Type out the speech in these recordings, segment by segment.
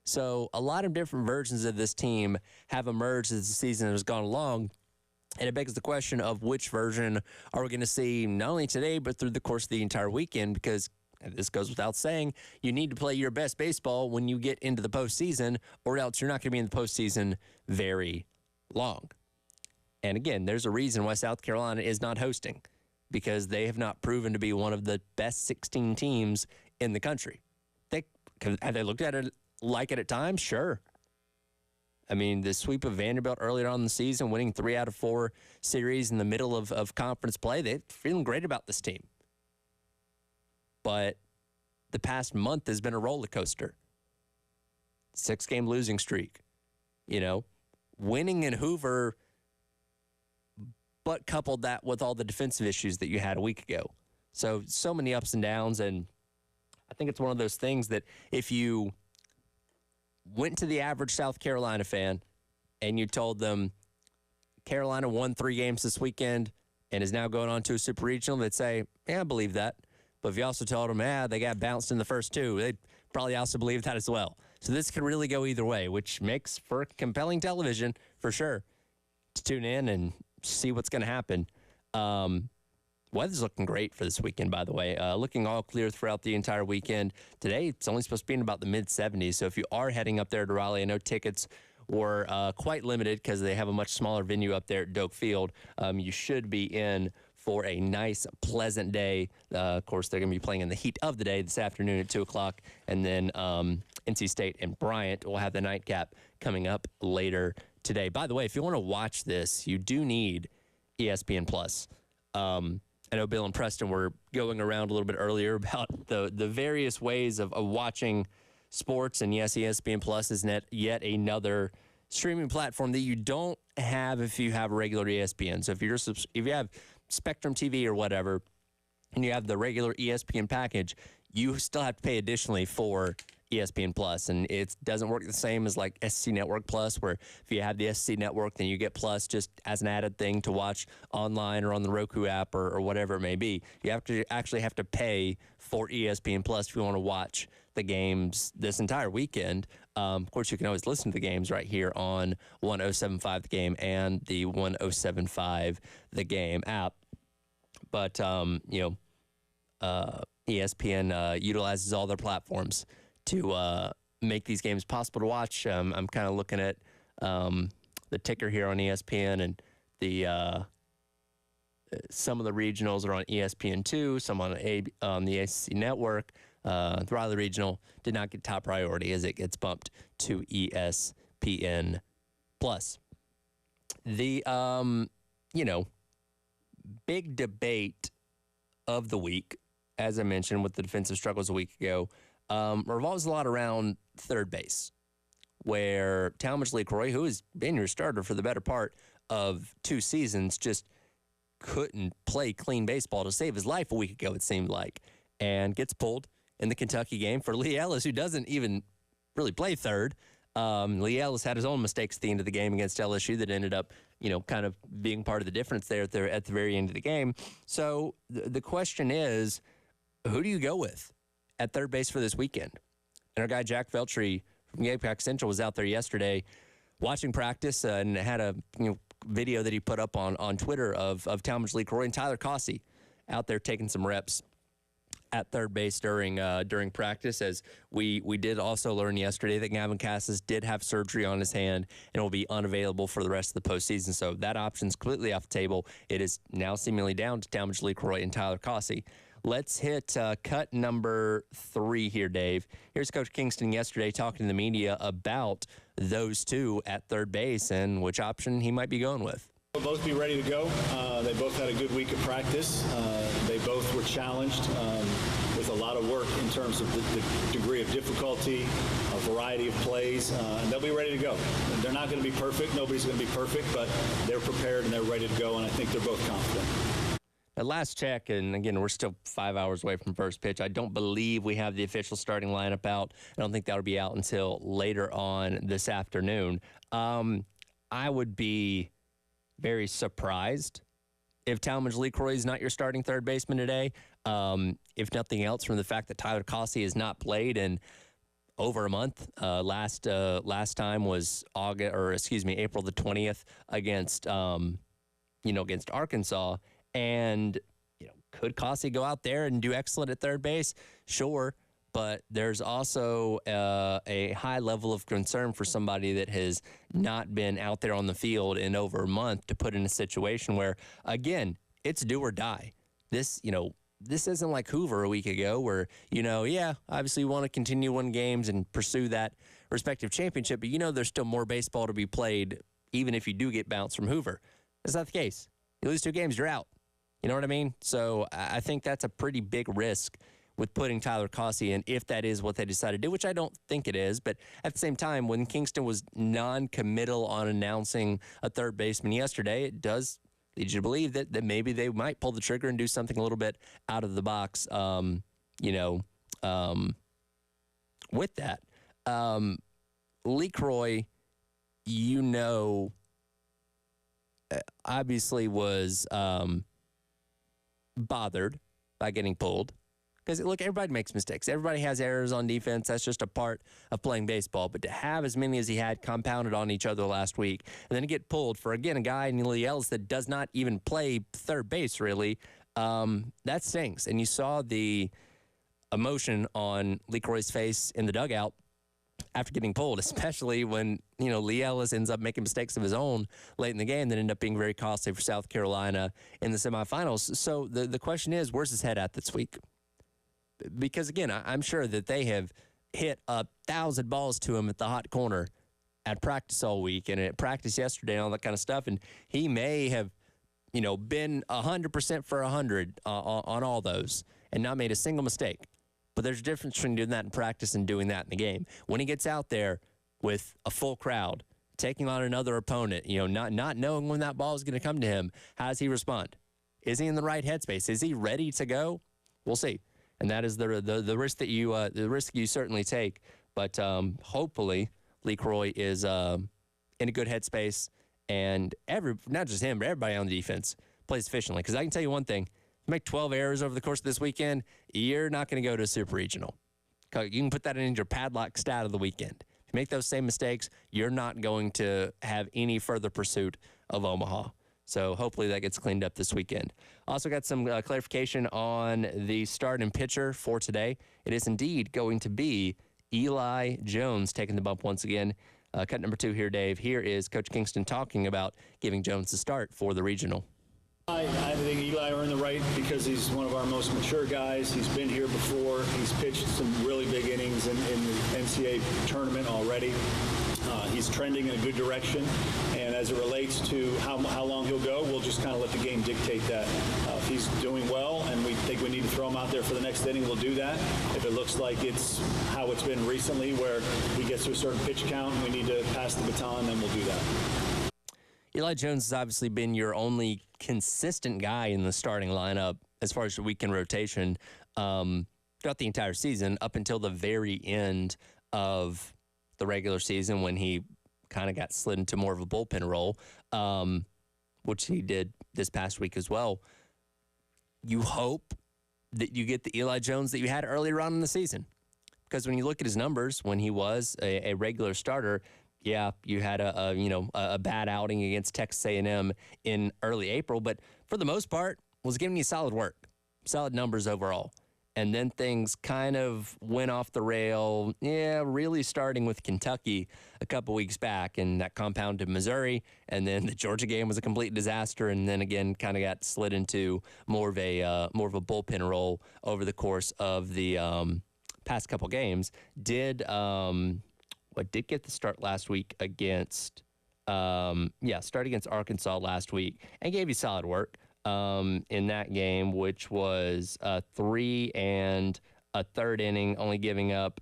So a lot of different versions of this team have emerged as the season has gone along. And it begs the question of which version are we going to see not only today, but through the course of the entire weekend, because this goes without saying, you need to play your best baseball when you get into the postseason, or else you're not going to be in the postseason very long. And again, there's a reason why South Carolina is not hosting, because they have not proven to be one of the best 16 teams in the country. Have they looked at it like it at times? Sure. I mean, the sweep of Vanderbilt earlier on in the season, winning 3 out of 4 series in the middle of conference play, they're feeling great about this team. But the past month has been a roller coaster. 6-game losing streak. Winning in Hoover, but coupled that with all the defensive issues that you had a week ago. So many ups and downs, and I think it's one of those things that if you went to the average South Carolina fan and you told them Carolina won 3 games this weekend and is now going on to a super regional, they'd say, yeah, I believe that. But if you also told them, they got bounced in the first 2, they'd probably also believe that as well. So this could really go either way, which makes for compelling television for sure to tune in and see what's going to happen. Weather's looking great for this weekend, by the way. Looking all clear throughout the entire weekend. Today, it's only supposed to be in about the mid-70s. So if you are heading up there to Raleigh, I know tickets were quite limited because they have a much smaller venue up there at Doak Field. You should be in for a nice, pleasant day. Of course, they're going to be playing in the heat of the day this afternoon at 2 o'clock. And then NC State and Bryant will have the nightcap coming up later today. By the way, if you want to watch this, you do need ESPN+. I know Bill and Preston were going around a little bit earlier about the various ways of watching sports, and yes, ESPN Plus is yet another streaming platform that you don't have if you have a regular ESPN. So if you have Spectrum TV or whatever, and you have the regular ESPN package, you still have to pay additionally for ESPN Plus, and it doesn't work the same as like SC Network Plus, where if you have the SC Network, then you get Plus just as an added thing to watch online or on the Roku app or whatever it may be. You actually have to pay for ESPN Plus if you want to watch the games this entire weekend. Of course, you can always listen to the games right here on 107.5 The Game and the 107.5 The Game app. But ESPN utilizes all their platforms to make these games possible to watch. I'm kind of looking at the ticker here on ESPN, and the some of the regionals are on ESPN2, some on the ACC network. The Raleigh Regional did not get top priority as it gets bumped to ESPN Plus. The big debate of the week, as I mentioned, with the defensive struggles a week ago, revolves a lot around third base, where Talmadge LeCroy, who has been your starter for the better part of 2 seasons, just couldn't play clean baseball to save his life a week ago, it seemed like, and gets pulled in the Kentucky game for Lee Ellis, who doesn't even really play third. Lee Ellis had his own mistakes at the end of the game against LSU that ended up, kind of being part of the difference there at the very end of the game. So the question is, who do you go with at third base for this weekend? And our guy Jack Veltri from Gamecock Central was out there yesterday watching practice and had a video that he put up on Twitter of Talmadge LeCroy and Tyler Cossey out there taking some reps at third base during practice, as we did also learn yesterday that Gavin Cassis did have surgery on his hand and will be unavailable for the rest of the postseason. So that option's completely off the table. It is now seemingly down to Talmadge LeCroy and Tyler Cossey. Let's hit cut number 3 here, Dave. Here's Coach Kingston yesterday talking to the media about those two at third base and which option he might be going with. They'll both be ready to go. They both had a good week of practice. They both were challenged with a lot of work in terms of the degree of difficulty, a variety of plays, and they'll be ready to go. They're not going to be perfect. Nobody's going to be perfect, but they're prepared and they're ready to go, and I think they're both confident. At last check, and again, we're still 5 hours away from first pitch. I don't believe we have the official starting lineup out. I don't think that'll be out until later on this afternoon. I would be very surprised if Talmadge LeCroy is not your starting third baseman today. If nothing else, from the fact that Tyler Cossey has not played in over a month. Last time was April the 20th against against Arkansas. And could Cossey go out there and do excellent at third base? Sure. But there's also a high level of concern for somebody that has not been out there on the field in over a month to put in a situation where, again, it's do or die. This isn't like Hoover a week ago where, obviously you want to continue winning games and pursue that respective championship, but there's still more baseball to be played even if you do get bounced from Hoover. That's not the case. You lose 2 games, you're out. You know what I mean? So I think that's a pretty big risk with putting Tyler Cossey in, if that is what they decide to do, which I don't think it is. But at the same time, when Kingston was non-committal on announcing a third baseman yesterday, it does lead you to believe that maybe they might pull the trigger and do something a little bit out of the box, with that. LeCroy, obviously was bothered by getting pulled. Because, look, everybody makes mistakes. Everybody has errors on defense. That's just a part of playing baseball. But to have as many as he had compounded on each other last week, and then to get pulled for, again, a guy in Lee Ellis that does not even play third base, really, that stings. And you saw the emotion on LeCroy's face in the dugout after getting pulled, especially when, Lee Ellis ends up making mistakes of his own late in the game that end up being very costly for South Carolina in the semifinals. So the question is, where's his head at this week? Because, again, I'm sure that they have hit 1,000 balls to him at the hot corner at practice all week and at practice yesterday and all that kind of stuff. And he may have, been 100% for 100 on all those and not made a single mistake. But there's a difference between doing that in practice and doing that in the game. When he gets out there with a full crowd, taking on another opponent, not knowing when that ball is going to come to him, how does he respond? Is he in the right headspace? Is he ready to go? We'll see. And that is the risk that you certainly take. But hopefully LeCroy is in a good headspace, and not just him, but everybody on the defense plays efficiently. Because I can tell you one thing: you make 12 errors over the course of this weekend, you're not going to go to a super regional. You can put that in your padlock stat of the weekend. If you make those same mistakes, you're not going to have any further pursuit of Omaha. So hopefully that gets cleaned up this weekend. Also got some clarification on the starting pitcher for today. It is indeed going to be Eli Jones taking the bump once again. Cut number 2 here, Dave. Here is Coach Kingston talking about giving Jones the start for the regional. I think Eli earned the right because he's one of our most mature guys. He's been here before. He's pitched some really big innings in the NCAA tournament already. He's trending in a good direction, and as it relates to how long he'll go, we'll just kind of let the game dictate that. If he's doing well and we think we need to throw him out there for the next inning, we'll do that. If it looks like it's how it's been recently, where he gets to a certain pitch count and we need to pass the baton, then we'll do that. Eli Jones has obviously been your only consistent guy in the starting lineup as far as the weekend rotation throughout the entire season up until the very end of the regular season when he kind of got slid into more of a bullpen role, which he did this past week as well. You hope that you get the Eli Jones that you had earlier on in the season. Because when you look at his numbers, when he was a regular starter, yeah, you had a bad outing against Texas A&M in early April, but for the most part, was giving you solid work, solid numbers overall. And then things kind of went off the rail, really starting with Kentucky a couple weeks back, and that compounded Missouri, and then the Georgia game was a complete disaster, and then again kind of got slid into more of a bullpen role over the course of the past couple games. Did get the start last week against start against Arkansas last week and gave you solid work. In that game, which was 3 1/3 inning, only giving up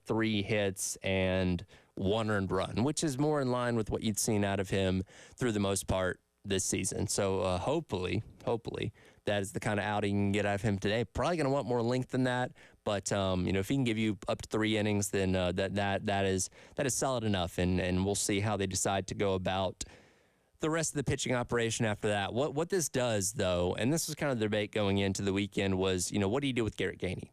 3 hits and 1 earned run, which is more in line with what you'd seen out of him through the most part this season. So hopefully that is the kind of outing you can get out of him today. Probably going to want more length than that, but if he can give you up to 3 innings, then that is solid enough, and we'll see how they decide to go about the rest of the pitching operation after that. What this does, though, and this was kind of the debate going into the weekend, was, what do you do with Garrett Gainey?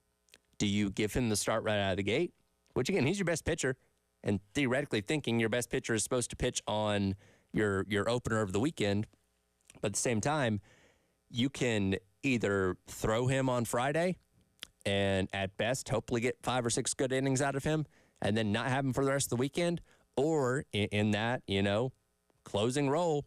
Do you give him the start right out of the gate, which again, he's your best pitcher. And theoretically thinking your best pitcher is supposed to pitch on your opener of the weekend. But at the same time, you can either throw him on Friday and at best hopefully get 5 or 6 good innings out of him and then not have him for the rest of the weekend, or in that, closing role,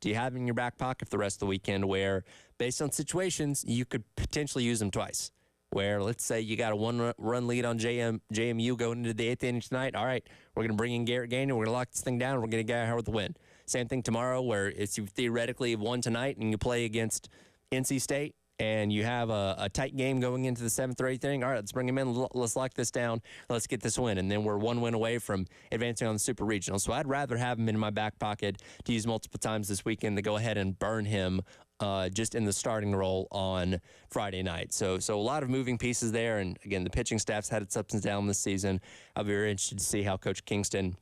do you have him in your back pocket for the rest of the weekend where, based on situations, you could potentially use him twice? Where, let's say you got a one-run lead on JMU going into the 8th inning tonight. All right, we're going to bring in Garrett Gainer. We're going to lock this thing down. We're going to get out with the win. Same thing tomorrow where it's you theoretically won tonight and you play against NC State and you have a tight game going into the 7th or 8th inning. All right, let's bring him in. Let's lock this down. Let's get this win. And then we're one win away from advancing on the Super Regional. So I'd rather have him in my back pocket to use multiple times this weekend to go ahead and burn him just in the starting role on Friday night. So a lot of moving pieces there. And again, the pitching staff's had its ups and downs this season. I'll be very interested to see how Coach Kingston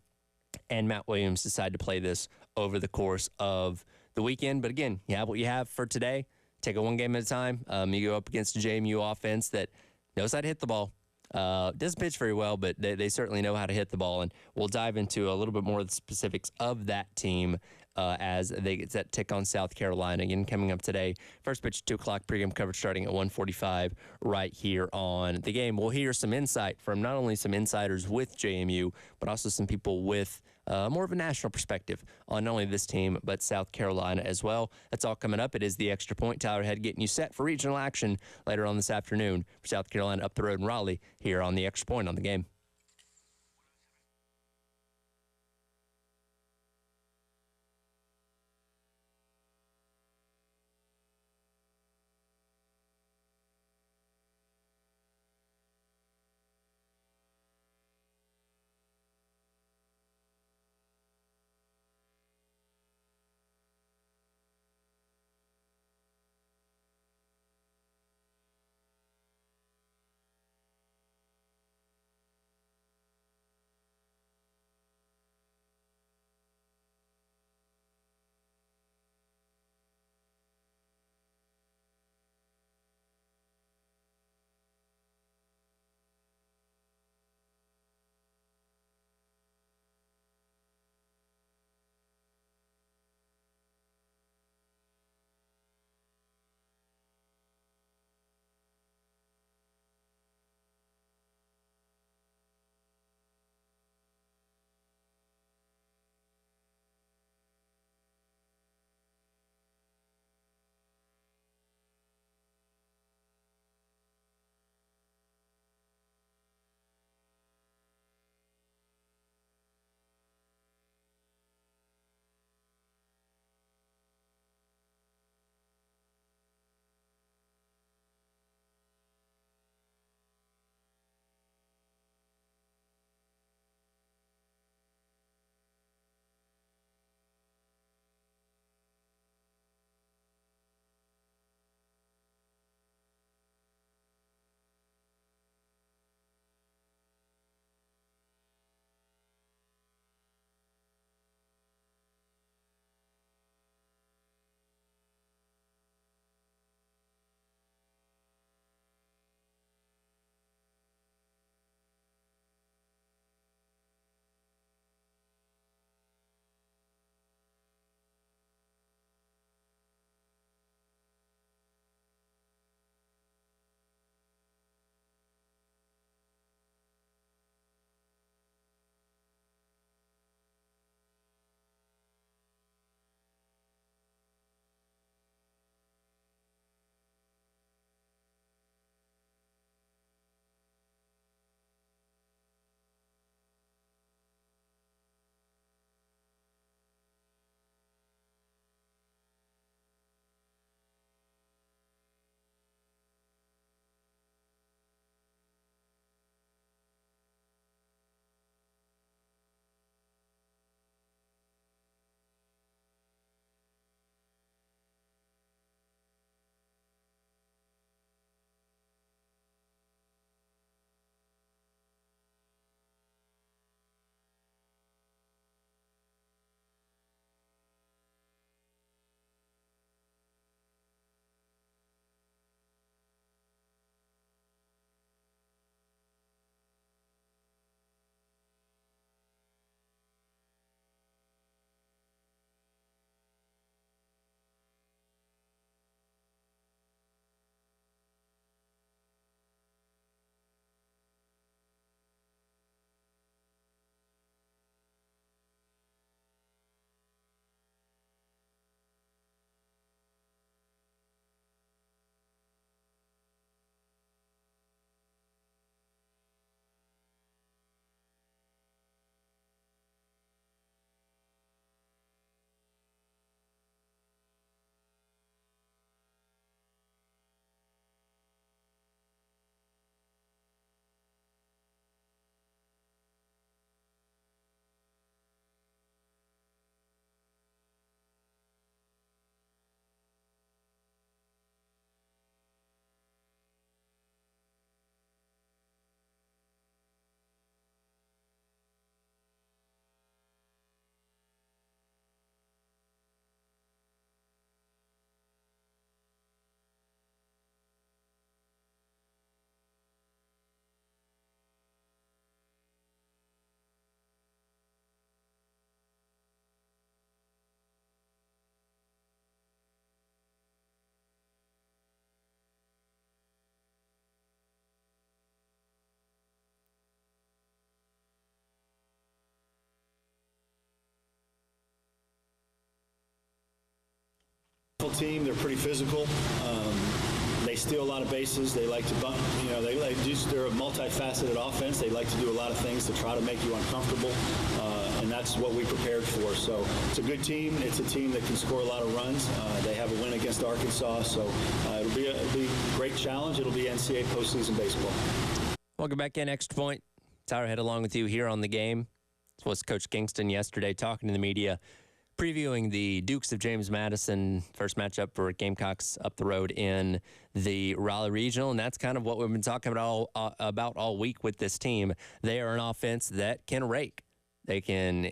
and Matt Williams decide to play this over the course of the weekend. But again, you have what you have for today. Take it one game at a time. You go up against a JMU offense that knows how to hit the ball. Doesn't pitch very well, but they certainly know how to hit the ball. And we'll dive into a little bit more of the specifics of that team as they get set to take on South Carolina. Again, coming up today, first pitch at 2 o'clock, pregame coverage starting at 1:45 right here on the game. We'll hear some insight from not only some insiders with JMU, but also some people with more of a national perspective on not only this team, but South Carolina as well. That's all coming up. It is the Extra Point. Tyler Head getting you set for regional action later on this afternoon for South Carolina up the road in Raleigh here on the Extra Point on the game. Team. They're pretty physical. They steal a lot of bases. They like to bump. They're a multifaceted offense. They like to do a lot of things to try to make you uncomfortable, and that's what we prepared for. So it's a good team. It's a team that can score a lot of runs. They have a win against Arkansas, so it'll be a great challenge. It'll be NCAA postseason baseball. Welcome back in, Extra Point. Tyler Head along with you here on The Game. This was Coach Kingston yesterday talking to the media, previewing the Dukes of James Madison first matchup for Gamecocks up the road in the Raleigh Regional, and that's kind of what we've been talking about all week with this team. They are an offense that can rake. They can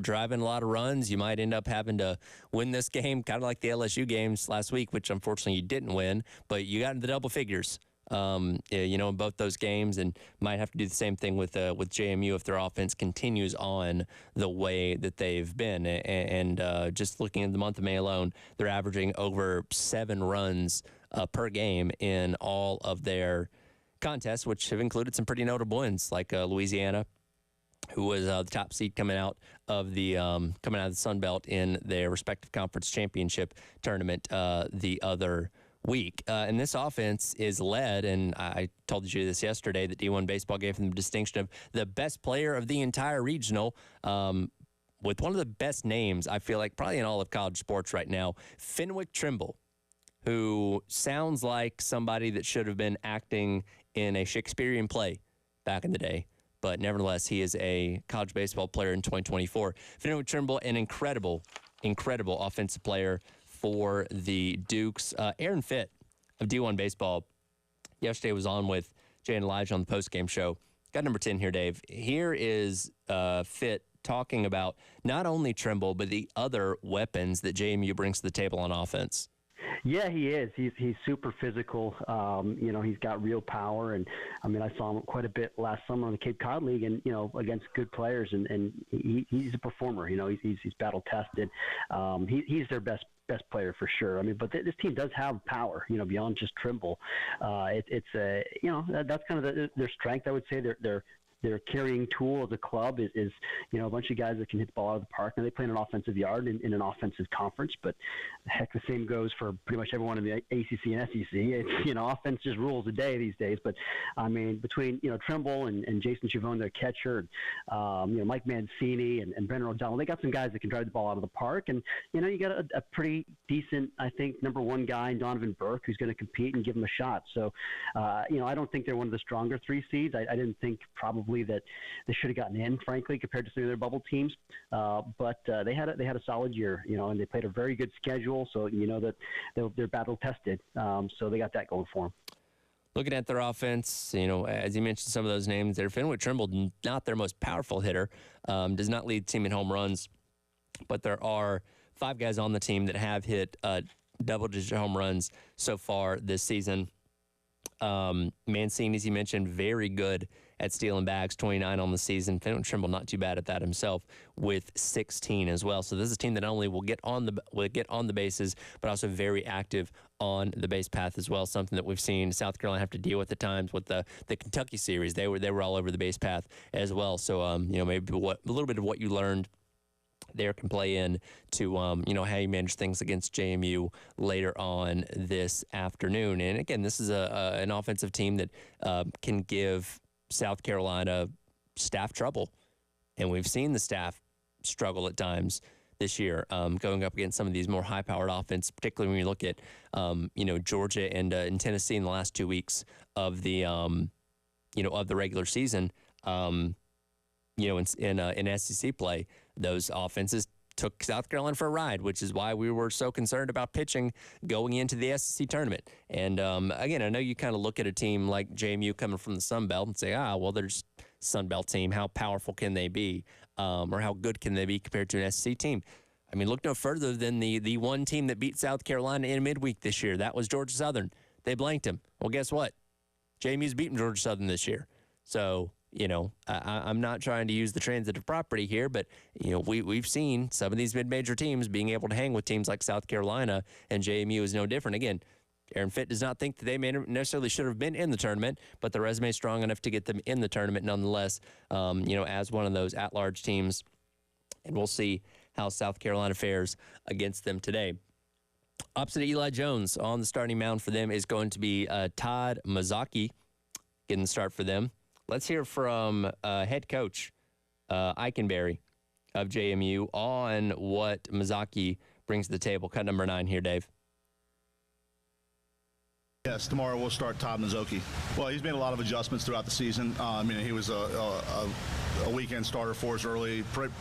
drive in a lot of runs. You might end up having to win this game, kind of like the LSU games last week, which unfortunately you didn't win, but you got into the double figures. In both those games, and might have to do the same thing with JMU if their offense continues on the way that they've been. And just looking at the month of May alone, they're averaging over 7 runs per game in all of their contests, which have included some pretty notable wins, like Louisiana, who was the top seed coming out of the Sun Belt in their respective conference championship tournament the other week. And this offense is led, and I told you this yesterday, that D1 Baseball gave them the distinction of the best player of the entire regional, with one of the best names, I feel like, probably in all of college sports right now, Fenwick Trimble, who sounds like somebody that should have been acting in a Shakespearean play back in the day. But nevertheless, he is a college baseball player in 2024. Fenwick Trimble, an incredible offensive player for the Dukes. Aaron Fitt of D1 Baseball yesterday was on with Jay and Elijah on the postgame show. Got number 10 here, Dave. Here is Fitt talking about not only Trimble, but the other weapons that JMU brings to the table on offense. Yeah, he is. He's super physical. He's got real power, and I saw him quite a bit last summer on the Cape Cod League, and against good players, and he's a performer. He's battle tested. He's their best player for sure. But this team does have power. Beyond just Trimble. That's kind of their strength. I would say their carrying tool as a club is a bunch of guys that can hit the ball out of the park. Now they play in an offensive yard in an offensive conference, but heck, the same goes for pretty much everyone in the ACC and SEC. It's, offense just rules the day these days. But between Trimble and Jason Chavone, their catcher, Mike Mancini and Brendan O'Donnell, they got some guys that can drive the ball out of the park. And you got a pretty decent, I think, number one guy in Donovan Burke, who's going to compete and give them a shot. So I don't think they're one of the stronger 3 seeds. I didn't think probably that they should have gotten in, frankly, compared to some of their bubble teams. But they had a solid year, and they played a very good schedule, so that they're battle tested. So they got that going for them. Looking at their offense, as you mentioned, some of those names there. Fenwick Trimble, not their most powerful hitter, does not lead the team in home runs, but there are 5 guys on the team that have hit double-digit home runs so far this season. Mancini, as you mentioned, very good at stealing bags, 29 on the season. Fenwick Trimble not too bad at that himself, with 16 as well. So this is a team that not only will get on the bases, but also very active on the base path as well. Something that we've seen South Carolina have to deal with at times with the Kentucky series. They were all over the base path as well. So maybe a little bit of what you learned there can play in to how you manage things against JMU later on this afternoon. And again, this is an offensive team that can give South Carolina staff trouble, and we've seen the staff struggle at times this year, going up against some of these more high-powered offense, particularly when you look at Georgia and Tennessee in the last 2 weeks of the of the regular season. In SEC play, those offenses took South Carolina for a ride, which is why we were so concerned about pitching going into the SEC tournament. And again, I know you kind of look at a team like JMU coming from the Sun Belt and say, they're just Sun Belt team. How powerful can they be, or how good can they be compared to an SEC team? Look no further than the one team that beat South Carolina in midweek this year. That was Georgia Southern. They blanked them. Well, guess what? JMU's beaten Georgia Southern this year. So I'm not trying to use the transitive property here, but, we've seen some of these mid-major teams being able to hang with teams like South Carolina, and JMU is no different. Again, Aaron Fitt does not think that they necessarily should have been in the tournament, but the resume is strong enough to get them in the tournament nonetheless, as one of those at-large teams. And we'll see how South Carolina fares against them today. Opposite of Eli Jones on the starting mound for them is going to be Todd Mazzocchi getting the start for them. Let's hear from head coach Eikenberry of JMU on what Mazzocchi brings to the table. Cut number 9 here, Dave. Yes, tomorrow we'll start Todd Mazzocchi. Well, he's made a lot of adjustments throughout the season. He was a weekend starter for us early, pretty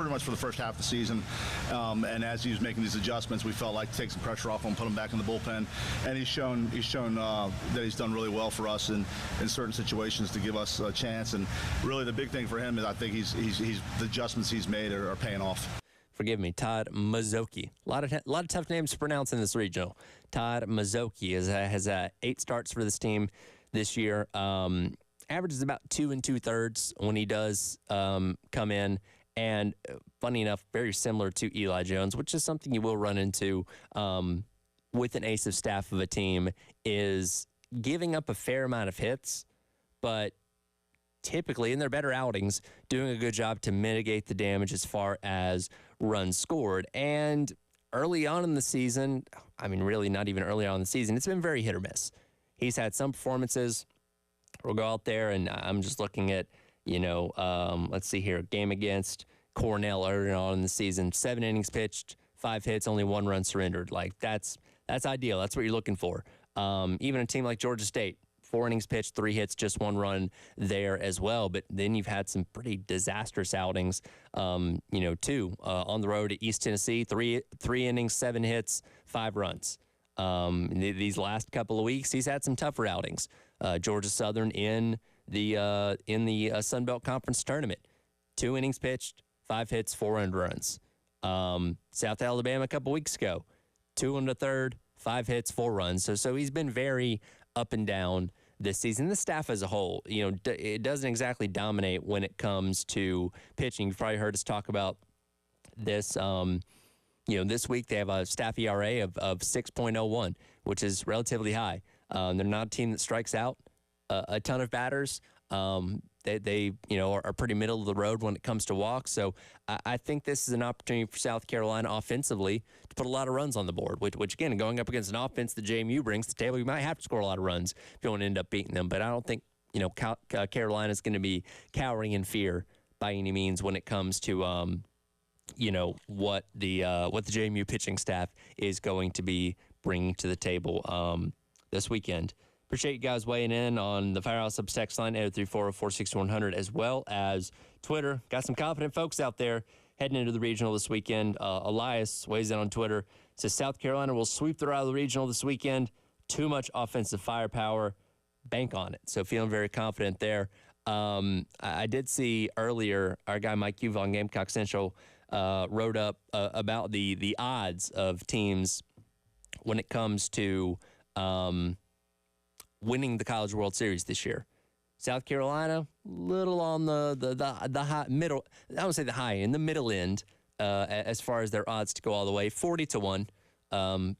much for the first half of the season. And as he was making these adjustments, we felt like to take some pressure off him, put him back in the bullpen. And he's shown that he's done really well for us in certain situations to give us a chance. And really, the big thing for him is I think the adjustments he's made are paying off. Forgive me, Todd Mazzocchi. A lot of tough names to pronounce in this regional. Todd Mazzocchi has 8 starts for this team this year. Averages about 2 2/3 when he does come in. And funny enough, very similar to Eli Jones, which is something you will run into with an ace of staff of a team, is giving up a fair amount of hits, but typically in their better outings, doing a good job to mitigate the damage as far as runs scored. And early on in the season, really not even early on in the season, it's been very hit or miss. He's had some performances. We'll go out there, and I'm just looking at, let's see here, game against Cornell early on in the season, 7 innings pitched, 5 hits, only 1 run surrendered. Like, that's ideal. That's what you're looking for. Even a team like Georgia State, 4 innings pitched, 3 hits, just 1 run there as well. But then you've had some pretty disastrous outings, too. On the road at East Tennessee, 3 innings, 7 hits, 5 runs. These last couple of weeks, he's had some tougher outings. Georgia Southern in the Sun Belt Conference tournament, 2 innings pitched, 5 hits, 4 earned runs. South Alabama a couple weeks ago, 2 1/3, 5 hits, 4 runs. So he's been very up and down this season. The staff as a whole, it doesn't exactly dominate when it comes to pitching. You've probably heard us talk about this. This week they have a staff ERA of 6.01, which is relatively high. They're not a team that strikes out a ton of batters. They are pretty middle of the road when it comes to walks. So I think this is an opportunity for South Carolina offensively to put a lot of runs on the board, which again, going up against an offense that JMU brings to the table, you might have to score a lot of runs if you want to end up beating them. But I don't think, Carolina is going to be cowering in fear by any means when it comes to, what the JMU pitching staff is going to be bringing to the table this weekend. Appreciate you guys weighing in on the Firehouse Subs text line, 834-46100, as well as Twitter. Got some confident folks out there heading into the regional this weekend. Elias weighs in on Twitter, says South Carolina will sweep the route of the regional this weekend. Too much offensive firepower. Bank on it. So feeling very confident there. I did see earlier our guy Mike Cuva on Gamecock Central wrote up about the odds of teams when it comes to winning the College World Series this year. South Carolina, little on the high middle. I would say the high in the middle end as far as their odds to go all the way. 40-1,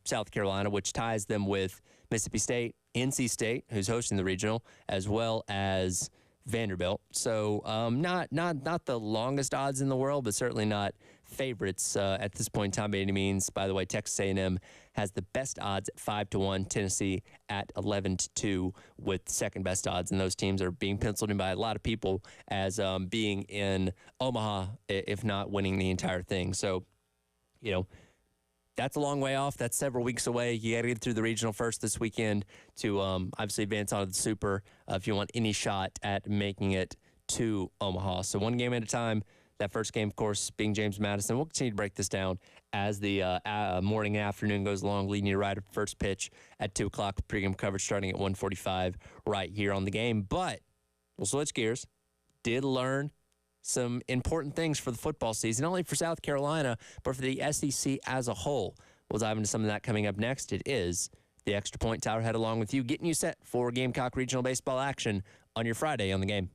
South Carolina, which ties them with Mississippi State, NC State, who's hosting the regional, as well as Vanderbilt. So not the longest odds in the world, but certainly not favorites at this point in time by any means. By the way, Texas A&M has the best odds at 5-1, Tennessee at 11-2 with second best odds, and those teams are being penciled in by a lot of people as being in Omaha, if not winning the entire thing. So, that's a long way off. That's several weeks away. You got to get through the regional first this weekend to obviously advance on to the Super if you want any shot at making it to Omaha. So one game at a time. That first game, of course, being James Madison. We'll continue to break this down as the morning and afternoon goes along, leading you right at first pitch at 2 o'clock. Pregame coverage starting at 1:45 right here on the game. But we'll switch gears. Did learn some important things for the football season, not only for South Carolina, but for the SEC as a whole. We'll dive into some of that coming up next. It is the Extra Point Tower Head along with you, getting you set for Gamecock Regional Baseball action on your Friday on the game.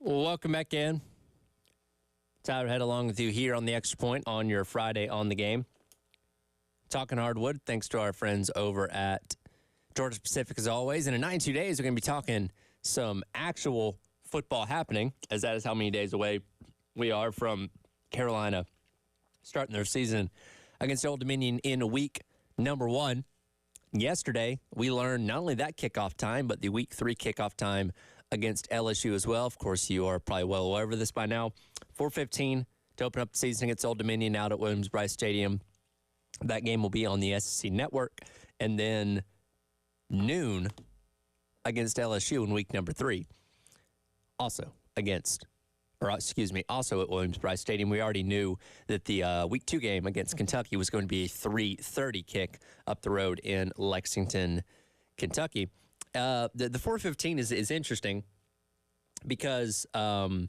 Well, welcome back in. Tyler Head along with you here on the Extra Point on your Friday on the game. Talking hardwood, thanks to our friends over at Georgia Pacific as always. And in 92 days, we're going to be talking some actual football happening, as that is how many days away we are from Carolina starting their season against Old Dominion in week number 1. Yesterday, we learned not only that kickoff time, but the week 3 kickoff time against LSU as well. Of course, you are probably well aware of this by now. 4:15 to open up the season against Old Dominion out at Williams-Brice Stadium. That game will be on the SEC Network. And then noon against LSU in week number 3. Also at Williams-Brice Stadium. We already knew that the week 2 game against Kentucky was going to be a 3:30 kick up the road in Lexington, Kentucky. The 4:15 is interesting because I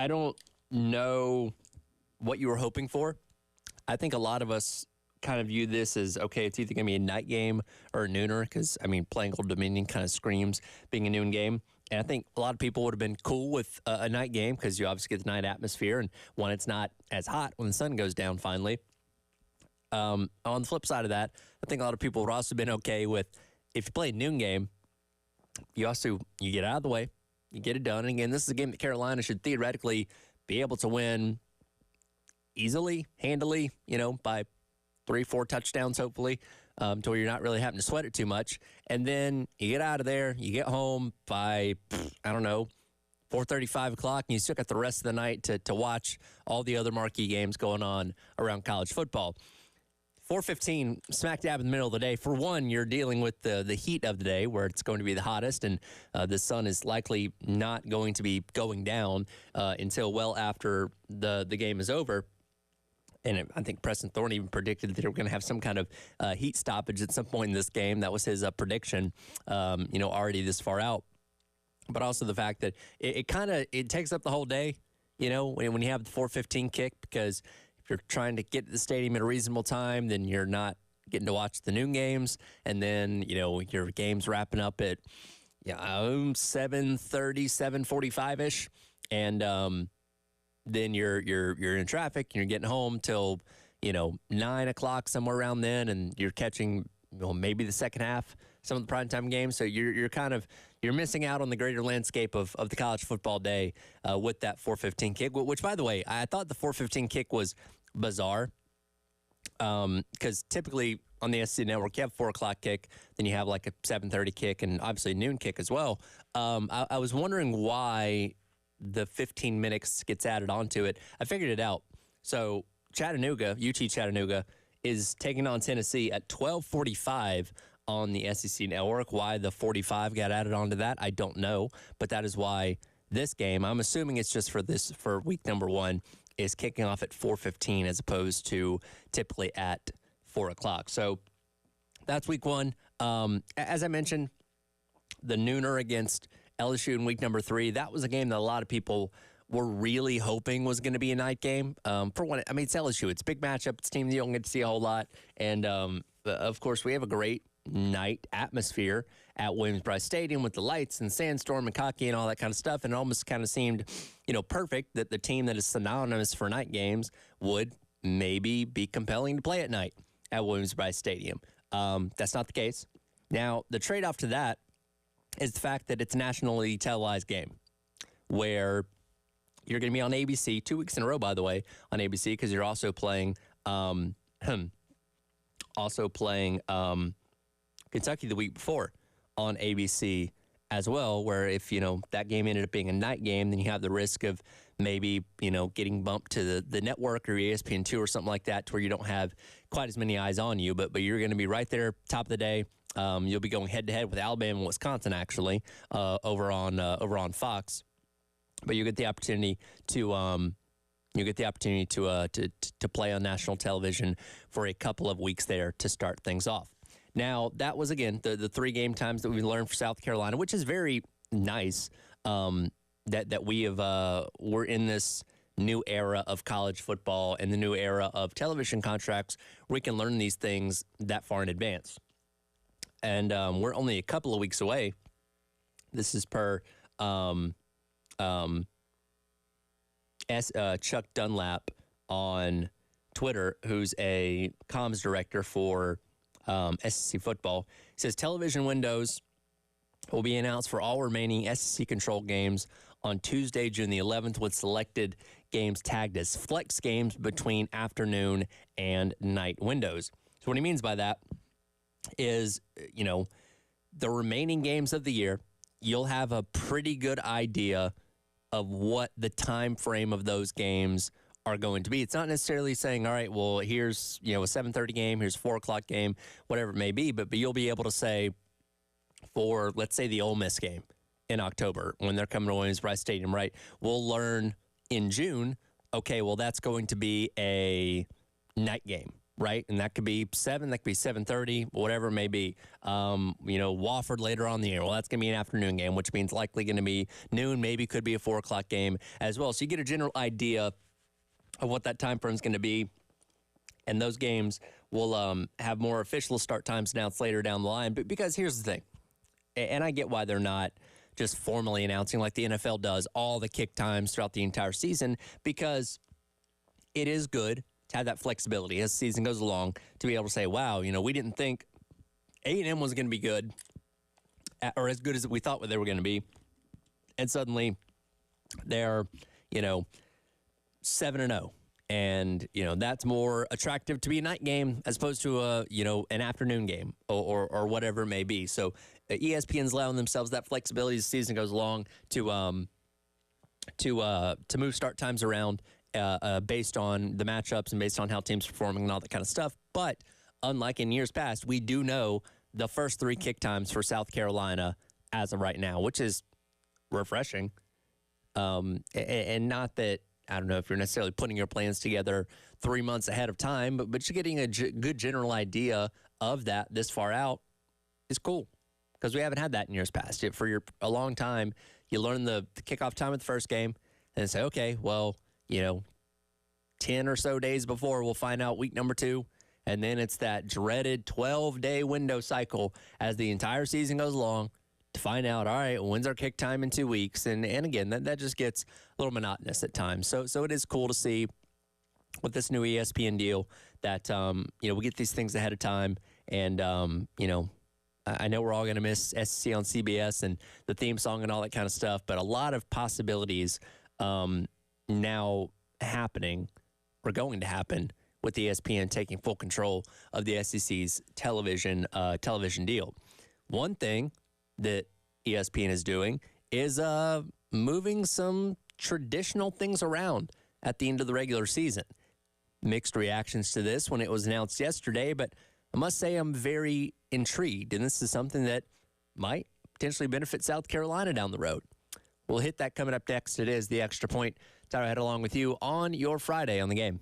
don't know what you were hoping for. I think a lot of us kind of view this as, okay, it's either going to be a night game or a nooner because, playing Old Dominion kind of screams being a noon game. And I think a lot of people would have been cool with a night game because you obviously get the night atmosphere, and when it's not as hot when the sun goes down finally. On the flip side of that, I think a lot of people would also have been okay with, if you play a noon game, you get out of the way, you get it done. And again, this is a game that Carolina should theoretically be able to win easily, handily, by 3-4 touchdowns, hopefully, to where you're not really having to sweat it too much. And then you get out of there, you get home by, 4:30, 5 o'clock, and you still got the rest of the night to watch all the other marquee games going on around college football. 4:15, smack dab in the middle of the day. For one, you're dealing with the heat of the day where it's going to be the hottest, and the sun is likely not going to be going down until well after the game is over. And I think Preston Thorne even predicted that they were going to have some kind of heat stoppage at some point in this game. That was his prediction, already this far out. But also the fact that it takes up the whole day, when you have the 4:15 kick, because if you're trying to get to the stadium at a reasonable time, then you're not getting to watch the noon games. And then, your game's wrapping up at 7:30, 7:45-ish. And then you're in traffic and you're getting home till 9 o'clock, somewhere around then, and you're catching maybe the second half, some of the primetime games. So you're missing out on the greater landscape of the college football day with that 4:15 kick. Which, by the way, I thought the 4:15 kick was bizarre because typically on the SEC Network you have 4 o'clock kick, then you have like a 7:30 kick, and obviously a noon kick as well. I was wondering why the 15 minutes gets added onto it. I figured it out. So UT Chattanooga is taking on Tennessee at 12:45 on the SEC Network. Why the 45 got added onto that, I don't know. But that is why this game, I'm assuming it's just for week number 1, is kicking off at 4:15 as opposed to typically at 4 o'clock. So that's week 1. As I mentioned, the nooner against LSU in week number 3, that was a game that a lot of people were really hoping was going to be a night game. For one, it's LSU. It's a big matchup. It's a team that you don't get to see a whole lot. And, of course, we have a great night atmosphere at Williams-Brice Stadium with the lights and sandstorm and cocky and all that kind of stuff. And it almost kind of seemed, perfect that the team that is synonymous for night games would maybe be compelling to play at night at Williams-Brice Stadium. That's not the case. Now, the trade-off to that is the fact that it's a nationally televised game where you're going to be on ABC 2 weeks in a row, by the way, on ABC, because you're also playing Kentucky the week before on ABC as well, where if, that game ended up being a night game, then you have the risk of maybe, getting bumped to the network or ESPN2 or something like that, to where you don't have quite as many eyes on you, but you're going to be right there, top of the day. You'll be going head-to-head with Alabama and Wisconsin, actually, over on Fox. But you get the opportunity to play on national television for a couple of weeks there to start things off. Now, that was, again, the 3 game times that we learned for South Carolina, which is very nice that we're in this new era of college football and the new era of television contracts where we can learn these things that far in advance. And we're only a couple of weeks away This is per Chuck Dunlap on Twitter, who's a comms director for SEC football. He says television windows will be announced for all remaining SEC-controlled games on Tuesday, June the 11th, with selected games tagged as flex games between afternoon and night windows. So what he means by that is, the remaining games of the year, you'll have a pretty good idea of what the time frame of those games are going to be. It's not necessarily saying, all right, well, here's, a 7:30 game, here's a 4 o'clock game, whatever it may be, but you'll be able to say for, let's say, the Ole Miss game in October when they're coming to Williams-Brice Stadium, right? We'll learn in June, okay, well, that's going to be a night game, right? And that could be 7, that could be 7:30, whatever it may be. Wofford later on in the year, well, that's going to be an afternoon game, which means likely going to be noon, maybe could be a 4 o'clock game as well. So you get a general idea of what that time frame is going to be. And those games will have more official start times announced later down the line. But because here's the thing, and I get why they're not just formally announcing like the NFL does all the kick times throughout the entire season, because it is good to have that flexibility as the season goes along to be able to say, wow, we didn't think A&M was going to be good or as good as we thought they were going to be. And suddenly they're, 7-0. And, that's more attractive to be a night game as opposed to an afternoon game or whatever it may be. So ESPN's allowing themselves that flexibility as the season goes along to move start times around based on the matchups and based on how teams are performing and all that kind of stuff. But unlike in years past, we do know the first 3 kick times for South Carolina as of right now, which is refreshing. And not that, I don't know if you're necessarily putting your plans together 3 months ahead of time, but you're getting a good general idea of that this far out is cool, because we haven't had that in years past. For a long time, you learn the kickoff time of the first game and say, okay, well, 10 or so days before, we'll find out week number 2. And then it's that dreaded 12-day window cycle as the entire season goes along to find out, all right, when's our kick time in 2 weeks? And again, that just gets a little monotonous at times. So it is cool to see with this new ESPN deal that, we get these things ahead of time. And, I know we're all going to miss SEC on CBS and the theme song and all that kind of stuff, but a lot of possibilities now happening or going to happen with ESPN taking full control of the SEC's television deal. One thing that ESPN is doing is moving some traditional things around at the end of the regular season. Mixed reactions to this when it was announced yesterday, but I must say I'm very intrigued, and this is something that might potentially benefit South Carolina down the road. We'll hit that coming up next. It is The Extra Point. Tyler Head along with you on your Friday on the Game.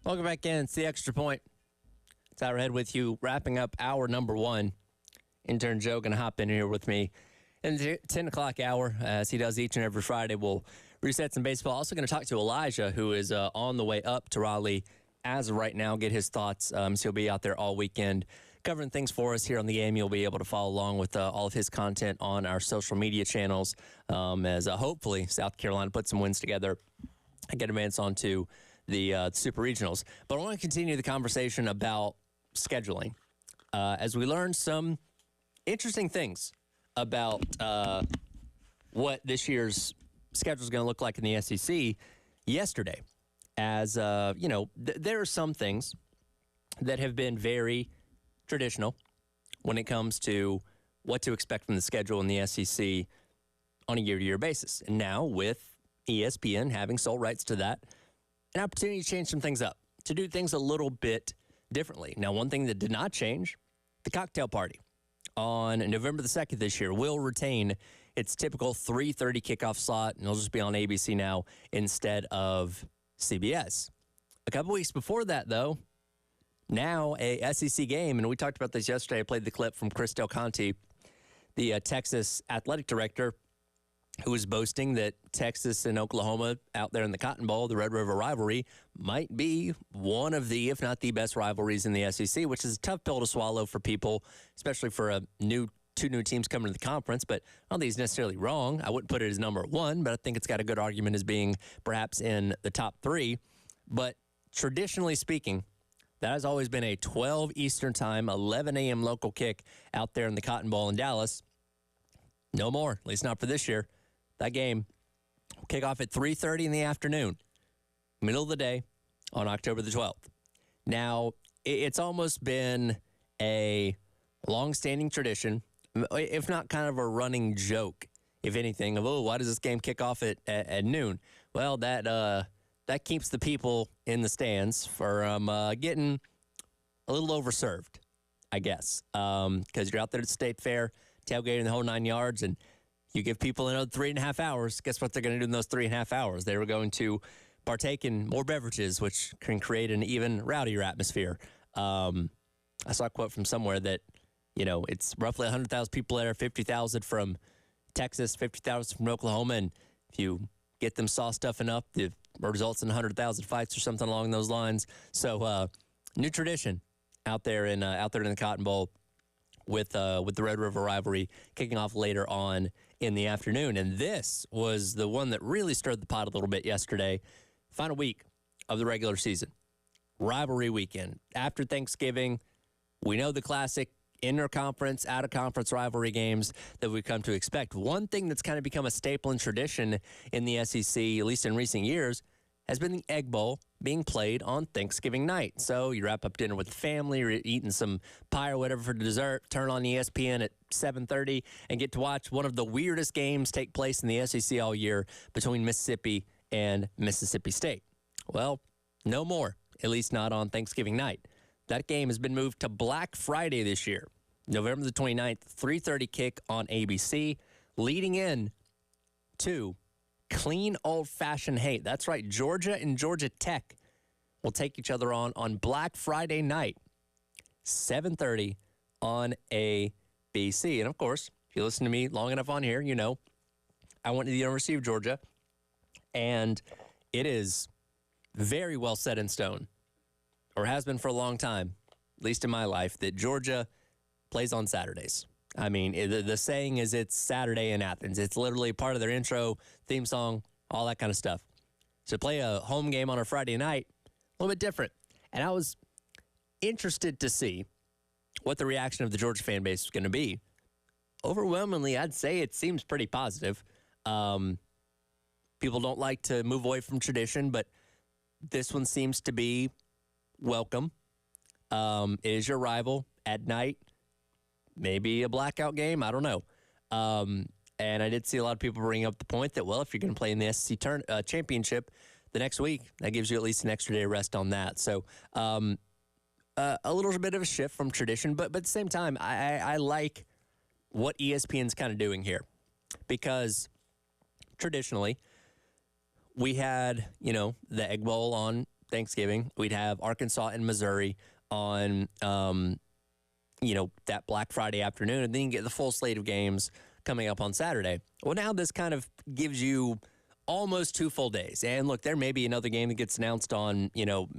Welcome back in. It's the Extra Point. It's Hourhead with you, wrapping up hour number 1. Intern Joe going to hop in here with me in the 10 o'clock hour, as he does each and every Friday. We'll reset some baseball. Also going to talk to Elijah, who is on the way up to Raleigh as of right now, get his thoughts. So he'll be out there all weekend covering things for us here on the game. You'll be able to follow along with all of his content on our social media channels as hopefully South Carolina puts some wins together and get advance onto the Super Regionals. But I want to continue the conversation about scheduling as we learn some interesting things about what this year's schedule is going to look like in the SEC yesterday. As, there are some things that have been very traditional when it comes to what to expect from the schedule in the SEC on a year-to-year basis. And now with ESPN having sole rights to that, an opportunity to change some things up, to do things a little bit differently. Now, one thing that did not change, the cocktail party on November the 2nd this year will retain its typical 3:30 kickoff slot, and it'll just be on ABC now instead of CBS. A couple weeks before that, though, now a SEC game, and we talked about this yesterday. I played the clip from Chris Del Conte, the Texas athletic director, who was boasting that Texas and Oklahoma out there in the Cotton Bowl, the Red River rivalry, might be one of the, if not the best rivalries in the SEC, which is a tough pill to swallow for people, especially for two new teams coming to the conference. But I don't think he's necessarily wrong. I wouldn't put it as number 1, but I think it's got a good argument as being perhaps in the top 3. But traditionally speaking, that has always been a 12 Eastern time, 11 a.m. local kick out there in the Cotton Bowl in Dallas. No more, at least not for this year. That game will kick off at 3:30 in the afternoon, middle of the day on October the 12th. Now, it's almost been a long-standing tradition, if not kind of a running joke, if anything, of, why does this game kick off at noon? Well, that keeps the people in the stands from getting a little overserved, I guess, because you're out there at the State Fair, tailgating the whole 9 yards, and you give people another 3.5 hours. Guess what they're going to do in those 3.5 hours? They were going to partake in more beverages, which can create an even rowdier atmosphere. I saw a quote from somewhere that, it's roughly 100,000 people there, 50,000 from Texas, 50,000 from Oklahoma, and if you get them sauced up enough, it results in 100,000 fights or something along those lines. So, new tradition out there in the Cotton Bowl with the Red River rivalry kicking off later on in the afternoon. And this was the one that really stirred the pot a little bit yesterday. Final week of the regular season. Rivalry weekend. After Thanksgiving, we know the classic inter-conference, out-of-conference rivalry games that we've come to expect. One thing that's kind of become a staple and tradition in the SEC, at least in recent years, has been the Egg Bowl being played on Thanksgiving night. So you wrap up dinner with the family, you're eating some pie or whatever for dessert, turn on ESPN at 7:30, and get to watch one of the weirdest games take place in the SEC all year between Mississippi and Mississippi State. Well, no more, at least not on Thanksgiving night. That game has been moved to Black Friday this year, November the 29th, 3:30 kick on ABC, leading in to clean old-fashioned hate. That's right, Georgia and Georgia Tech will take each other on Black Friday night, 7:30 on ABC. And, of course, if you listen to me long enough on here, you know I went to the University of Georgia, and it is very well set in stone, or has been for a long time, at least in my life, that Georgia plays on Saturdays. I mean, the saying is it's Saturday in Athens. It's literally part of their intro, theme song, all that kind of stuff. So play a home game on a Friday night, a little bit different. And I was interested to see what the reaction of the Georgia fan base was going to be. Overwhelmingly, I'd say it seems pretty positive. People don't like to move away from tradition, but this one seems to be welcome. It is your rival at night. Maybe a blackout game. I don't know. And I did see a lot of people bring up the point that, well, if you're going to play in the SEC championship the next week, that gives you at least an extra day of rest on that. So a little bit of a shift from tradition. But at the same time, I like what ESPN's kind of doing here. Because traditionally, we had, the Egg Bowl on Thanksgiving, we'd have Arkansas and Missouri on, that Black Friday afternoon, and then you get the full slate of games coming up on Saturday. Well, now this kind of gives you almost 2 full days. And look, there may be another game that gets announced on,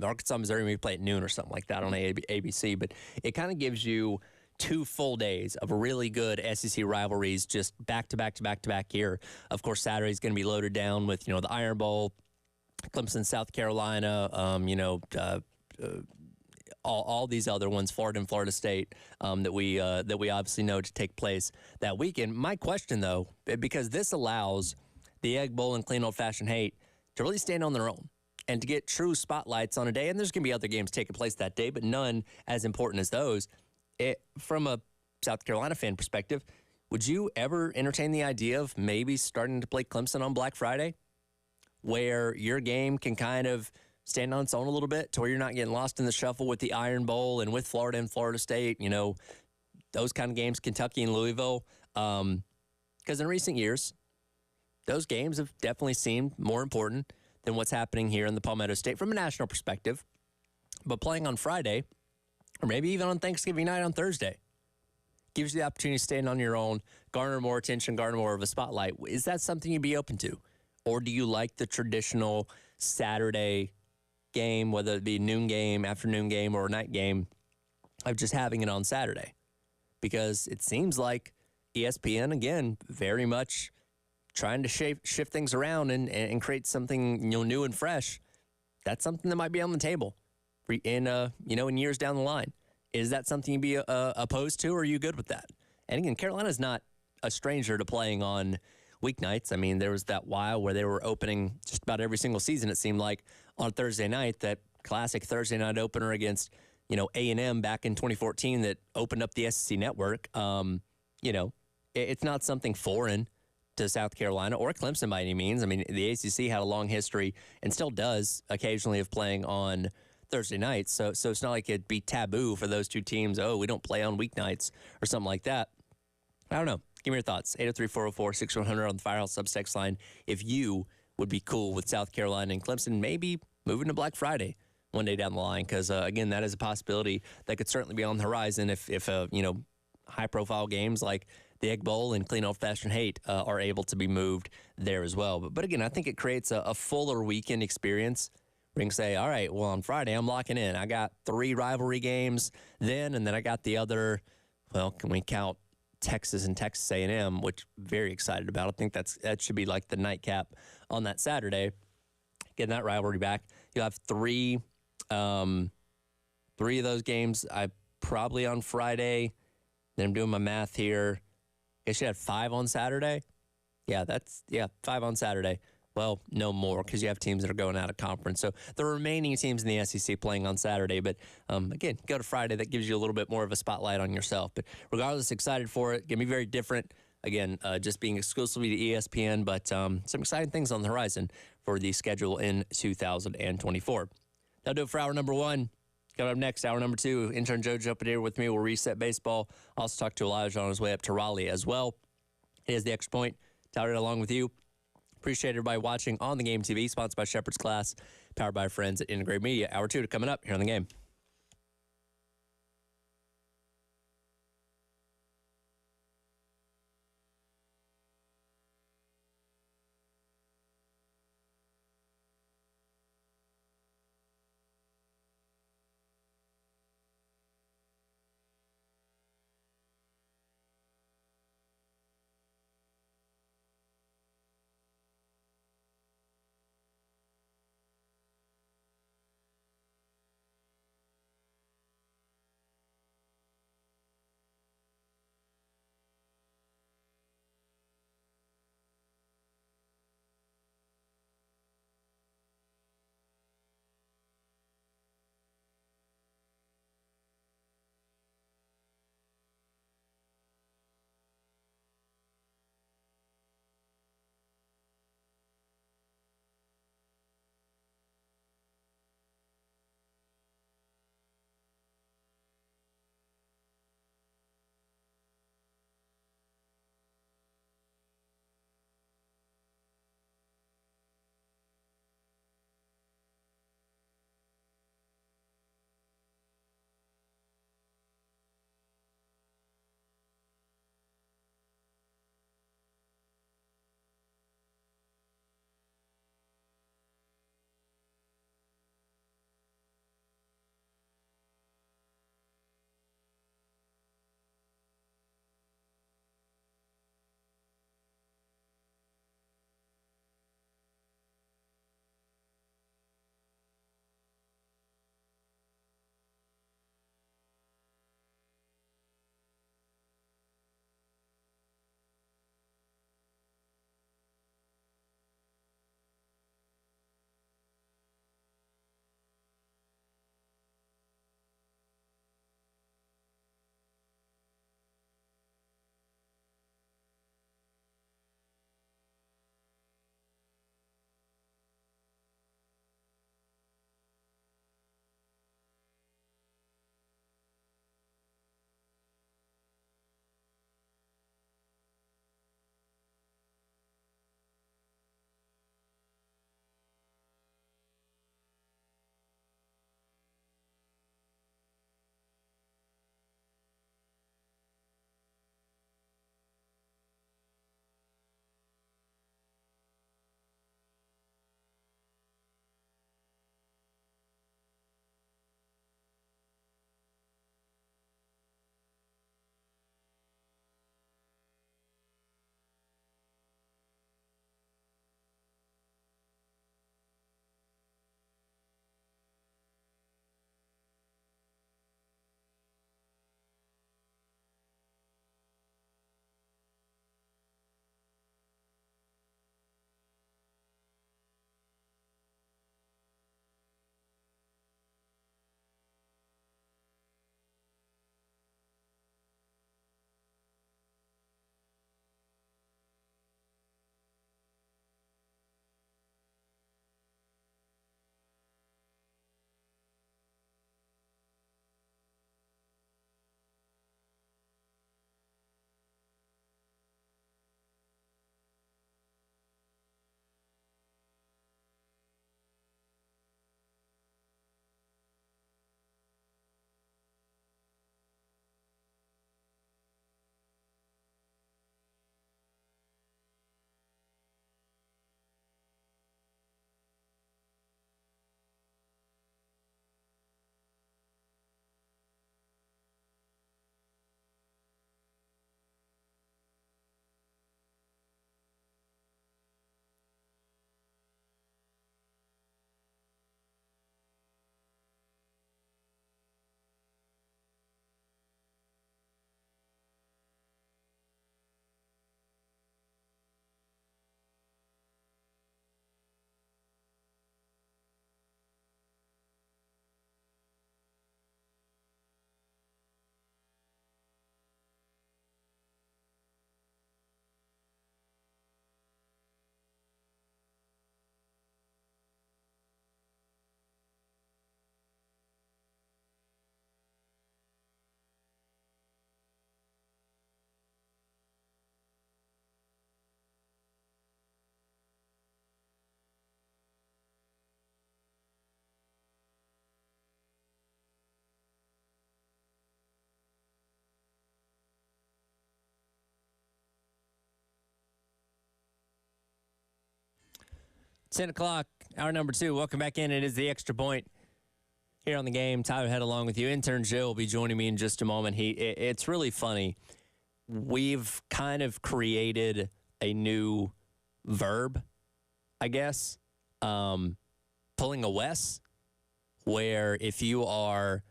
Arkansas, Missouri, maybe play at noon or something like that on ABC, but it kind of gives you 2 full days of really good SEC rivalries just back to back to back to back here. Of course, Saturday is going to be loaded down with, the Iron Bowl, Clemson, South Carolina, all these other ones, Florida and Florida State, that we obviously know to take place that weekend. My question, though, because this allows the Egg Bowl and Clean Old Fashioned Hate to really stand on their own and to get true spotlights on a day. And there's going to be other games taking place that day, but none as important as those. From a South Carolina fan perspective, would you ever entertain the idea of maybe starting to play Clemson on Black Friday, where your game can kind of stand on its own a little bit, to where you're not getting lost in the shuffle with the Iron Bowl and with Florida and Florida State, those kind of games, Kentucky and Louisville? Because in recent years, those games have definitely seemed more important than what's happening here in the Palmetto State from a national perspective. But playing on Friday, or maybe even on Thanksgiving night on Thursday, gives you the opportunity to stand on your own, garner more attention, garner more of a spotlight. Is that something you'd be open to? Or do you like the traditional Saturday game, whether it be noon game, afternoon game, or a night game, of just having it on Saturday? Because it seems like ESPN, again, very much trying to shift things around and create something new and fresh. That's something that might be on the table in years down the line. Is that something you'd be opposed to, or are you good with that? And again, Carolina's not a stranger to playing on weeknights. I mean, there was that while where they were opening just about every single season, it seemed like, on Thursday night, that classic Thursday night opener against, A&M back in 2014 that opened up the SEC network. It's not something foreign to South Carolina or Clemson by any means. I mean, the ACC had a long history and still does occasionally of playing on Thursday nights. So it's not like it'd be taboo for those two teams. Oh, we don't play on weeknights or something like that. I don't know. Give me your thoughts. 803-404-6100 on the Firehouse Subtext line. If you would be cool with South Carolina and Clemson maybe moving to Black Friday one day down the line, because again, that is a possibility that could certainly be on the horizon if high-profile games like the Egg Bowl and Clean Old Fashioned Hate are able to be moved there as well. But again, I think it creates a fuller weekend experience. We can say, all right, well, on Friday, I'm locking in. I got 3 rivalry games then, and then I got the other, well, can we count Texas and Texas A&M, which I'm very excited about. I think that should be like the nightcap on that Saturday. Getting that rivalry back. You'll have 3 of those games probably on Friday. Then I'm doing my math here. I guess you had 5 on Saturday. Yeah, 5 on Saturday. Well, no more, because you have teams that are going out of conference. So the remaining teams in the SEC playing on Saturday. But again, go to Friday. That gives you a little bit more of a spotlight on yourself. But regardless, excited for it. Going to be very different. Again, just being exclusively to ESPN, but some exciting things on the horizon for the schedule in 2024. That'll do it for hour number 1. Coming up next, hour number 2, intern Joe jumping here with me. We'll reset baseball. Also talk to Elijah on his way up to Raleigh as well. It is the Extra Point. Tyler along with you. Appreciate everybody watching on the Game TV, sponsored by Shepherd's Class, powered by our friends at Integrate Media. Hour 2 coming up here on the Game. 10 o'clock, hour number 2. Welcome back in. It is the Extra Point here on the game. Tyler Head along with you. Intern Joe will be joining me in just a moment. It's really funny. We've kind of created a new verb, I guess, pulling a Wes, where if you are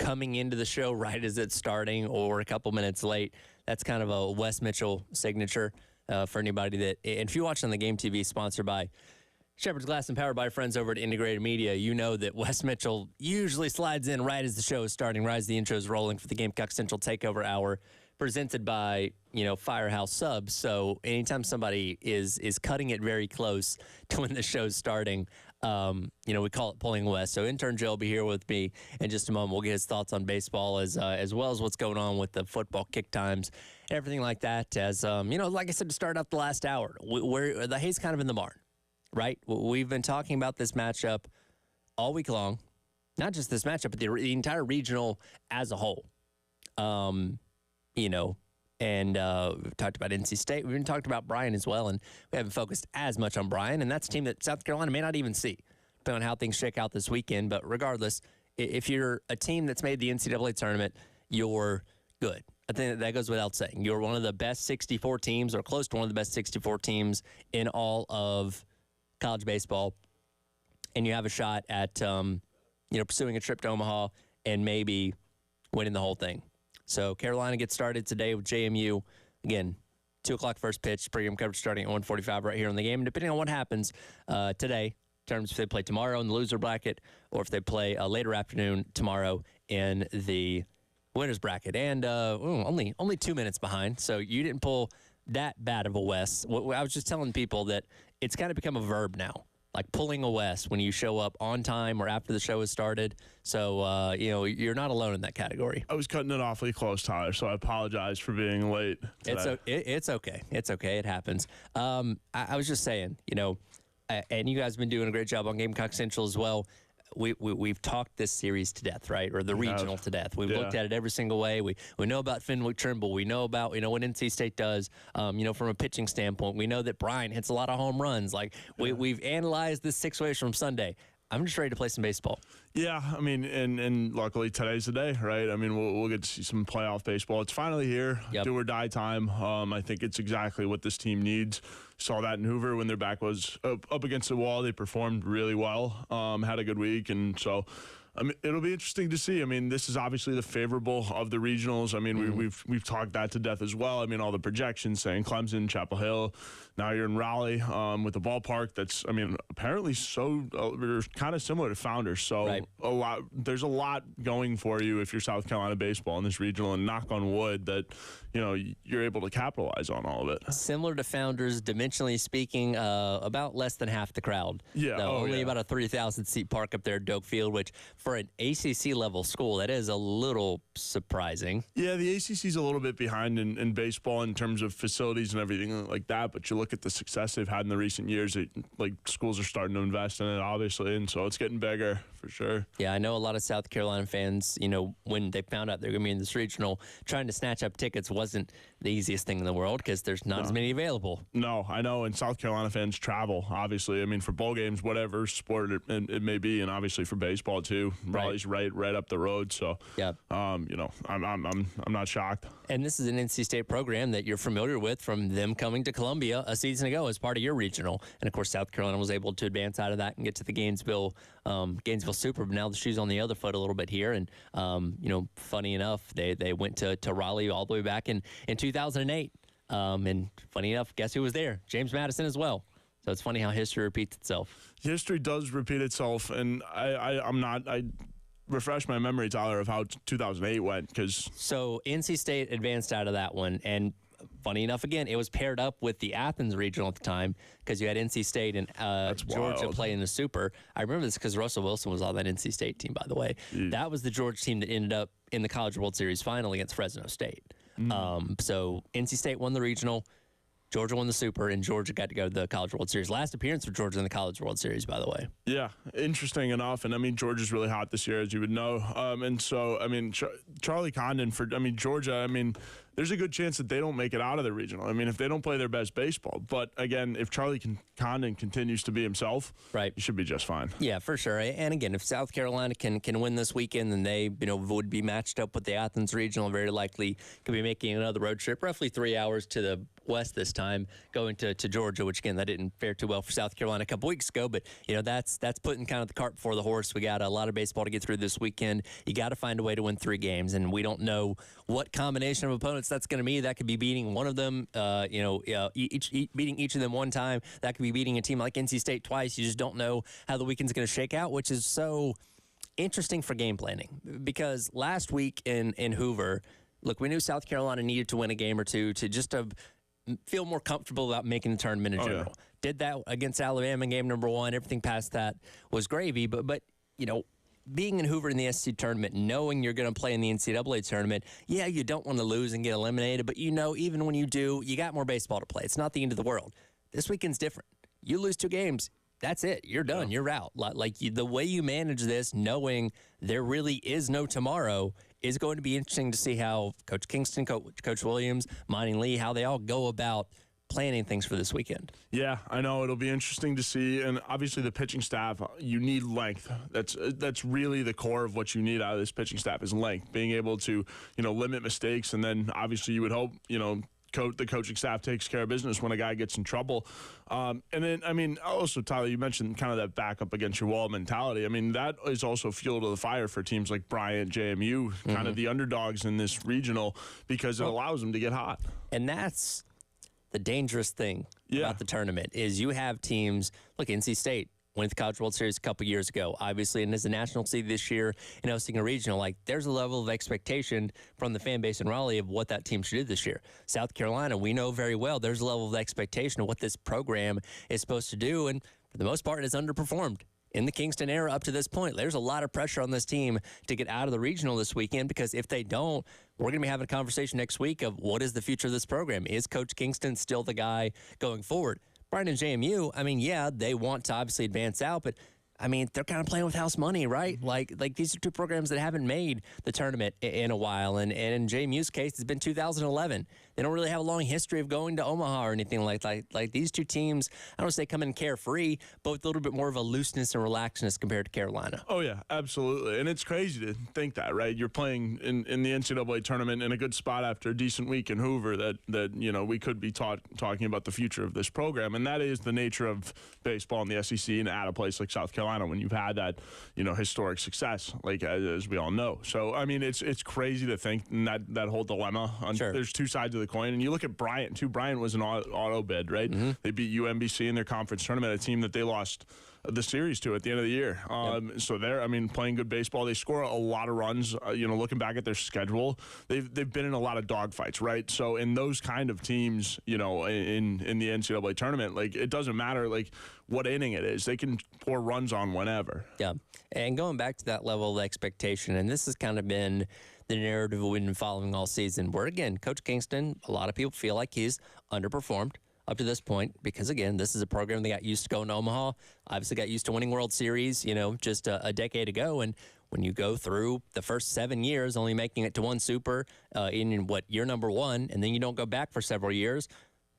coming into the show right as it's starting or a couple minutes late, that's kind of a Wes Mitchell signature for anybody that, and if you watch on the Game TV, sponsored by Shepherd's Glass and powered by friends over at Integrated Media, you know that Wes Mitchell usually slides in right as the show is starting, right as the intro is rolling for the Gamecock Central Takeover Hour, presented by, Firehouse Subs. So anytime somebody is cutting it very close to when the show's starting, we call it pulling Wes. So intern Joe will be here with me in just a moment. We'll get his thoughts on baseball as well as what's going on with the football kick times, everything like that. As like I said, to start out the last hour, where the hay's kind of in the barn, right? We've been talking about this matchup all week long, not just this matchup, but the entire regional as a whole. And we've talked about NC State. We've even talked about Bryan as well, and we haven't focused as much on Bryan, and that's a team that South Carolina may not even see, depending on how things shake out this weekend. But regardless, if you're a team that's made the NCAA tournament, you're good. I think that goes without saying. You're one of the best 64 teams, or close to one of the best 64 teams in all of college baseball, and you have a shot at, pursuing a trip to Omaha and maybe winning the whole thing. So Carolina gets started today with JMU. Again, 2 o'clock first pitch. Pregame coverage starting at 1:45 right here on the game. And depending on what happens today, in terms if they play tomorrow in the loser bracket or if they play later afternoon tomorrow in the winner's bracket. And only 2 minutes behind, so you didn't pull that bad of a Wes. I was just telling people that it's kind of become a verb now. Like pulling a Wes when you show up on time or after the show has started. So, you're not alone in that category. I was cutting it awfully close, Tyler, so I apologize for being late today. It's okay. It's okay. It happens. I was just saying, and you guys have been doing a great job on Gamecock Central as well. We've talked this series to death, right? Or the regional to death. We've looked at it every single way. We know about Fenwick Trimble. We know about, what NC State does, from a pitching standpoint. We know that Bryan hits a lot of home runs. We've analyzed this 6 ways from Sunday. I'm just ready to play some baseball. Yeah, and luckily today's the day, right? We'll get to see some playoff baseball. It's finally here, do or die time. I think it's exactly what this team needs. Saw that in Hoover when their back was up against the wall. They performed really well, had a good week, and so it'll be interesting to see. This is obviously the favorable of the regionals. We've talked that to death as well. All the projections saying Clemson, Chapel Hill. Now you're in Raleigh with a ballpark that's, apparently so kind of similar to Founders. So right. There's a lot going for you if you're South Carolina baseball in this regional, and knock on wood that, you're able to capitalize on all of it. Similar to Founders, dimensionally speaking, about less than half the crowd. Yeah. Only about a 3,000 seat park up there at Doak Field, which for an ACC level school, that is a little surprising. Yeah, the ACC is a little bit behind in baseball in terms of facilities and everything like that, but you look at the success they've had in the recent years, schools are starting to invest in it, obviously, and so it's getting bigger for sure. Yeah, I know a lot of South Carolina fans, when they found out they're going to be in this regional, trying to snatch up tickets wasn't the easiest thing in the world because there's not as many available. No, I know, and South Carolina fans travel, obviously. For ball games, whatever sport it may be, and obviously for baseball too. Raleigh's right up the road, so yeah. I'm not shocked. And this is an NC State program that you're familiar with from them coming to Columbia a season ago as part of your regional, and of course South Carolina was able to advance out of that and get to the Gainesville Super. But now the shoe's on the other foot a little bit here, and funny enough, they went to Raleigh all the way back in 2008. And funny enough, guess who was there? James Madison as well. So it's funny how history repeats itself. History does repeat itself, and I refresh my memory, Tyler, of how 2008 went. So NC State advanced out of that one, and funny enough, again, it was paired up with the Athens regional at the time because you had NC State and Georgia play in the Super. I remember this because Russell Wilson was on that NC State team, by the way. That was the Georgia team that ended up in the College World Series final against Fresno State. So NC State won the regional, Georgia won the Super, and Georgia got to go to the College World Series. Last appearance for Georgia in the College World Series, by the way. Yeah, interesting enough. And, Georgia's really hot this year, as you would know. And so, Charlie Condon for, Georgia, there's a good chance that they don't make it out of the regional. I mean, if they don't play their best baseball. But again, if Charlie Condon continues to be himself, right, he should be just fine. Yeah, for sure. And again, if South Carolina can win this weekend, then they would be matched up with the Athens Regional. Very likely could be making another road trip, roughly 3 hours to the west this time, going to Georgia, which again, that didn't fare too well for South Carolina a couple weeks ago. But that's putting kind of the cart before the horse. We got a lot of baseball to get through this weekend. You got to find a way to win 3 games, and we don't know what combination of opponents that's going to be. That could be beating one of them, beating each of them one time. That could be beating a team like NC State twice. You just don't know how the weekend's going to shake out, which is so interesting for game planning. Because last week in Hoover, look, we knew South Carolina needed to win a game or two to just feel more comfortable about making the tournament in general. Yeah. Did that against Alabama in game number 1. Everything past that was gravy. But being in Hoover in the SEC tournament, knowing you're going to play in the NCAA tournament, yeah, you don't want to lose and get eliminated. But even when you do, you got more baseball to play. It's not the end of the world. This weekend's different. You lose 2 games, that's it. You're done. Yeah. You're out. The way you manage this, knowing there really is no tomorrow, is going to be interesting to see how Coach Kingston, Coach Williams, Monty Lee, how they all go about planning things for this weekend. Yeah, I know. It'll be interesting to see. And obviously the pitching staff, you need length. That's really the core of what you need out of this pitching staff is length, being able to, limit mistakes. And then obviously you would hope, the coaching staff takes care of business when a guy gets in trouble. And then, also, Tyler, you mentioned kind of that back up against your wall mentality. I mean, that is also fuel to the fire for teams like Bryant, JMU, kind of the underdogs in this regional, because it allows them to get hot. And that's the dangerous thing about the tournament is you have teams, look, NC State went to the College World Series a couple years ago, obviously, and as a national seed this year, hosting a regional, there's a level of expectation from the fan base in Raleigh of what that team should do this year. South Carolina, we know very well there's a level of expectation of what this program is supposed to do, and for the most part, it has underperformed in the Kingston era up to this point. There's a lot of pressure on this team to get out of the regional this weekend, because if they don't, we're going to be having a conversation next week of what is the future of this program. Is Coach Kingston still the guy going forward? Brian and JMU, they want to obviously advance out, but they're kind of playing with house money, right? Like these are 2 programs that haven't made the tournament in a while. And in JMU's case, it's been 2011. They don't really have a long history of going to Omaha or anything like that. Like these 2 teams, I don't say come in carefree, but with a little bit more of a looseness and relaxedness compared to Carolina. Oh, yeah, absolutely. And it's crazy to think that, right? You're playing in the NCAA tournament in a good spot after a decent week in Hoover that we could be talking about the future of this program. And that is the nature of baseball in the SEC and at a place like South Carolina when you've had that, historic success, as we all know. So, it's crazy to think that whole dilemma. Sure. There's 2 sides of the coin. And you look at Bryant, too. Bryant was an auto bid, right? Mm-hmm. They beat UMBC in their conference tournament, a team that they lost the series to at the end of the year. So they're, playing good baseball. They score a lot of runs. Looking back at their schedule, they've been in a lot of dogfights, right? So in those kind of teams, in the NCAA tournament, it doesn't matter, what inning it is. They can pour runs on whenever. Yeah. And going back to that level of expectation, and this has kind of been the narrative we've been following all season, where, again, Coach Kingston, a lot of people feel like he's underperformed up to this point because, again, this is a program that got used to going to Omaha, obviously got used to winning World Series, just a decade ago. And when you go through the first 7 years, only making it to 1 Super in year number 1, and then you don't go back for several years,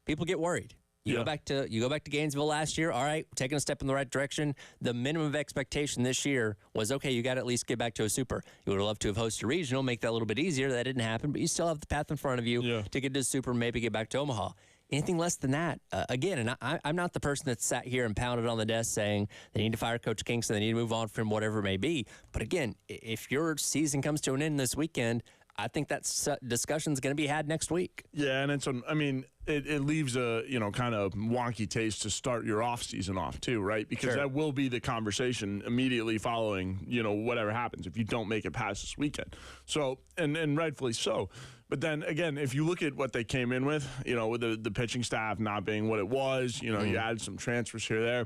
people get worried. You go back to Gainesville last year. All right, taking a step in the right direction. The minimum of expectation this year was, okay, you got to at least get back to a Super. You would have loved to have hosted a regional, make that a little bit easier. That didn't happen, but you still have the path in front of you to get to a Super, maybe get back to Omaha. Anything less than that, again, and I'm not the person that sat here and pounded on the desk saying they need to fire Coach Kingston, they need to move on from whatever it may be. But again, if your season comes to an end this weekend, I think that discussion is going to be had next week. Yeah, and it leaves a kind of wonky taste to start your off season off too, right? Because that will be the conversation immediately following whatever happens if you don't make it past this weekend. So and rightfully so. But then again, if you look at what they came in with, with the pitching staff not being what it was, you add some transfers here there.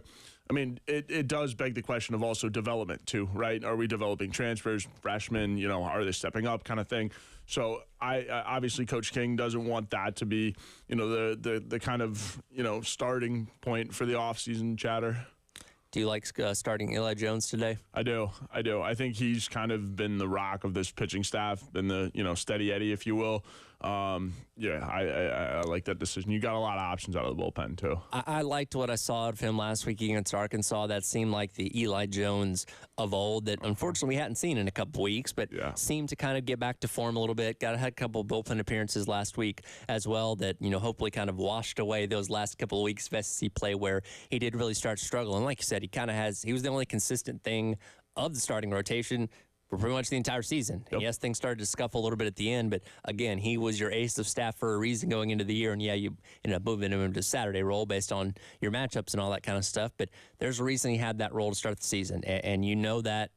It does beg the question of also development too, right? Are we developing transfers, freshmen, are they stepping up kind of thing? So obviously Coach King doesn't want that to be, the kind of, starting point for the offseason chatter. Do you like starting Eli Jones today? I do. I think he's kind of been the rock of this pitching staff, been the, steady Eddie, if you will. Yeah, I like that decision. You got a lot of options out of the bullpen, too. I liked what I saw of him last week against Arkansas. That seemed like the Eli Jones of old that unfortunately we hadn't seen in a couple weeks, but seemed to kind of get back to form a little bit. Had a couple of bullpen appearances last week as well that, hopefully kind of washed away those last couple of weeks of SEC play where he did really start struggling. Like you said, he was the only consistent thing of the starting rotation for pretty much the entire season. Yep. Yes, things started to scuffle a little bit at the end, but again, he was your ace of staff for a reason going into the year, and you ended up moving him into Saturday role based on your matchups and all that kind of stuff, but there's a reason he had that role to start the season, and that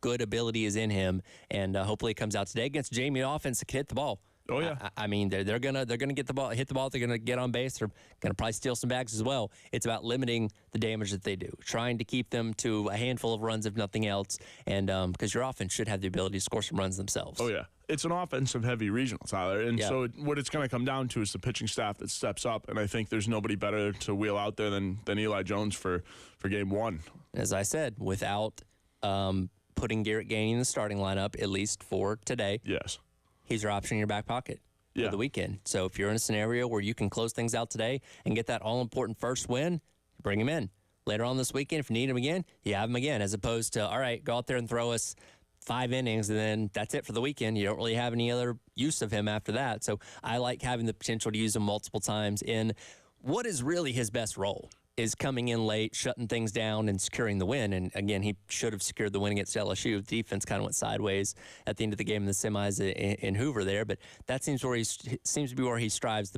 good ability is in him, and hopefully it comes out today against Jamie offense that can hit the ball. Oh yeah, I mean they're gonna get the ball, hit the ball. They're gonna get on base. They're gonna probably steal some bags as well. It's about limiting the damage that they do, trying to keep them to a handful of runs if nothing else, and because your offense should have the ability to score some runs themselves. Oh yeah, it's an offensive heavy regional, Tyler, and so what it's going to come down to is the pitching staff that steps up, and I think there's nobody better to wheel out there than Eli Jones for game one. As I said, without putting Garrett Gainey in the starting lineup, at least for today. Yes. He's your option in your back pocket for the weekend. So if you're in a scenario where you can close things out today and get that all-important first win, bring him in. Later on this weekend, if you need him again, you have him again, as opposed to, all right, go out there and throw us 5 innings, and then that's it for the weekend. You don't really have any other use of him after that. So I like having the potential to use him multiple times in what is really his best role, is coming in late, shutting things down, and securing the win. And again, he should have secured the win against LSU. The defense kind of went sideways at the end of the game in the semis in Hoover there, but that seems to be where he thrives the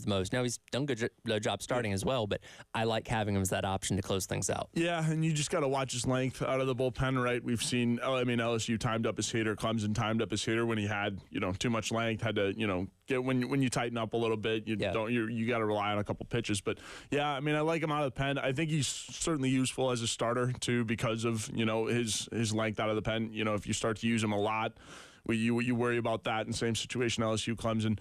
most. Now, he's done good job starting as well, but I like having him as that option to close things out. Yeah, and you just got to watch his length out of the bullpen, right? We've seen, LSU timed up his hitter, Clemson timed up his hitter when he had, too much length, had to, get when you tighten up a little bit, you got to rely on a couple pitches. But yeah, I like him out of the pen. I think he's certainly useful as a starter too because of his length out of the pen. If you start to use him a lot, you worry about that. In the same situation, LSU, Clemson.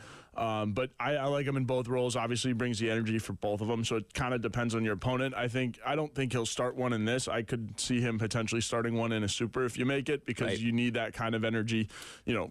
But I like him in both roles. Obviously, he brings the energy for both of them, so it kind of depends on your opponent. I don't think he'll start one in this. I could see him potentially starting one in a super if you make it, because you need that kind of energy,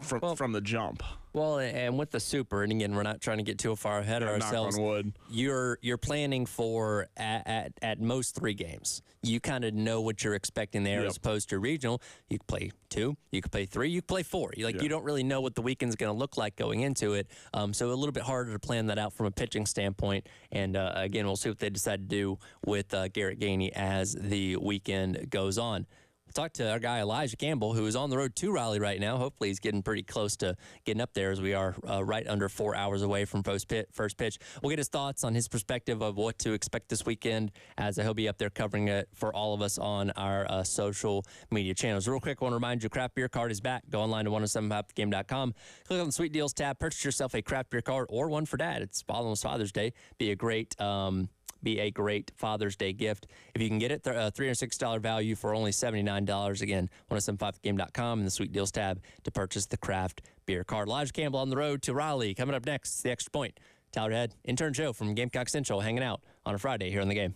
from the jump. Well, and with the super, and again, we're not trying to get too far ahead of ourselves. Knock on wood. You're planning for at most 3 games. You kind of know what you're expecting there, as opposed to regional. You could play 2, you could play 3, you could play 4. You don't really know what the weekend's going to look like going into it. So a little bit harder to plan that out from a pitching standpoint. And again, we'll see what they decide to do with Garrett Gainey as the weekend goes on. Talk to our guy Elijah Campbell, who is on the road to Raleigh right now. Hopefully he's getting pretty close to getting up there, as we are right under 4 hours away from first pitch. We'll get his thoughts on his perspective of what to expect this weekend, as he'll be up there covering it for all of us on our social media channels. Real quick, I want to remind you, Craft Beer Card is back. Go online to 1075thegame.com. Click on the Sweet Deals tab. Purchase yourself a Craft Beer Card or one for Dad. It's following Father's Day. Be a great Father's Day gift. If you can get it, $360 value for only $79. Again, 1075thegame.com and the Sweet Deals tab to purchase the Craft Beer Card. Elijah Campbell on the road to Raleigh. Coming up next, the Extra Point. Tyler Head, intern Joe from Gamecock Central, hanging out on a Friday here on the Game.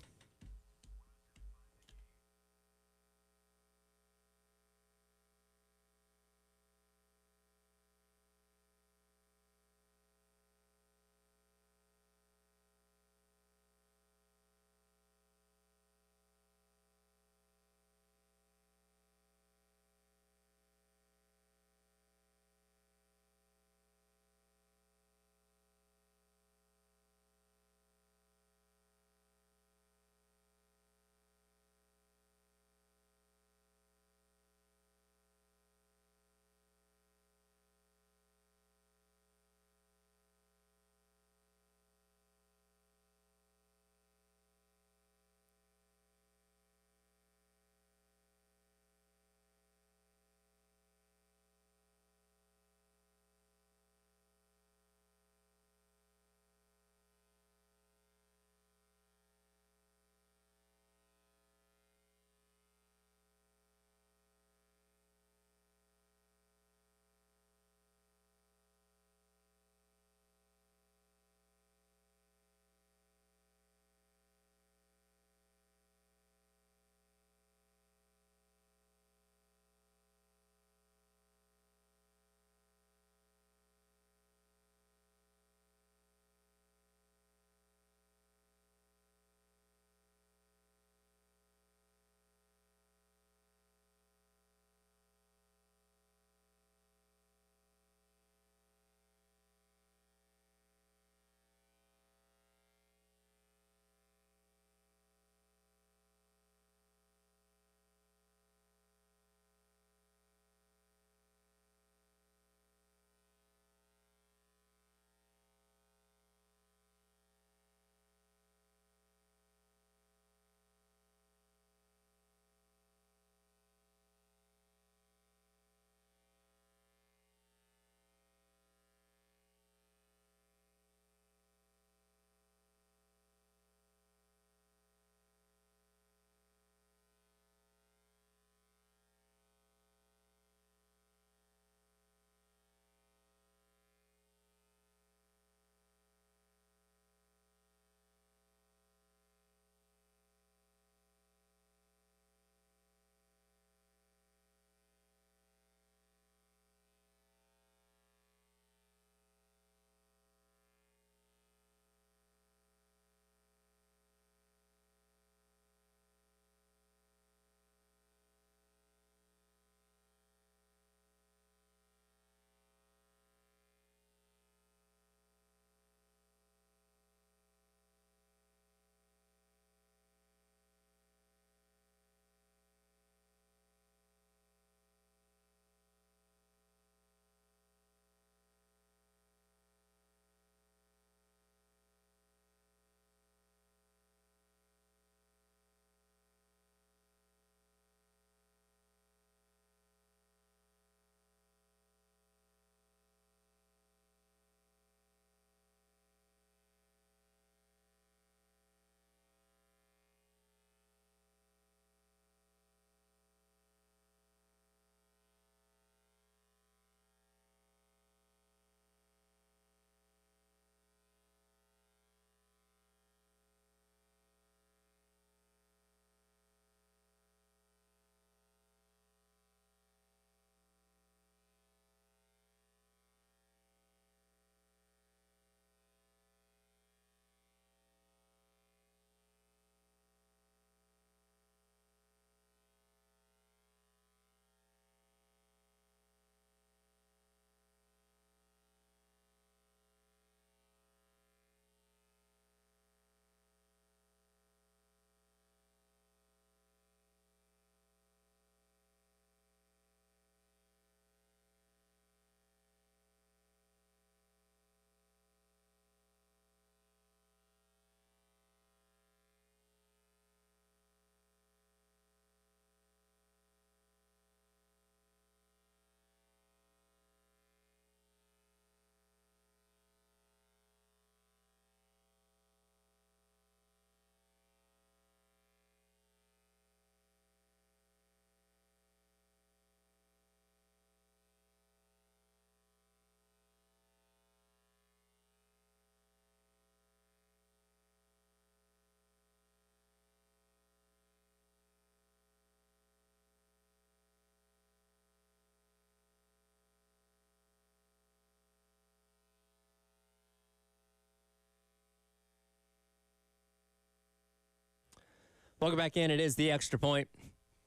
Welcome back in. It is The Extra Point.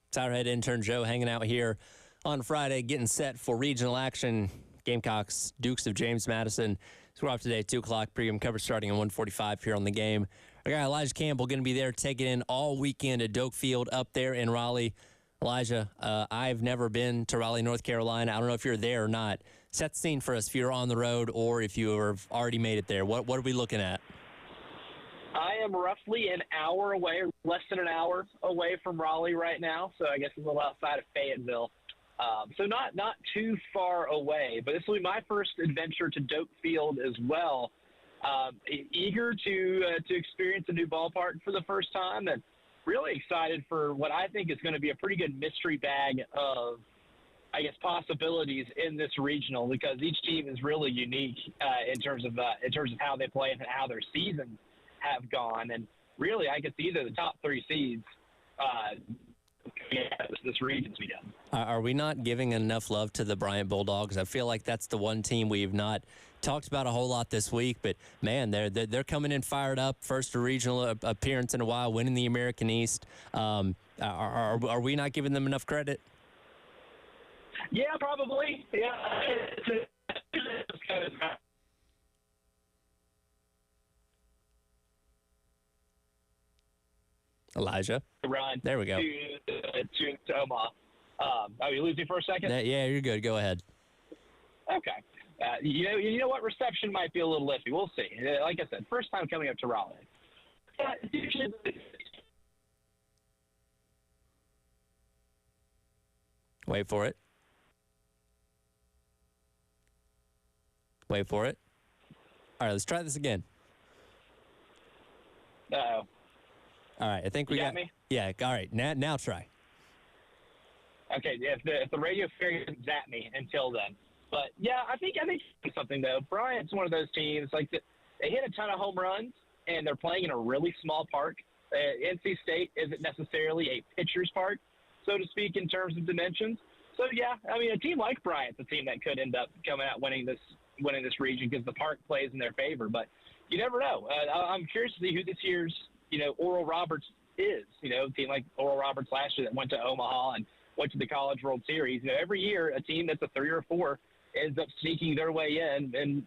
It's our head intern Joe hanging out here on Friday, getting set for regional action. Gamecocks, Dukes of James Madison. So we're off today, 2 o'clock. Pregame coverage starting at 1:45 here on The Game. Our guy Elijah Campbell going to be there taking in all weekend at Doak Field up there in Raleigh. Elijah, I've never been to Raleigh, North Carolina. I don't know if you're there or not. Set the scene for us if you're on the road or if you have already made it there. What are we looking at? I am roughly an hour away, less than an hour away from Raleigh right now, so I guess a little outside of Fayetteville. So not too far away, but this will be my first adventure to Doak Field as well. Eager to experience a new ballpark for the first time, and really excited for what I think is going to be a pretty good mystery bag of, I guess, possibilities in this regional, because each team is really unique in terms of how they play and how their seasons have gone. And really, I guess either the top 3 seeds this region's be done. Are we not giving enough love to the Bryant Bulldogs? I feel like that's the one team we've not talked about a whole lot this week, but man, they're coming in fired up. First regional appearance in a while, winning the American East. Are we not giving them enough credit? Yeah, probably. Yeah. Elijah. Run. There we go. To Omaha. Are you losing for a second? Yeah, you're good. Go ahead. Okay. You know what? Reception might be a little iffy. We'll see. Like I said, first time coming up to Raleigh. Wait for it. Wait for it. All right, let's try this again. Uh-oh. All right, I think we got me? Yeah, all right. Now try. Okay, if the radio fairy doesn't zap me until then. But, yeah, I think something, though. Bryant's one of those teams, like, they hit a ton of home runs, and they're playing in a really small park. NC State isn't necessarily a pitcher's park, so to speak, in terms of dimensions. So, yeah, I mean, a team like Bryant's a team that could end up coming out winning this region because the park plays in their favor. But you never know. I'm curious to see who this year's, Oral Roberts is. A team like Oral Roberts last year that went to Omaha and went to the College World Series. Every year a team that's a 3 or 4 ends up sneaking their way in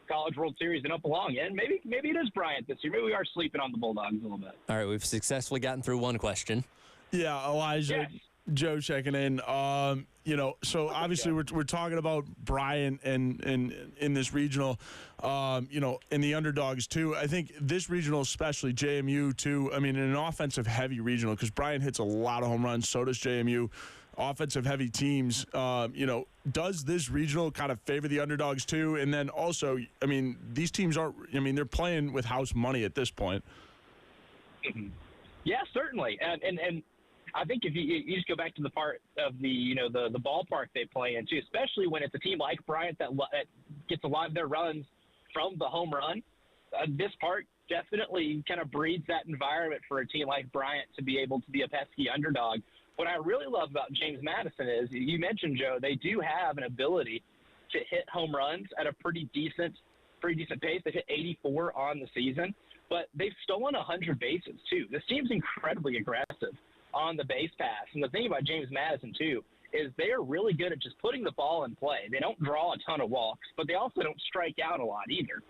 College World Series and up along. And maybe it is Bryant this year. Maybe we are sleeping on the Bulldogs a little bit. All right, we've successfully gotten through one question. Yeah, Elijah. Yes. Joe checking in. So obviously we're talking about Bryant and in this regional, and the underdogs too. I think this regional, especially JMU too. I mean, in an offensive heavy regional, because Bryant hits a lot of home runs. So does JMU. Offensive heavy teams. Does this regional kind of favor the underdogs too? And then also, I mean, these teams aren't. I mean, they're playing with house money at this point. Mm-hmm. Yeah, certainly, and I think if you just go back to the part of the ballpark they play in too, especially when it's a team like Bryant that gets a lot of their runs from the home run, this park definitely kind of breeds that environment for a team like Bryant to be able to be a pesky underdog. What I really love about James Madison is, you mentioned, Joe, they do have an ability to hit home runs at a pretty decent pace. They hit 84 on the season, but they've stolen 100 bases too. This team's incredibly aggressive on the base pass. And the thing about James Madison, too, is they are really good at just putting the ball in play. They don't draw a ton of walks, but they also don't strike out a lot either.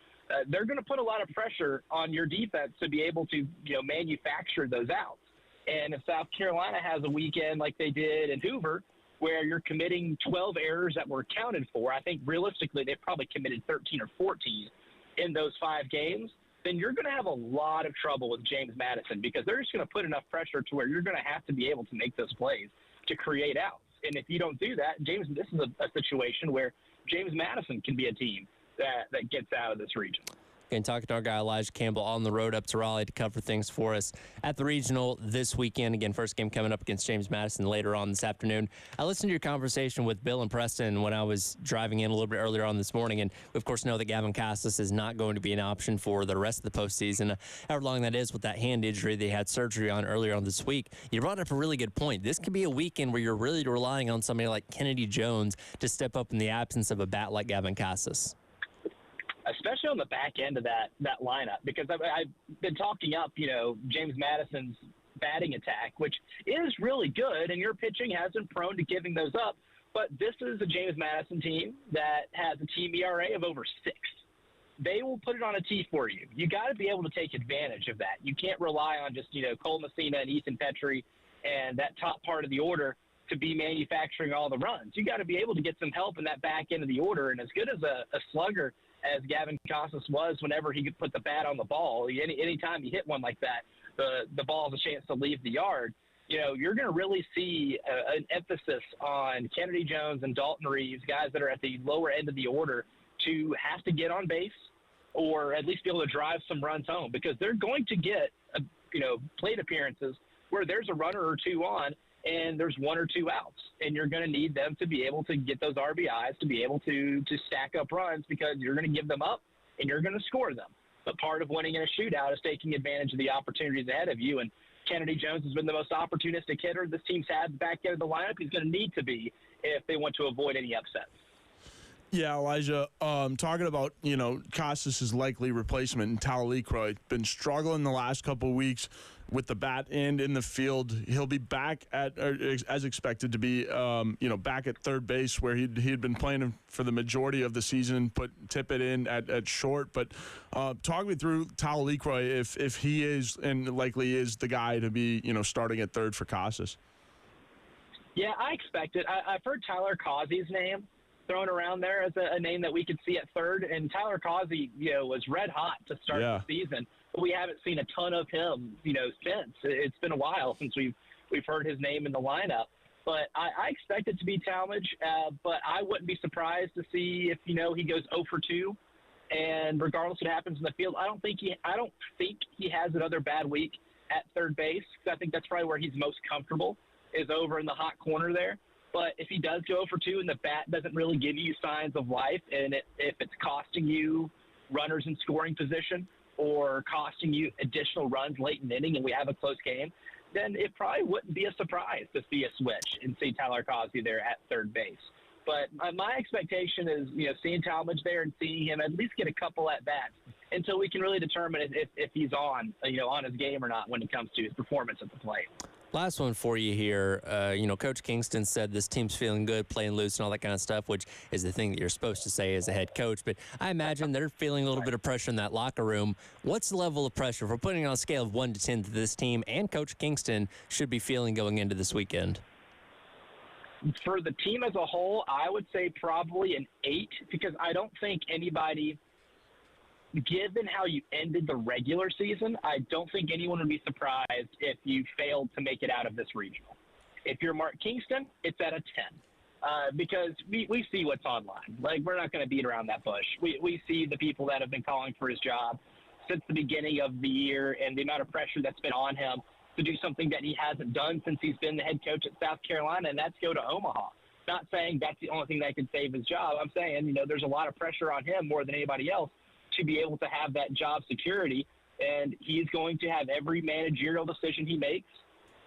They're going to put a lot of pressure on your defense to be able to, manufacture those outs. And if South Carolina has a weekend like they did in Hoover, where you're committing 12 errors that were accounted for, I think realistically they probably committed 13 or 14 in those 5 games, then you're going to have a lot of trouble with James Madison, because they're just going to put enough pressure to where you're going to have to be able to make those plays to create outs. And if you don't do that, this is a situation where James Madison can be a team that gets out of this region. And talking to our guy Elijah Campbell on the road up to Raleigh to cover things for us at the regional this weekend. Again, first game coming up against James Madison later on this afternoon. I listened to your conversation with Bill and Preston when I was driving in a little bit earlier on this morning, and we of course know that Gavin Casas is not going to be an option for the rest of the postseason, however long that is, with that hand injury they had surgery on earlier on this week. You brought up a really good point. This could be a weekend where you're really relying on somebody like Kennedy Jones to step up in the absence of a bat like Gavin Casas. Especially on the back end of that lineup, because I've been talking up, James Madison's batting attack, which is really good, and your pitching has been prone to giving those up. But this is a James Madison team that has a team ERA of over 6. They will put it on a tee for you. You got to be able to take advantage of that. You can't rely on just, Cole Messina and Ethan Petrie and that top part of the order to be manufacturing all the runs. You got to be able to get some help in that back end of the order. And as good as a slugger as Gavin Casas was whenever he could put the bat on the ball, anytime he hit one like that, the ball has a chance to leave the yard. You're going to really see an emphasis on Kennedy Jones and Dalton Reeves, guys that are at the lower end of the order, to have to get on base or at least be able to drive some runs home, because they're going to get, plate appearances where there's a runner or two on and there's 1 or 2 outs, and you're going to need them to be able to get those RBIs, to be able to stack up runs, because you're going to give them up and you're going to score them. But part of winning in a shootout is taking advantage of the opportunities ahead of you, and Kennedy Jones has been the most opportunistic hitter this team's had at the back end of the lineup. He's going to need to be if they want to avoid any upsets. Yeah, Elijah, talking about, Casas' likely replacement in Tyler LeCroy, been struggling the last couple of weeks with the bat and in the field. He'll be back as expected to be, back at third base, where he had been playing for the majority of the season, tip it in at short. But talk me through Tyler LeCroy, if he is and likely is the guy to be, starting at third for Casas. Yeah, I expect it. I've heard Tyler Causey's name thrown around there as a name that we could see at third, and Tyler Causey, was red hot to start the season, but we haven't seen a ton of him, since. It's been a while since we've heard his name in the lineup. But I expect it to be Talmadge, but I wouldn't be surprised to see if, he goes 0 for 2, and regardless of what happens in the field, I don't think he has another bad week at third base, because I think that's probably where he's most comfortable, is over in the hot corner there. But if he does go 0 for 2 and the bat doesn't really give you signs of life, and if it's costing you runners in scoring position or costing you additional runs late in the inning and we have a close game, then it probably wouldn't be a surprise to see a switch and see Tyler Causey there at third base. But my expectation is, seeing Talmadge there and seeing him at least get a couple at-bats until we can really determine if he's on his game or not when it comes to his performance at the plate. Last one for you here. Coach Kingston said this team's feeling good, playing loose and all that kind of stuff, which is the thing that you're supposed to say as a head coach. But I imagine they're feeling a little bit of pressure in that locker room. What's the level of pressure, if we're putting it on a scale of 1 to 10, that this team and Coach Kingston should be feeling going into this weekend? For the team as a whole, I would say probably an 8, because I don't think anybody, given how you ended the regular season, I don't think anyone would be surprised if you failed to make it out of this regional. If you're Mark Kingston, it's at a 10, because we see what's online. Like, we're not going to beat around that bush. We see the people that have been calling for his job since the beginning of the year and the amount of pressure that's been on him to do something that he hasn't done since he's been the head coach at South Carolina, and that's go to Omaha. Not saying that's the only thing that can save his job. I'm saying, there's a lot of pressure on him more than anybody else to be able to have that job security, and he's going to have every managerial decision he makes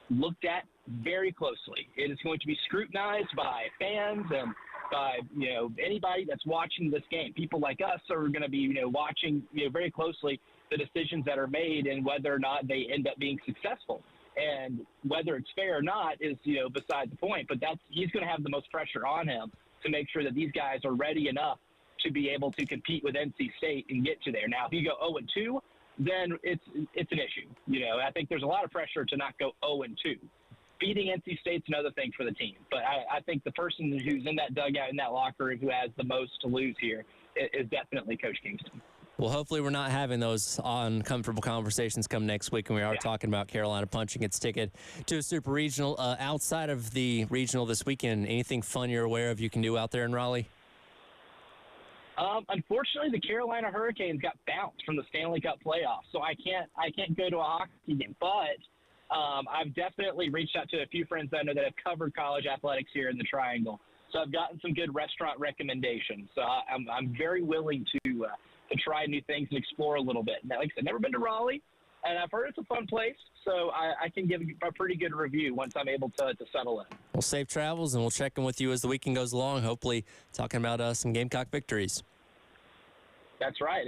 looked at very closely. It is going to be scrutinized by fans and by anybody that's watching this game. People like us are going to be watching very closely the decisions that are made and whether or not they end up being successful. And whether it's fair or not is beside the point. But he's going to have the most pressure on him to make sure that these guys are ready enough to be able to compete with NC State and get to there. Now, if you go 0-2, then it's an issue. I think there's a lot of pressure to not go 0-2. Beating NC State's another thing for the team. But I think the person who's in that dugout, in that locker room, who has the most to lose here is definitely Coach Kingston. Well, hopefully we're not having those uncomfortable conversations come next week, and we are talking about Carolina punching its ticket to a super regional. Outside of the regional this weekend, anything fun you're aware of you can do out there in Raleigh? Unfortunately, the Carolina Hurricanes got bounced from the Stanley Cup playoffs, so I can't go to a hockey game. But I've definitely reached out to a few friends that I know that have covered college athletics here in the Triangle. So I've gotten some good restaurant recommendations. So I'm very willing to try new things and explore a little bit. Now, like I said, never been to Raleigh, and I've heard it's a fun place, so I can give a pretty good review once I'm able to settle in. Well, safe travels, and we'll check in with you as the weekend goes along, hopefully talking about some Gamecock victories. That's right.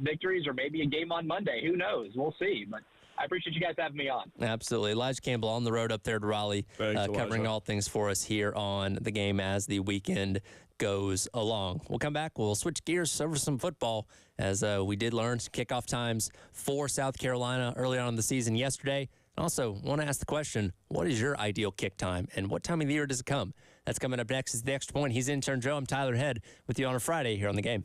Victories or maybe a game on Monday. Who knows? We'll see. But I appreciate you guys having me on. Absolutely. Elijah Campbell on the road up there to Raleigh, Thanks, covering Elijah. all things for us here on the game as the weekend goes along. We'll come back. We'll switch gears over some football as we did learn kickoff times for South Carolina early on in the season yesterday. Also, want to ask the question, what is your ideal kick time and what time of the year does it come? That's coming up next. Is the Extra Point. He's intern Joe. I'm Tyler Head with you on a Friday here on the game.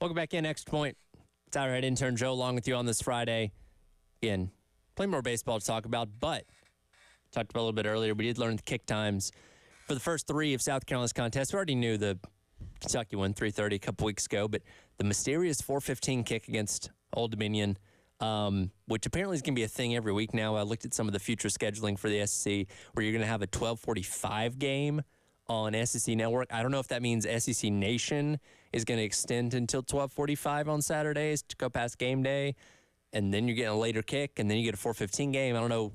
Welcome back in, Extra Point. It's our head intern Joe along with you on this Friday. Again, plenty more baseball to talk about, but talked about a little bit earlier. We did learn the kick times for the first 3 of South Carolina's contest. We already knew the Kentucky one, 3:30 a couple weeks ago, but the mysterious 4:15 kick against Old Dominion, which apparently is going to be a thing every week now. I looked at some of the future scheduling for the SEC, where you're going to have a 12:45 game on SEC Network. I don't know if that means SEC Nation is going to extend until 12:45 on Saturdays to go past game day, and then you're getting a later kick, and then you get a 4:15 game. I don't know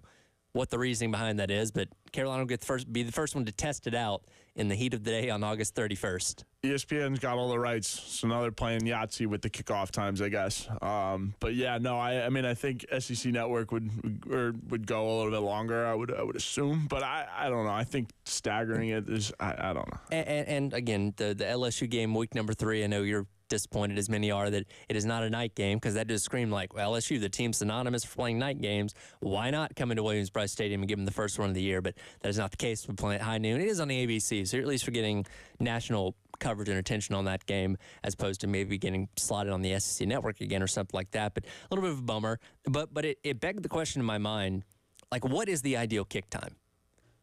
what the reasoning behind that is, but Carolina will be the first one to test it out in the heat of the day on August 31st. ESPN's got all the rights, so now they're playing Yahtzee with the kickoff times, I guess. But yeah, no, I mean, I think SEC Network would go a little bit longer. I would assume, but I don't know. I think staggering it is, I don't know. And again, the LSU game, week number 3. I know you're disappointed, as many are, that it is not a night game, because that just screamed like, well, LSU, the team synonymous for playing night games. Why not come into Williams-Brice Stadium and give them the first one of the year? But that is not the case. We're playing at high noon. It is on the ABC, so you're at least we're getting national coverage and attention on that game, as opposed to maybe getting slotted on the SEC Network again or something like that. But a little bit of a bummer. But it begged the question in my mind, like, what is the ideal kick time?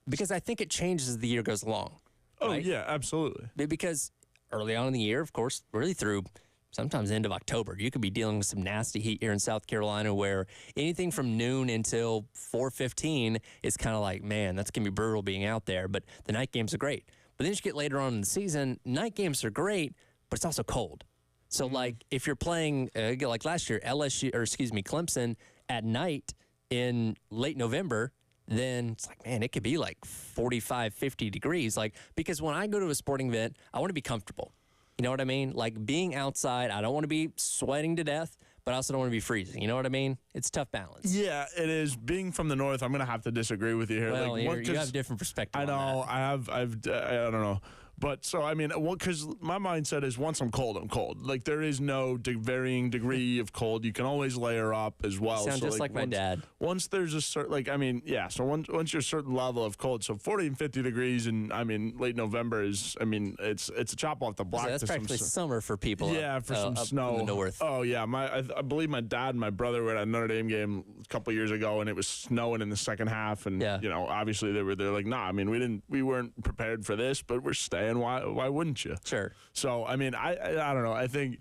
Because I think it changes as the year goes along. Oh, right? yeah, absolutely. Because early on in the year, of course, really through sometimes the end of October, you could be dealing with some nasty heat here in South Carolina, where anything from noon until 4:15 is kind of like, man, that's going to be brutal being out there. But the night games are great. But then you get later on in the season, night games are great, but it's also cold. So, like, if you're playing, like last year, Clemson at night in late November, then it's like, man, it could be like 45, 50 degrees. Like, because when I go to a sporting event, I want to be comfortable. You know what I mean? Like, being outside, I don't want to be sweating to death, but I also don't want to be freezing. You know what I mean? It's a tough balance. Yeah, it is. Being from the north, I'm going to have to disagree with you here. Well, like, you have a different perspective. I know. On that. I don't know. But so, I mean, because my mindset is once I'm cold, I'm cold. Like, there is no varying degree of cold. You can always layer up as well. You sound just like my dad. Once there's a certain, like, I mean, yeah, so once you're a certain level of cold, so 40 and 50 degrees in, I mean, late November is, I mean, it's a chop off the block. So that's practically summer for people. Yeah, for some snow. In the north. Oh, yeah. I believe my dad and my brother were at a Notre Dame game a couple years ago, and it was snowing in the second half. And, you know, obviously they're like, nah, I mean, we weren't prepared for this, but we're staying. Why wouldn't you? Sure. So, I mean, I don't know. I think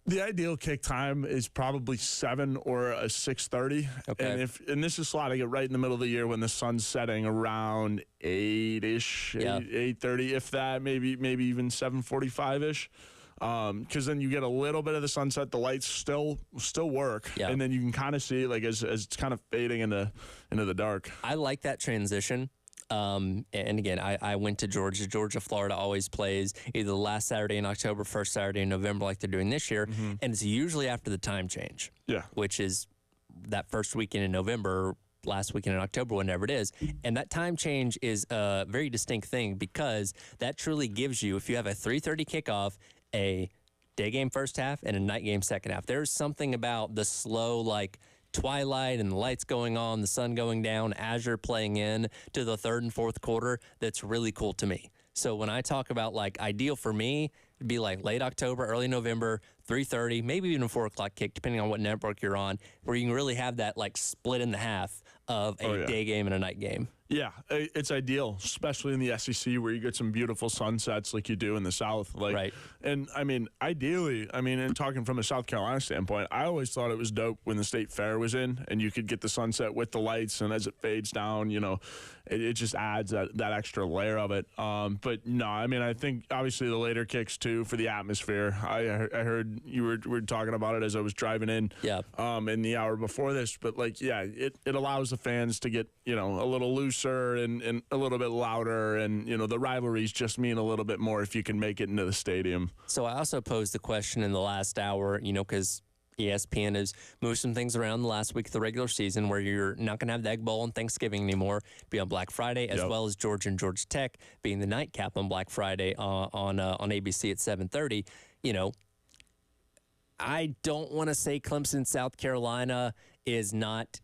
the ideal kick time is probably 7 or a 6:30. Okay. And this is slotting it right in the middle of the year when the sun's setting around 8-ish, 8:30, if that, maybe even 7:45-ish. Because then you get a little bit of the sunset, the lights still work, and then you can kind of see, like, as it's kind of fading into the dark. I like that transition. And again, I went to Georgia. Georgia, Florida always plays either the last Saturday in October, first Saturday in November, like they're doing this year. Mm-hmm. And it's usually after the time change, which is that first weekend in November, last weekend in October, whenever it is. And that time change is a very distinct thing, because that truly gives you, if you have a 3:30 kickoff, a day game first half and a night game second half. There's something about the slow, like, twilight and the lights going on, the sun going down, as you're playing in to the third and fourth quarter, that's really cool to me. So when I talk about, like, ideal for me, it'd be like late October, early November, 3:30, maybe even a 4 o'clock kick, depending on what network you're on, where you can really have that, like, split in the half of a day game and a night game. Yeah, it's ideal, especially in the SEC, where you get some beautiful sunsets like you do in the South. Like, right. And, I mean, ideally, and talking from a South Carolina standpoint, I always thought it was dope when the State Fair was in and you could get the sunset with the lights, and as it fades down, you know, it just adds that extra layer of it. But, no, I mean, I think, obviously, the later kicks, too, for the atmosphere. I heard you were talking about it as I was driving in in the hour before this. But, like, yeah, it allows the fans to get, you know, a little looser and a little bit louder, and, you know, the rivalries just mean a little bit more if you can make it into the stadium. So I also posed the question in the last hour, you know, because ESPN has moved some things around the last week of the regular season, where you're not going to have the Egg Bowl on Thanksgiving anymore, be on Black Friday, as well as Georgia and Georgia Tech being the nightcap on Black Friday on ABC at 7:30. You know, I don't want to say Clemson, South Carolina is not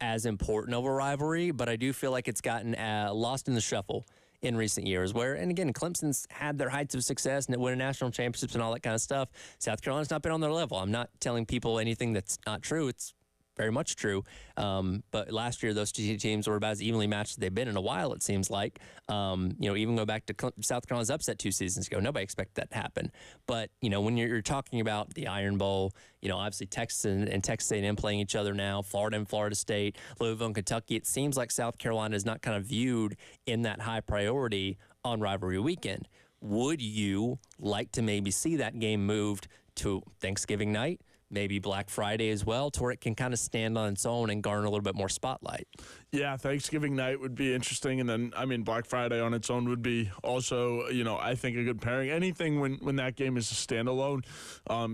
as important of a rivalry, but I do feel like it's gotten lost in the shuffle in recent years. Where, and again, Clemson's had their heights of success and winning national championships and all that kind of stuff. South Carolina's not been on their level. I'm not telling people anything that's not true. It's very much true. But last year, those two teams were about as evenly matched as they've been in a while, it seems like. Even go back to South Carolina's upset 2 seasons ago. Nobody expected that to happen. But, when you're talking about the Iron Bowl, obviously Texas and Texas A&M playing each other now, Florida and Florida State, Louisville and Kentucky, it seems like South Carolina is not kind of viewed in that high priority on rivalry weekend. Would you like to maybe see that game moved to Thanksgiving night? Maybe Black Friday as well, to where it can kind of stand on its own and garner a little bit more spotlight. Yeah, Thanksgiving night would be interesting. And then, Black Friday on its own would be also, I think a good pairing. Anything when that game is a standalone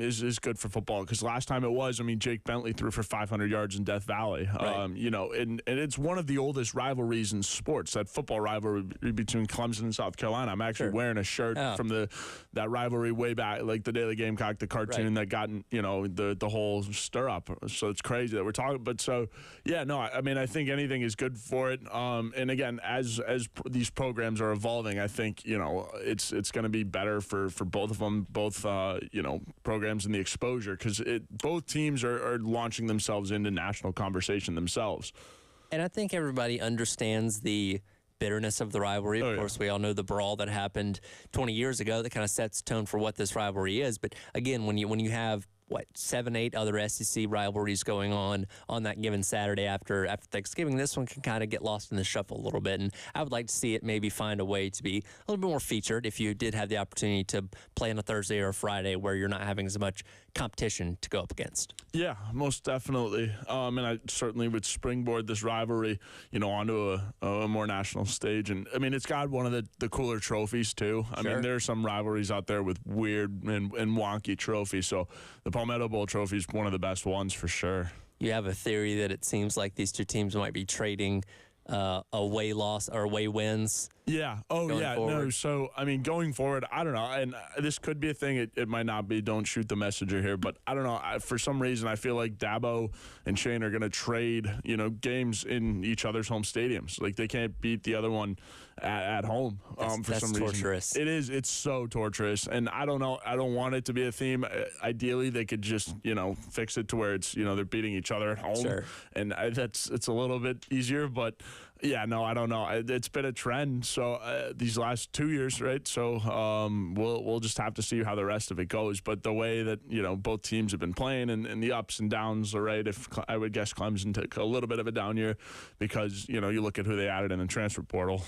is good for football. Because last time it was, Jake Bentley threw for 500 yards in Death Valley. Right. And it's one of the oldest rivalries in sports, that football rivalry between Clemson and South Carolina. I'm actually wearing a shirt from that rivalry way back, like the Daily Gamecock, the cartoon that got, the whole stir up. So it's crazy that we're talking. But so, yeah, no, I think anything is good for it. And again, as these programs are evolving, I think, it's going to be better for both of them, both, programs and the exposure, because both teams are launching themselves into national conversation themselves. And I think everybody understands the bitterness of the rivalry. Of course, we all know the brawl that happened 20 years ago that kind of sets the tone for what this rivalry is. But again, when you have 7, 8 other SEC rivalries going on that given Saturday after Thanksgiving, this one can kind of get lost in the shuffle a little bit. And I would like to see it maybe find a way to be a little bit more featured if you did have the opportunity to play on a Thursday or a Friday where you're not having as much competition to go up against. Yeah, most definitely. And I certainly would springboard this rivalry, onto a more national stage. And it's got one of the cooler trophies too. There are some rivalries out there with weird and wonky trophies. So the Palmetto Bowl trophy is one of the best ones for sure. You have a theory that it seems like these two teams might be trading away loss or away wins. Yeah. Oh, yeah. Forward. No. So, going forward, I don't know. And this could be a thing. It might not be. Don't shoot the messenger here. But I don't know. For some reason, I feel like Dabo and Shane are going to trade, games in each other's home stadiums. Like, they can't beat the other one at home for some reason. Torturous. It is. It's so torturous. And I don't know. I don't want it to be a theme. Ideally, they could just, fix it to where it's, they're beating each other at home. Sure. And it's a little bit easier. But, yeah, no, I don't know. It's been a trend. So these last 2 years, right? So we'll just have to see how the rest of it goes. But the way that both teams have been playing and the ups and downs, right? If I would guess Clemson took a little bit of a down year because you look at who they added in the transfer portal.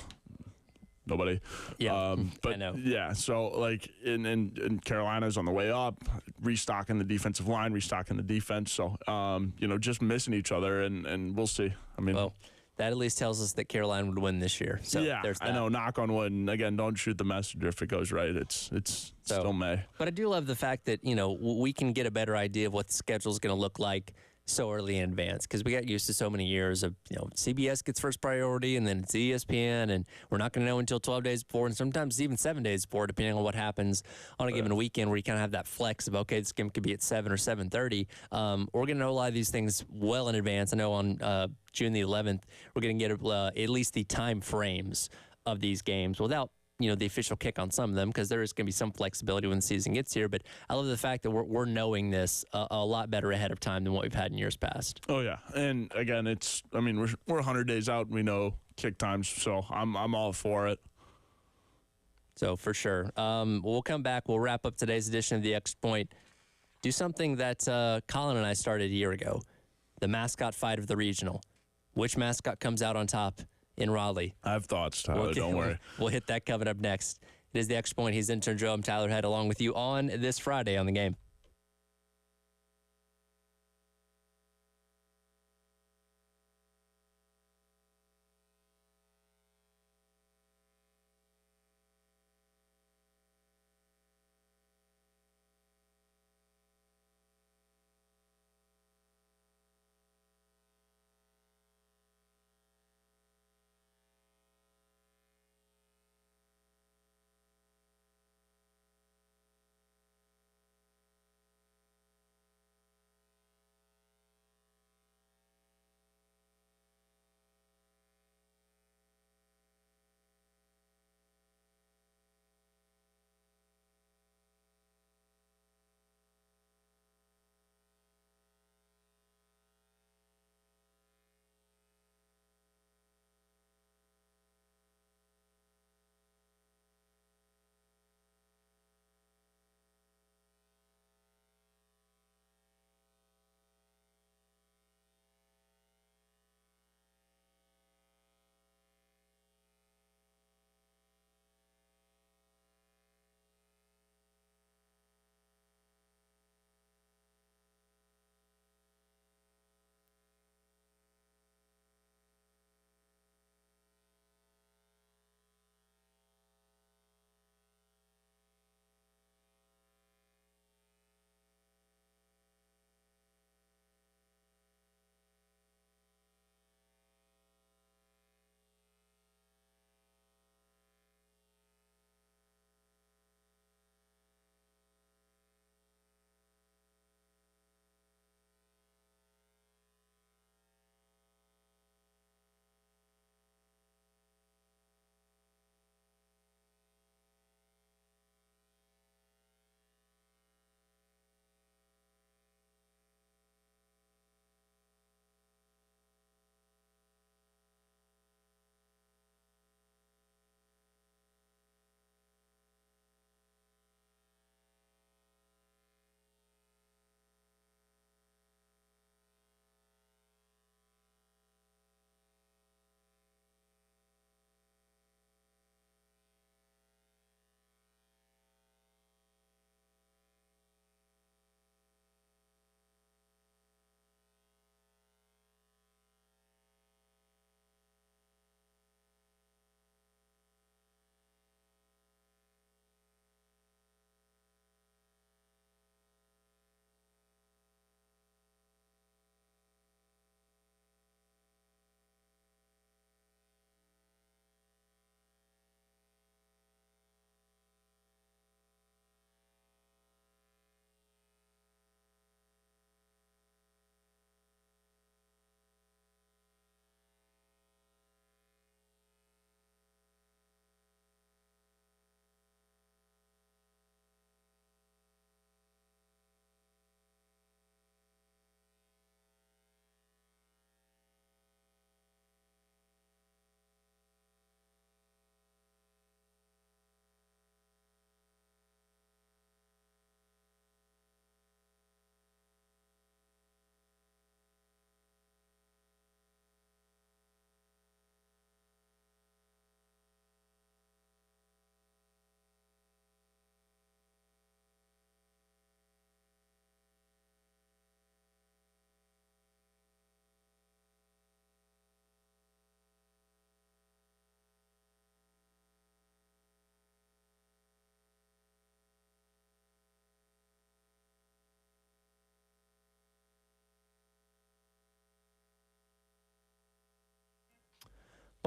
Nobody. Yeah, but I know. Yeah, so like in Carolina's on the way up, restocking the defensive line, restocking the defense. So just missing each other, and we'll see. Well, that at least tells us that Carolina would win this year. So yeah, there's that. I know. Knock on wood. And again, don't shoot the messenger if it goes right. It's still May. But I do love the fact that we can get a better idea of what the schedule is going to look like so early in advance, because we got used to so many years of CBS gets first priority and then it's ESPN, and we're not going to know until 12 days before, and sometimes even 7 days before, depending on what happens on a given weekend, where you kind of have that flex of, okay, this game could be at 7 or 7:30. We're going to know a lot of these things well in advance. I know on June the 11th we're going to get at least the time frames of these games without the official kick on some of them, because there is going to be some flexibility when the season gets here. But I love the fact that we're knowing this a lot better ahead of time than what we've had in years past. Oh yeah, and again, we're 100 days out and we know kick times, so I'm all for it. So for sure, we'll come back. We'll wrap up today's edition of the Extra Point. Do something that Colin and I started a year ago: the mascot fight of the regional. Which mascot comes out on top in Raleigh? I have thoughts, Tyler. Don't worry. We'll hit that coming up next. It is the Extra Point. He's intern Joe. I'm Tyler Head, along with you on this Friday on The Game.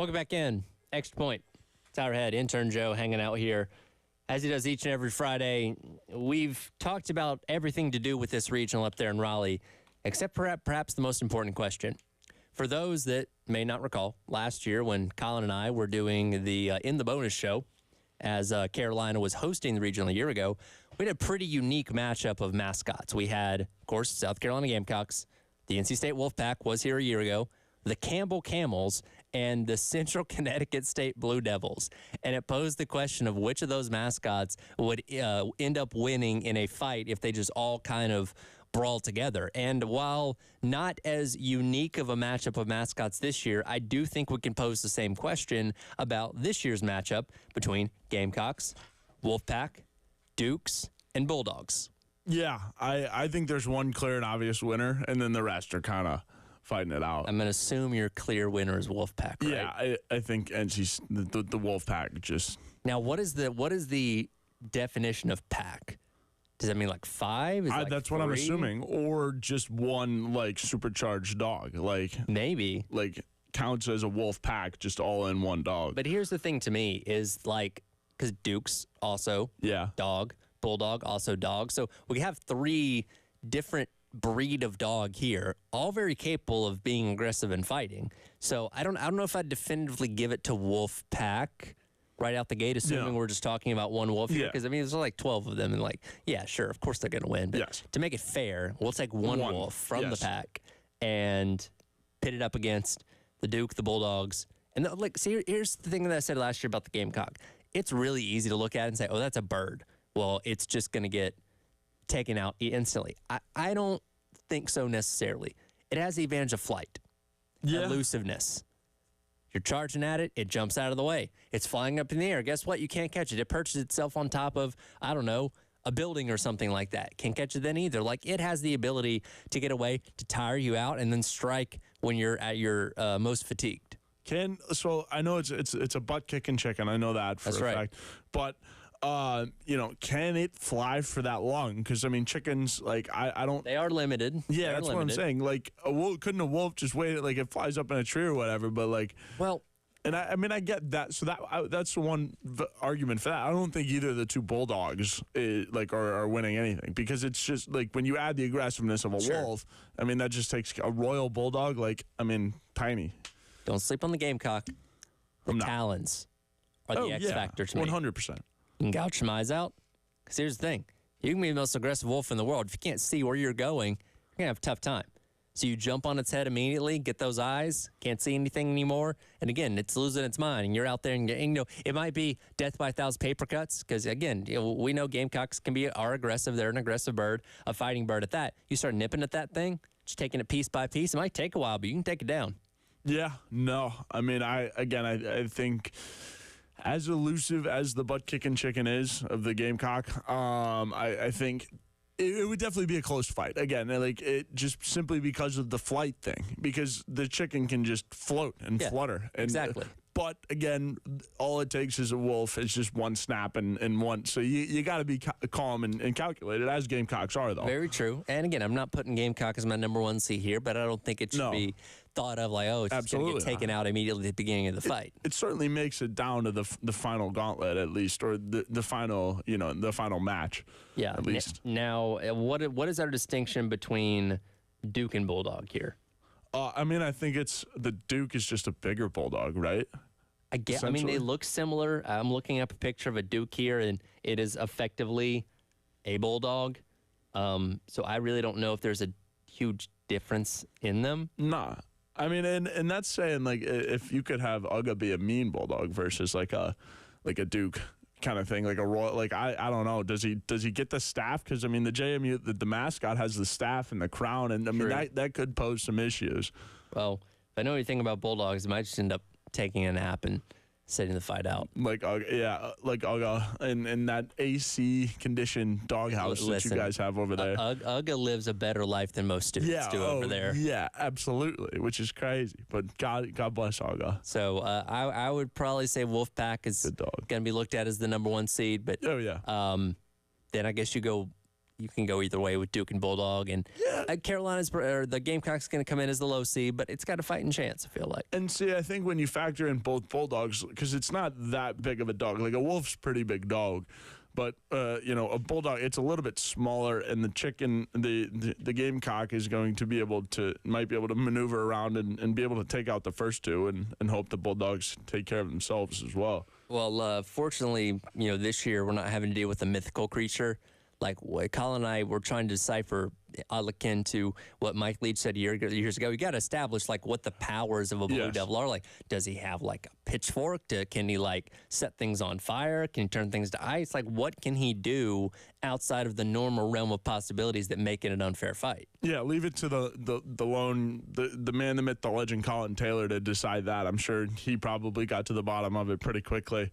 Welcome back in. Extra Point. Towerhead, intern Joe hanging out here. As he does each and every Friday, we've talked about everything to do with this regional up there in Raleigh, except perhaps the most important question. For those that may not recall, last year when Colin and I were doing the In the Bonus show, as Carolina was hosting the regional a year ago, we had a pretty unique matchup of mascots. We had, of course, South Carolina Gamecocks. The NC State Wolfpack was here a year ago. The Campbell Camels and the Central Connecticut State Blue Devils. And it posed the question of which of those mascots would end up winning in a fight if they just all kind of brawl together. And while not as unique of a matchup of mascots this year, I do think we can pose the same question about this year's matchup between Gamecocks, Wolfpack, Dukes, and Bulldogs. Yeah, I think there's one clear and obvious winner, and then the rest are kind of fighting it out. I'm going to assume your clear winner is Wolfpack, right? Yeah, I think NC's the Wolfpack just. Now, what is the definition of pack? Does that mean like 5? Is That's 3? what I'm assuming, or just one like supercharged dog, like maybe like counts as a wolf pack, just all in one dog. But here's the thing to me is like because Dukes also dog, Bulldog also dog, so we have 3 different breed of dog here, all very capable of being aggressive and fighting. So I don't know if I'd definitively give it to Wolf Pack right out the gate, assuming we're just talking about one wolf here. Because I mean, there's like 12 of them, and like, yeah, sure, of course they're going to win. But to make it fair, we'll take one wolf from the pack and pit it up against the Duke, the Bulldogs, and see, here's the thing that I said last year about the Gamecock. It's really easy to look at it and say, oh, that's a bird. Well, it's just going to get taken out instantly. I don't think so necessarily. It has the advantage of flight, elusiveness. You're charging at it, it jumps out of the way. It's flying up in the air. Guess what? You can't catch it. It perches itself on top of, I don't know, a building or something like that. Can't catch it then either. Like, it has the ability to get away, to tire you out, and then strike when you're at your most fatigued. So I know it's a butt kicking chicken. I know that for a fact. But can it fly for that long? Because I mean, chickens, like I don't. They are limited. Yeah, that's what I'm saying. Like, couldn't a wolf just wait? Like, it flies up in a tree or whatever. But like, well, and I mean, I get that. So that's the one argument for that. I don't think either of the two bulldogs are winning anything, because it's just like when you add the aggressiveness of a wolf. I mean, that just takes a royal bulldog. Like, I mean, tiny. Don't sleep on the Gamecock. The talons are the X factor to me. 100%. You can gouge some eyes out. Because here's the thing. You can be the most aggressive wolf in the world. If you can't see where you're going, you're going to have a tough time. So you jump on its head immediately, get those eyes, can't see anything anymore. And again, it's losing its mind. And you're out there, and it might be death by 1,000 paper cuts. Because again, we know Gamecocks are aggressive. They're an aggressive bird, a fighting bird at that. You start nipping at that thing, just taking it piece by piece. It might take a while, but you can take it down. Yeah, no. I mean, I think as elusive as the butt-kicking chicken is of the Gamecock, I think it would definitely be a close fight. Again, like, it just simply because of the flight thing, because the chicken can just float and flutter. And, exactly. But again, all it takes is a wolf. It's just one snap and one. So you got to be calm and calculated, as Gamecocks are, though. Very true. And again, I'm not putting Gamecock as my number 1 seed here, but I don't think it should be thought of like, oh, it's just going to get taken out immediately at the beginning of the fight. It certainly makes it down to the final gauntlet, at least, or the final the final match. Yeah, at least. Now, what is our distinction between Duke and Bulldog here? I mean, I think the Duke is just a bigger bulldog, right? I mean, they look similar. I'm looking up a picture of a Duke here, and it is effectively a bulldog. So I really don't know if there's a huge difference in them. Nah. I mean, and that's saying, like, if you could have Uga be a mean bulldog versus like a Duke kind of thing, like a royal, like I don't know. Does he get the staff? Because I mean, the JMU, the mascot has the staff and the crown, and I mean that could pose some issues. Well, if I know anything about bulldogs, it might just end up taking a nap and setting the fight out. Like Uga in that AC conditioned doghouse that you guys have over there. Uga lives a better life than most students do over there. Yeah, absolutely, which is crazy. But God bless Uga. So I would probably say Wolfpack is going to be looked at as the number 1 seed. But then I guess you you can go either way with Duke and Bulldog. And Carolina's or the Gamecocks going to come in as the low seed, but it's got a fighting chance, I feel like. And see, I think when you factor in both Bulldogs, because it's not that big of a dog. Like a Wolf's pretty big dog. But, a Bulldog, it's a little bit smaller, and the Gamecock is going to might be able to maneuver around and be able to take out the first two and hope the Bulldogs take care of themselves as well. Well, fortunately, this year we're not having to deal with a mythical creature. Like Colin and I were trying to decipher, akin to what Mike Leach said years ago. You got to establish like what the powers of a Blue Devil are. Like, does he have like a pitchfork? Can he like set things on fire? Can he turn things to ice? Like, what can he do outside of the normal realm of possibilities that make it an unfair fight? Yeah, leave it to the man, the myth, the legend, Colin Taylor to decide that. I'm sure he probably got to the bottom of it pretty quickly.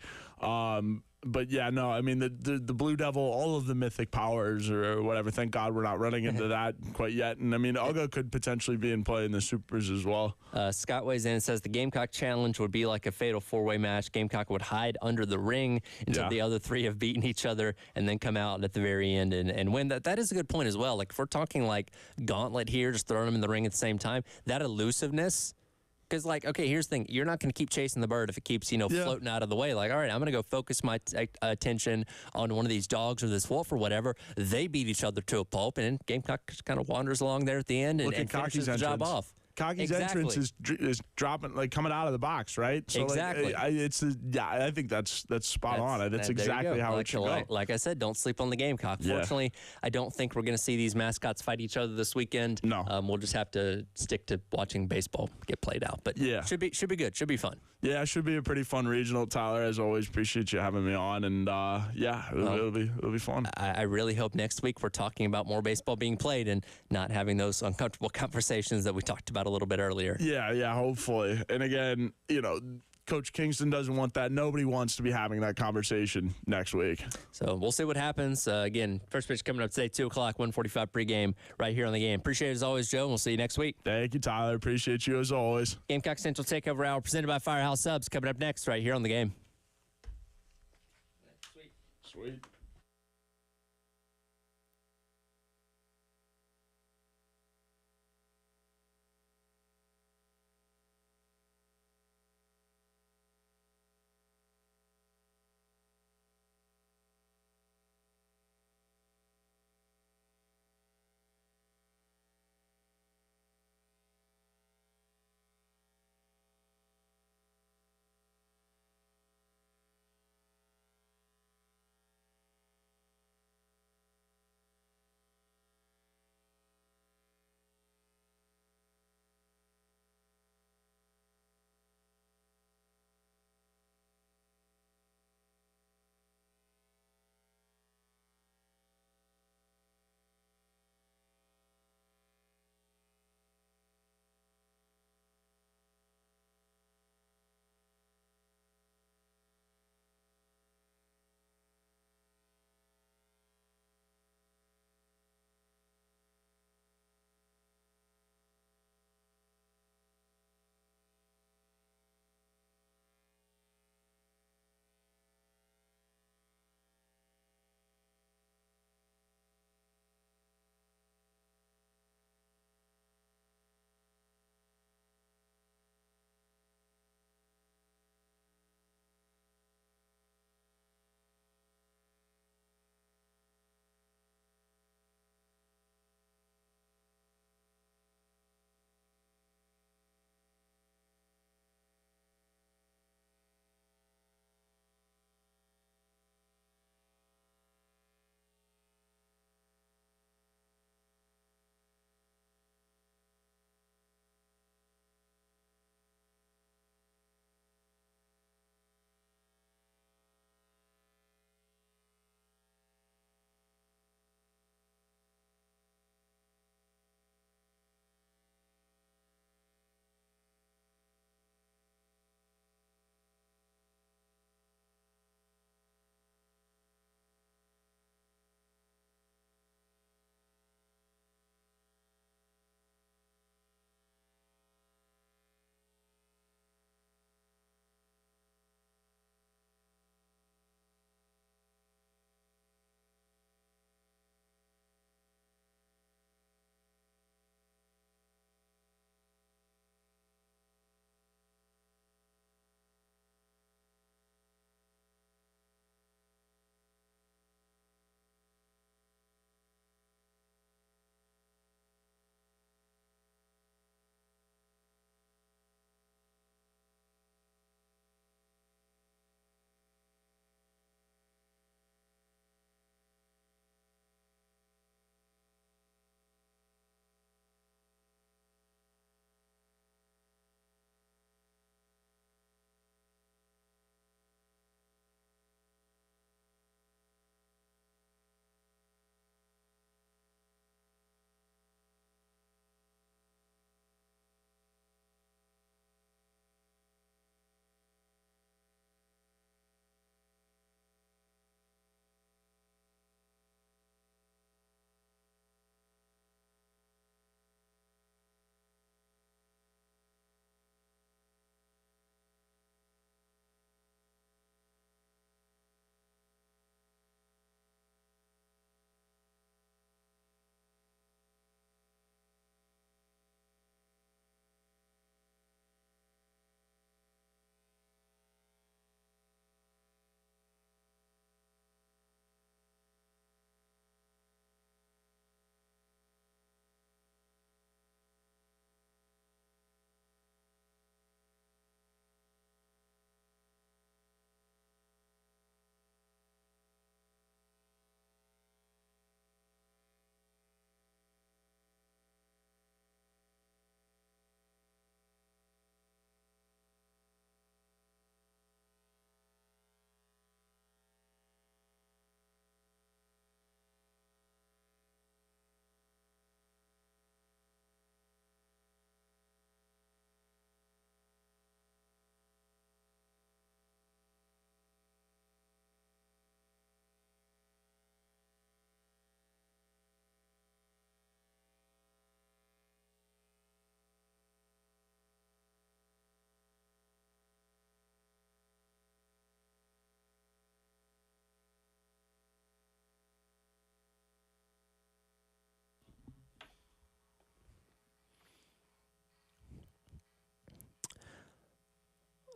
But yeah, no, I mean, the Blue Devil, all of the mythic powers or whatever, thank God we're not running into that quite yet. And I mean, Uga could potentially be in play in the Supers as well. Scott weighs in and says the Gamecock challenge would be like a fatal four-way match. Gamecock would hide under the ring until the other three have beaten each other and then come out at the very end and win. That is a good point as well. Like, if we're talking like gauntlet here, just throwing them in the ring at the same time, that elusiveness. Because, like, okay, here's the thing. You're not going to keep chasing the bird if it keeps, floating out of the way. Like, all right, I'm going to go focus my attention on one of these dogs or this wolf or whatever. They beat each other to a pulp, and Gamecock just kind of wanders along there at the end and finishes the job off. Cocky's entrance is dropping, like coming out of the box, right? So exactly. I think that's spot on. That's exactly how it should go. Like I said, don't sleep on the Gamecock. Fortunately, I don't think we're going to see these mascots fight each other this weekend. No. We'll just have to stick to watching baseball get played out. But should be good. Should be fun. Yeah, it should be a pretty fun regional, Tyler. As always, appreciate you having me on, and it'll be fun. I really hope next week we're talking about more baseball being played and not having those uncomfortable conversations that we talked about a little bit earlier. Yeah, hopefully. And again, Coach Kingston doesn't want that. Nobody wants to be having that conversation next week. So we'll see what happens. Again, first pitch coming up today, 2 o'clock, 1:45 pregame right here on the Game. Appreciate it as always, Joe, and we'll see you next week. Thank you, Tyler. Appreciate you as always. Gamecock Central Takeover Hour presented by Firehouse Subs coming up next right here on the Game. Sweet.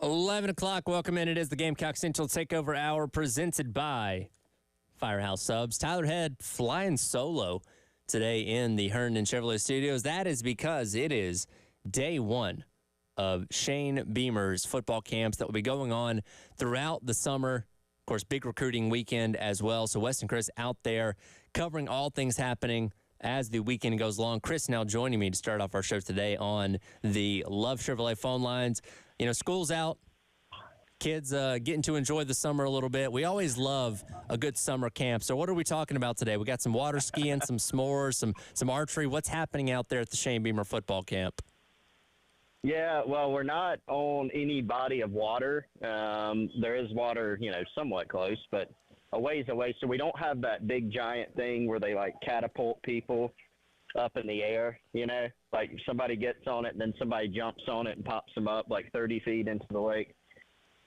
11 o'clock. Welcome in. It is the Gamecock Central Takeover Hour presented by Firehouse Subs. Tyler Head flying solo today in the Herndon Chevrolet Studios. That is because it is day one of Shane Beamer's football camps that will be going on throughout the summer. Of course, big recruiting weekend as well. So Wes and Chris out there covering all things happening as the weekend goes along. Chris now joining me to start off our show today on the Love Chevrolet phone lines. You know, school's out. Kids getting to enjoy the summer a little bit. We always love a good summer camp. So what are we talking about today? We got some water skiing, some s'mores, some archery. What's happening out there at the Shane Beamer football camp? Yeah, well, we're not on any body of water. There is water, somewhat close, but a ways away. So we don't have that big giant thing where they like catapult people up in the air, like somebody gets on it and then somebody jumps on it and pops them up like 30 feet into the lake.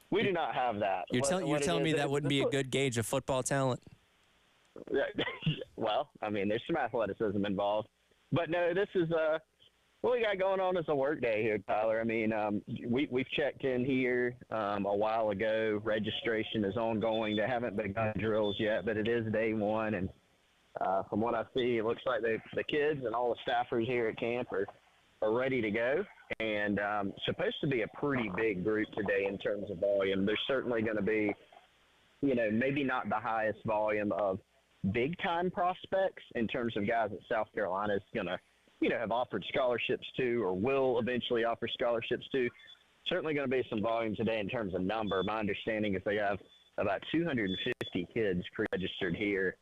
We do not have that. You're telling me that wouldn't be a good gauge of football talent? Well, I mean, there's some athleticism involved. But no, this is what we got going on is a work day here, Tyler. I mean, we've checked in here a while ago. Registration is ongoing. They haven't begun drills yet, but it is day one. And from what I see, it looks like the kids and all the staffers here at camp are ready to go. And supposed to be a pretty big group today in terms of volume. There's certainly going to be, maybe not the highest volume of big-time prospects in terms of guys that South Carolina is going to, have offered scholarships to or will eventually offer scholarships to. Certainly going to be some volume today in terms of number. My understanding is they have about 250 kids pre-registered here.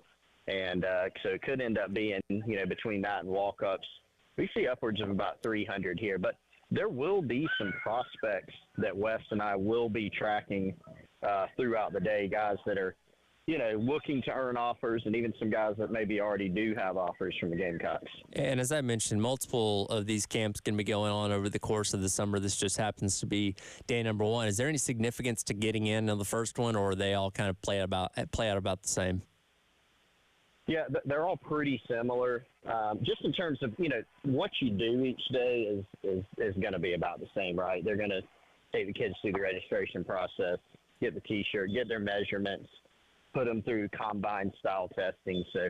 And so it could end up being, between that and walk-ups, we see upwards of about 300 here. But there will be some prospects that Wes and I will be tracking throughout the day, guys that are, looking to earn offers, and even some guys that maybe already do have offers from the Gamecocks. And as I mentioned, multiple of these camps can be going on over the course of the summer. This just happens to be day number one. Is there any significance to getting in on the first one, or are they all kind of play out about the same? Yeah, they're all pretty similar. Just in terms of, what you do each day is going to be about the same, right? They're going to take the kids through the registration process, get the T-shirt, get their measurements, put them through combine-style testing. So,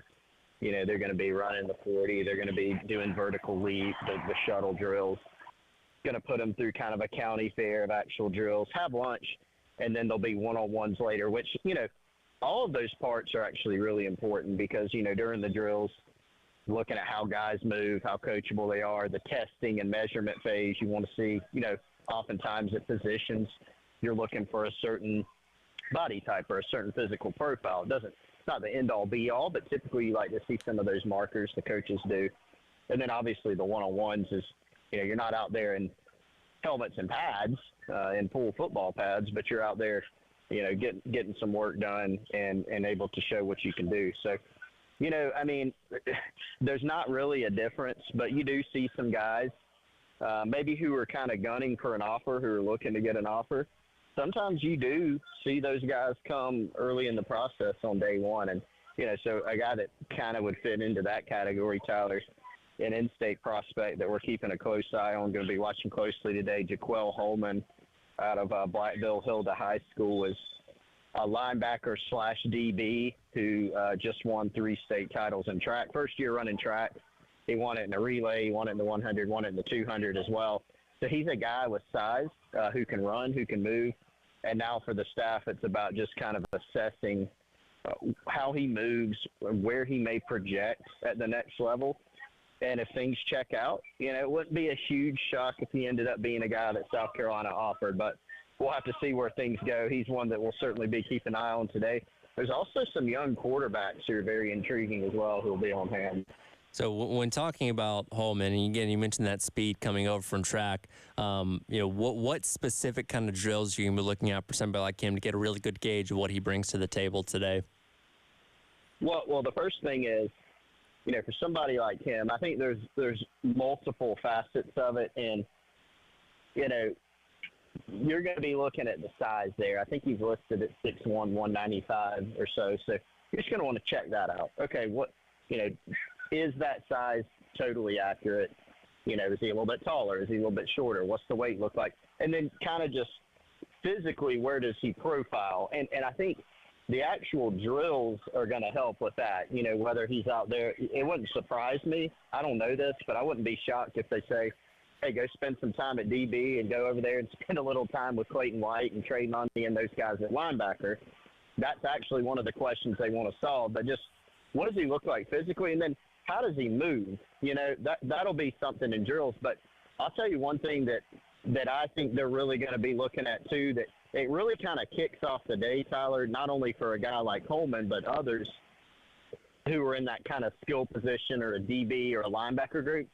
they're going to be running the 40. They're going to be doing vertical leap, the shuttle drills. Going to put them through kind of a county fair of actual drills, have lunch, and then there'll be one-on-ones later, which, all of those parts are actually really important because, during the drills, looking at how guys move, how coachable they are, the testing and measurement phase, you want to see, oftentimes at positions, you're looking for a certain body type or a certain physical profile. It's not the end-all, be-all, but typically you like to see some of those markers the coaches do. And then obviously the one-on-ones is, you're not out there in helmets and pads, in full football pads, but you're out there, getting some work done and able to show what you can do. So, there's not really a difference, but you do see some guys maybe who are kind of gunning for an offer, who are looking to get an offer. Sometimes you do see those guys come early in the process on day one. And, so a guy that kind of would fit into that category, Tyler, an in-state prospect that we're keeping a close eye on, going to be watching closely today, Jaquel Holman out of Blackville Hilda High School, is a linebacker / DB who just won 3 state titles in track. First year running track. He won it in the relay, he won it in the 100, won it in the 200 as well. So he's a guy with size who can run, who can move. And now for the staff, it's about just kind of assessing how he moves, where he may project at the next level. And if things check out, it wouldn't be a huge shock if he ended up being a guy that South Carolina offered. But we'll have to see where things go. He's one that we'll certainly be keeping an eye on today. There's also some young quarterbacks who are very intriguing as well who will be on hand. So when talking about Holman, and again, you mentioned that speed coming over from track, what specific kind of drills are you going to be looking at for somebody like him to get a really good gauge of what he brings to the table today? Well, the first thing is, for somebody like him, I think there's multiple facets of it, and, you're going to be looking at the size there. I think he's listed at 6'1", 195 or so, so you're just going to want to check that out. Okay, is that size totally accurate? Is he a little bit taller? Is he a little bit shorter? What's the weight look like? And then kind of just physically, where does he profile? And I think the actual drills are going to help with that. You know, whether he's out there, it wouldn't surprise me. I don't know this, but I wouldn't be shocked if they say, hey, go spend some time at DB and go over there and spend a little time with Clayton White and Trey Mundy and those guys at linebacker. That's actually one of the questions they want to solve. But just what does he look like physically? And then how does he move? You know, that'll be something in drills. But I'll tell you one thing that I think they're really going to be looking at, too, that it really kind of kicks off the day, Tyler, not only for a guy like Coleman, but others who are in that kind of skill position or a DB or a linebacker group.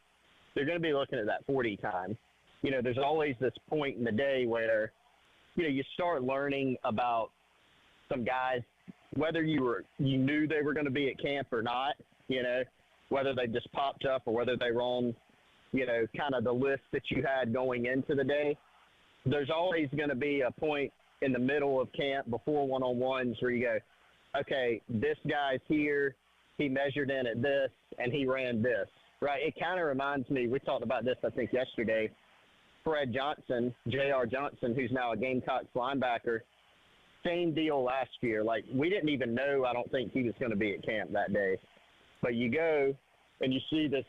They're going to be looking at that 40 time. You know, there's always this point in the day where, you know, you start learning about some guys, whether you knew they were going to be at camp or not, you know, whether they just popped up or whether they were on, you know, kind of the list that you had going into the day. There's always going to be a point in the middle of camp before one-on-ones where you go, okay, this guy's here, he measured in at this, and he ran this. Right, it kind of reminds me, we talked about this, I think, yesterday, Fred Johnson, J.R. Johnson, who's now a Gamecock linebacker, same deal last year. Like, we didn't even know, I don't think, he was going to be at camp that day. But you go and you see this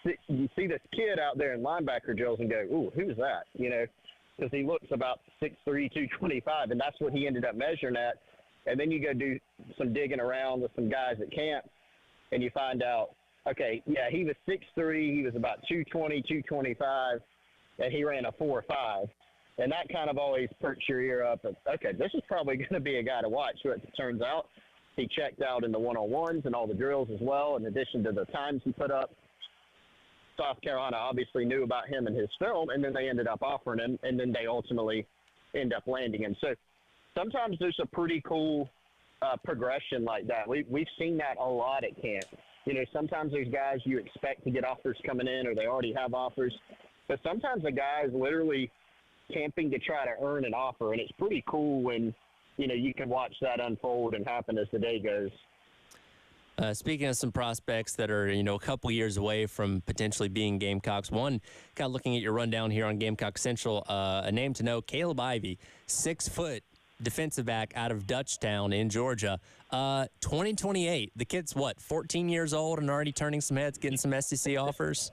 kid out there in linebacker drills and go, ooh, who's that? You know, because he looks about 6'3", 225, and that's what he ended up measuring at. And then you go do some digging around with some guys at camp, and you find out, okay, yeah, he was 6'3", he was about 220, 225, and he ran a 4.5. And that kind of always perks your ear up. And, okay, this is probably going to be a guy to watch. So it turns out he checked out in the one-on-ones and all the drills as well, in addition to the times he put up. South Carolina obviously knew about him and his film, and then they ended up offering him, and then they ultimately end up landing him. So sometimes there's a pretty cool progression like that. We've seen that a lot at camp. You know, sometimes there's guys you expect to get offers coming in or they already have offers. But sometimes the guy's literally camping to try to earn an offer. And it's pretty cool when, you know, you can watch that unfold and happen as the day goes. Speaking of some prospects that are, you know, a couple years away from potentially being Gamecocks, one, kind of looking at your rundown here on Gamecock Central, a name to know, Caleb Ivey, 6 foot defensive back out of Dutchtown in Georgia. 2028. The kid's, 14 years old and already turning some heads, getting some SEC offers?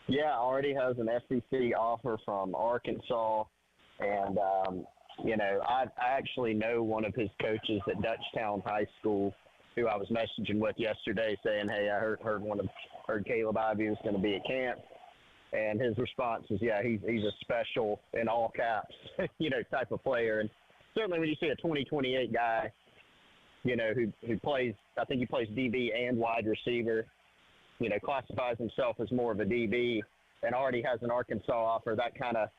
Yeah, already has an SEC offer from Arkansas. And, you know, I actually know one of his coaches at Dutchtown High School who I was messaging with yesterday saying, hey, I heard Caleb Ivey was going to be at camp. And his response was, yeah, he's a special, in all caps, you know, type of player. And certainly when you see a 2028 guy, you know, who plays, I think he plays DB and wide receiver, you know, classifies himself as more of a DB and already has an Arkansas offer, that kind of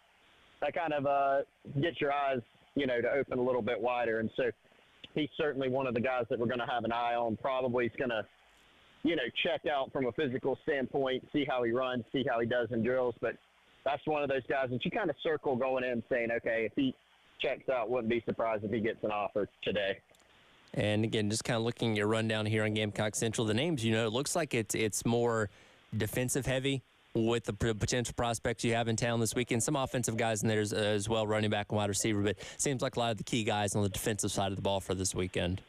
gets your eyes, you know, to open a little bit wider. And so he's certainly one of the guys that we're going to have an eye on. Probably he's going to, you know, check out from a physical standpoint, see how he runs, see how he does in drills. But that's one of those guys that you kind of circle going in saying, okay, if he checks out, wouldn't be surprised if he gets an offer today. And again, just kind of looking at your rundown here on Gamecock Central, the names, you know, it looks like it's more defensive heavy with the potential prospects you have in town this weekend. Some offensive guys in there as well, running back and wide receiver, but seems like a lot of the key guys on the defensive side of the ball for this weekend.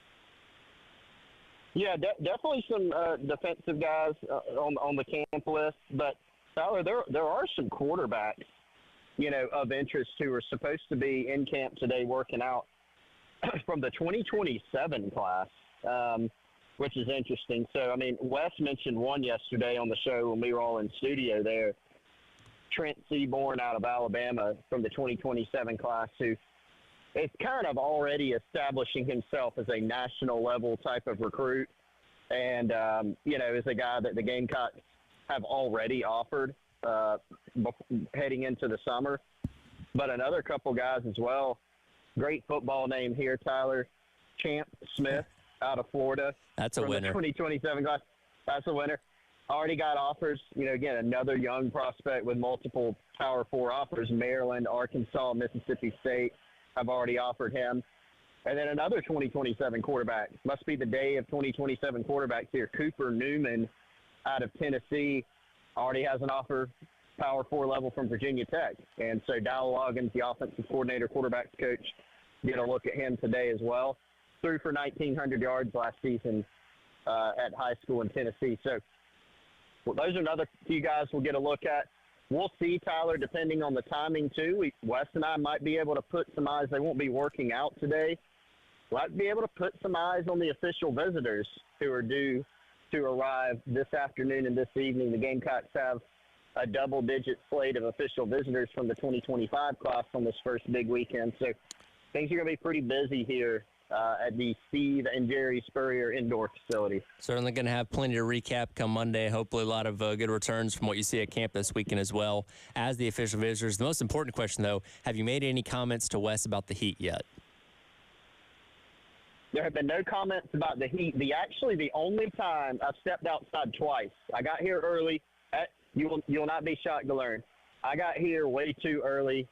Yeah, definitely some defensive guys on the camp list. But, Tyler, there are some quarterbacks, you know, of interest who are supposed to be in camp today working out from the 2027 class, which is interesting. So, I mean, Wes mentioned one yesterday on the show when we were all in studio there, Trent Seaborn out of Alabama from the 2027 class, who is kind of already establishing himself as a national level type of recruit. And, you know, is a guy that the Gamecocks have already offered heading into the summer. But another couple guys as well. Great football name here, Tyler. Champ Smith out of Florida. That's a winner. The 2027 class. That's a winner. Already got offers. You know, again, another young prospect with multiple Power 4 offers. Maryland, Arkansas, Mississippi State have already offered him. And then another 2027 quarterback. Must be the day of 2027 quarterbacks here. Cooper Newman out of Tennessee already has an offer Power 4 level from Virginia Tech. And so Dowell Loggins, the offensive coordinator, quarterbacks coach, get a look at him today as well. Threw for 1,900 yards last season at high school in Tennessee. So those are another few guys we'll get a look at. We'll see, Tyler, depending on the timing, too. Wes and I might be able to put some eyes. They won't be working out today. Might be able to put some eyes on the official visitors who are due to arrive this afternoon and this evening. The Gamecocks have a double-digit slate of official visitors from the 2025 class on this first big weekend. So things are going to be pretty busy here at the Steve and Jerry Spurrier Indoor Facility. Certainly going to have plenty to recap come Monday. Hopefully a lot of good returns from what you see at camp this weekend as well as the official visitors. The most important question, though, have you made any comments to Wes about the heat yet? There have been no comments about the heat. Actually, the only time I've stepped outside twice. I got here early. You will not be shocked to learn. I got here way too early.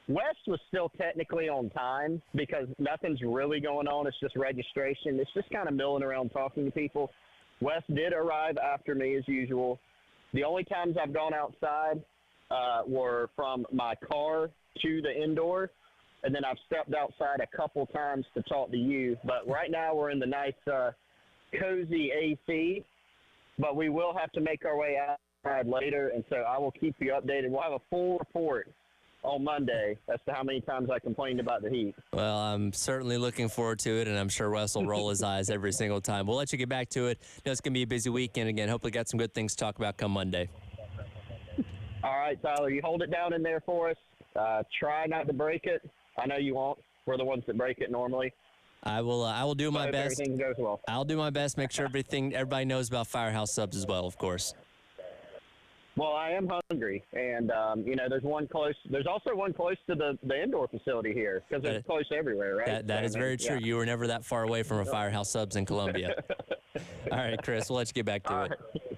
West was still technically on time because nothing's really going on. It's just registration. It's just kind of milling around talking to people. West did arrive after me as usual. The only times I've gone outside were from my car to the indoor, and then I've stepped outside a couple times to talk to you. But right now we're in the nice, cozy AC, but we will have to make our way outside later, and so I will keep you updated. We'll have a full report on Monday as to how many times I complained about the heat. Well, I'm certainly looking forward to it, and I'm sure Wes will roll his eyes every single time. We'll let you get back to it. No, it's going to be a busy weekend again. Hopefully got some good things to talk about come Monday. All right, Tyler, you hold it down in there for us. Try not to break it. I know you won't. We're the ones that break it normally. I will do my best. Everything goes well. I'll do my best, make sure everybody knows about Firehouse Subs as well, of course. Well, I am hungry, and there's one close. There's also one close to the indoor facility here because it's close everywhere, right? That is very true. Yeah. You were never that far away from a Firehouse Subs in Columbia. All right, Chris, we'll let you get back to it. Right.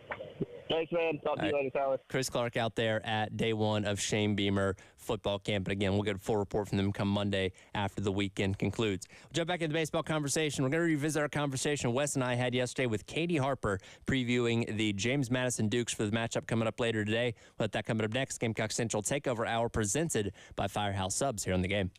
Thanks, man. Talk to you later, Tyler. Chris Clark out there at day one of Shane Beamer football camp. And again, we'll get a full report from them come Monday after the weekend concludes. We'll jump back into the baseball conversation. We're going to revisit our conversation Wes and I had yesterday with Katie Harper previewing the James Madison Dukes for the matchup coming up later today. We'll let that coming up next. Gamecock Central Takeover Hour presented by Firehouse Subs here on the game.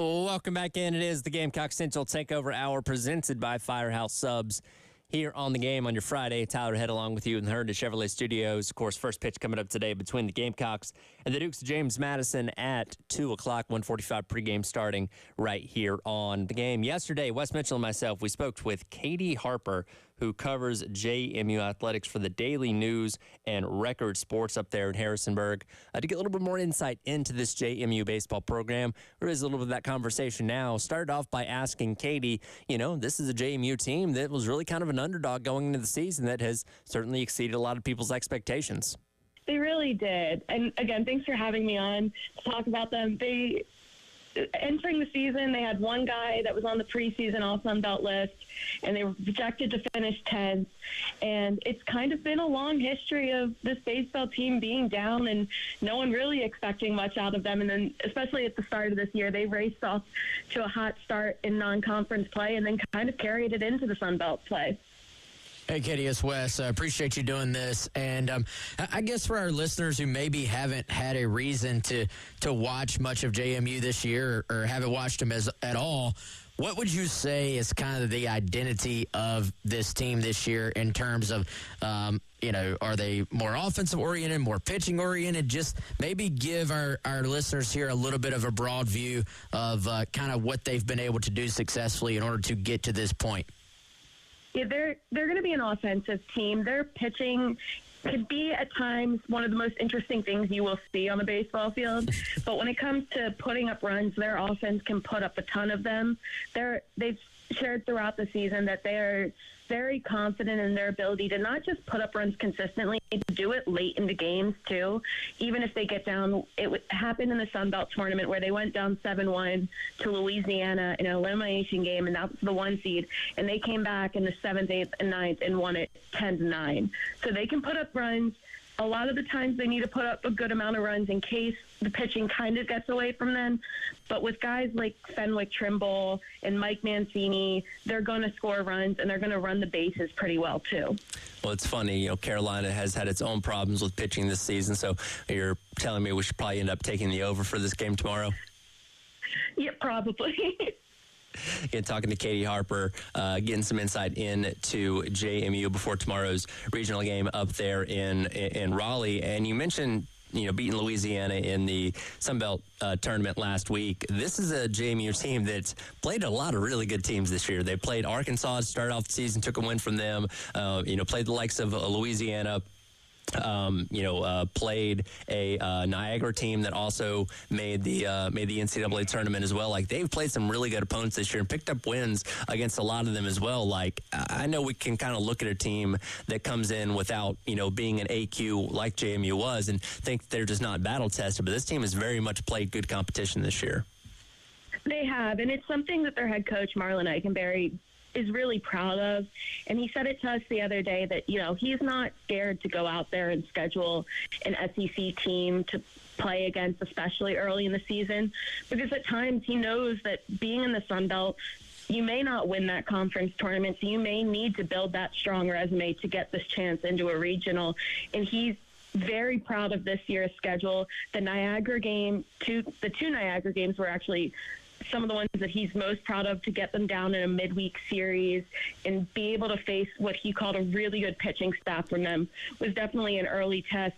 Welcome back in. It is the Gamecock Central Takeover Hour presented by Firehouse Subs here on the game on your Friday. Tyler Head along with you in the Herndon Chevrolet Studios. Of course, first pitch coming up today between the Gamecocks and the Dukes of James Madison at 2 o'clock, 1:45 pregame starting right here on the game. Yesterday, Wes Mitchell and myself, we spoke with Katie Harper, who covers JMU Athletics for the Daily News and Record Sports up there in Harrisonburg, to get a little bit more insight into this JMU baseball program. There is a little bit of that conversation now. Started off by asking Katie, this is a JMU team that was really kind of an underdog going into the season that has certainly exceeded a lot of people's expectations. They really did. And again, thanks for having me on to talk about them. Entering the season, they had one guy that was on the preseason All-Sun Belt list, and they were projected to finish 10th. And it's kind of been a long history of this baseball team being down and no one really expecting much out of them. And then, especially at the start of this year, they raced off to a hot start in non-conference play and then kind of carried it into the Sun Belt play. Hey, Katie, it's Wes. I appreciate you doing this. And I guess for our listeners who maybe haven't had a reason to watch much of JMU this year or haven't watched them at all, what would you say is kind of the identity of this team this year in terms of, are they more offensive-oriented, more pitching-oriented? Just maybe give our listeners here a little bit of a broad view of kind of what they've been able to do successfully in order to get to this point. Yeah, they're going to be an offensive team. Their pitching could be at times one of the most interesting things you will see on the baseball field. But when it comes to putting up runs, their offense can put up a ton of them. They've shared throughout the season that they are very confident in their ability to not just put up runs consistently, to do it late in the games too. Even if they get down, it happened in the Sun Belt tournament where they went down 7-1 to Louisiana in an elimination game, and that was the 1 seed. And they came back in the 7th, 8th, and 9th and won it 10-9. So they can put up runs. A lot of the times they need to put up a good amount of runs in case the pitching kind of gets away from them. But with guys like Fenwick Trimble and Mike Mancini, they're going to score runs and they're going to run the bases pretty well too. Well, it's funny, Carolina has had its own problems with pitching this season. So you're telling me we should probably end up taking the over for this game tomorrow? Yeah, probably. Again, talking to Katie Harper, getting some insight into JMU before tomorrow's regional game up there in Raleigh. And you mentioned, beating Louisiana in the Sun Belt tournament last week. This is a JMU team that's played a lot of really good teams this year. They played Arkansas to start off the season, took a win from them, played the likes of Louisiana. Played a Niagara team that also made the NCAA tournament as well. Like, they've played some really good opponents this year and picked up wins against a lot of them as well. Like, I know we can kind of look at a team that comes in without, being an AQ like JMU was and think they're just not battle tested. But this team has very much played good competition this year. They have, and it's something that their head coach, Marlon Eichenberry, is really proud of. And he said it to us the other day that, he's not scared to go out there and schedule an SEC team to play against, especially early in the season, because at times he knows that being in the Sun Belt, you may not win that conference tournament, so you may need to build that strong resume to get this chance into a regional. And he's very proud of this year's schedule. The two Niagara games were actually some of the ones that he's most proud of, to get them down in a midweek series and be able to face what he called a really good pitching staff from them was definitely an early test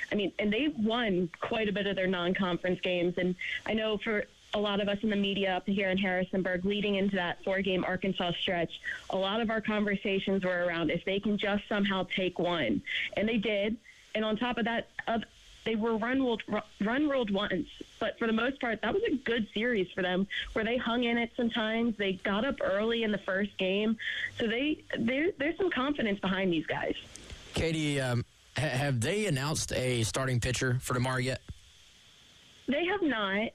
and they won quite a bit of their non-conference games. And I know for a lot of us in the media up here in Harrisonburg, leading into that 4-game Arkansas stretch, a lot of our conversations were around if they can just somehow take one. And they did. And on top of that, they were run-ruled once, but for the most part, that was a good series for them, where they hung in it sometimes. They got up early in the first game, so there's some confidence behind these guys. Katie, have they announced a starting pitcher for tomorrow yet? They have not.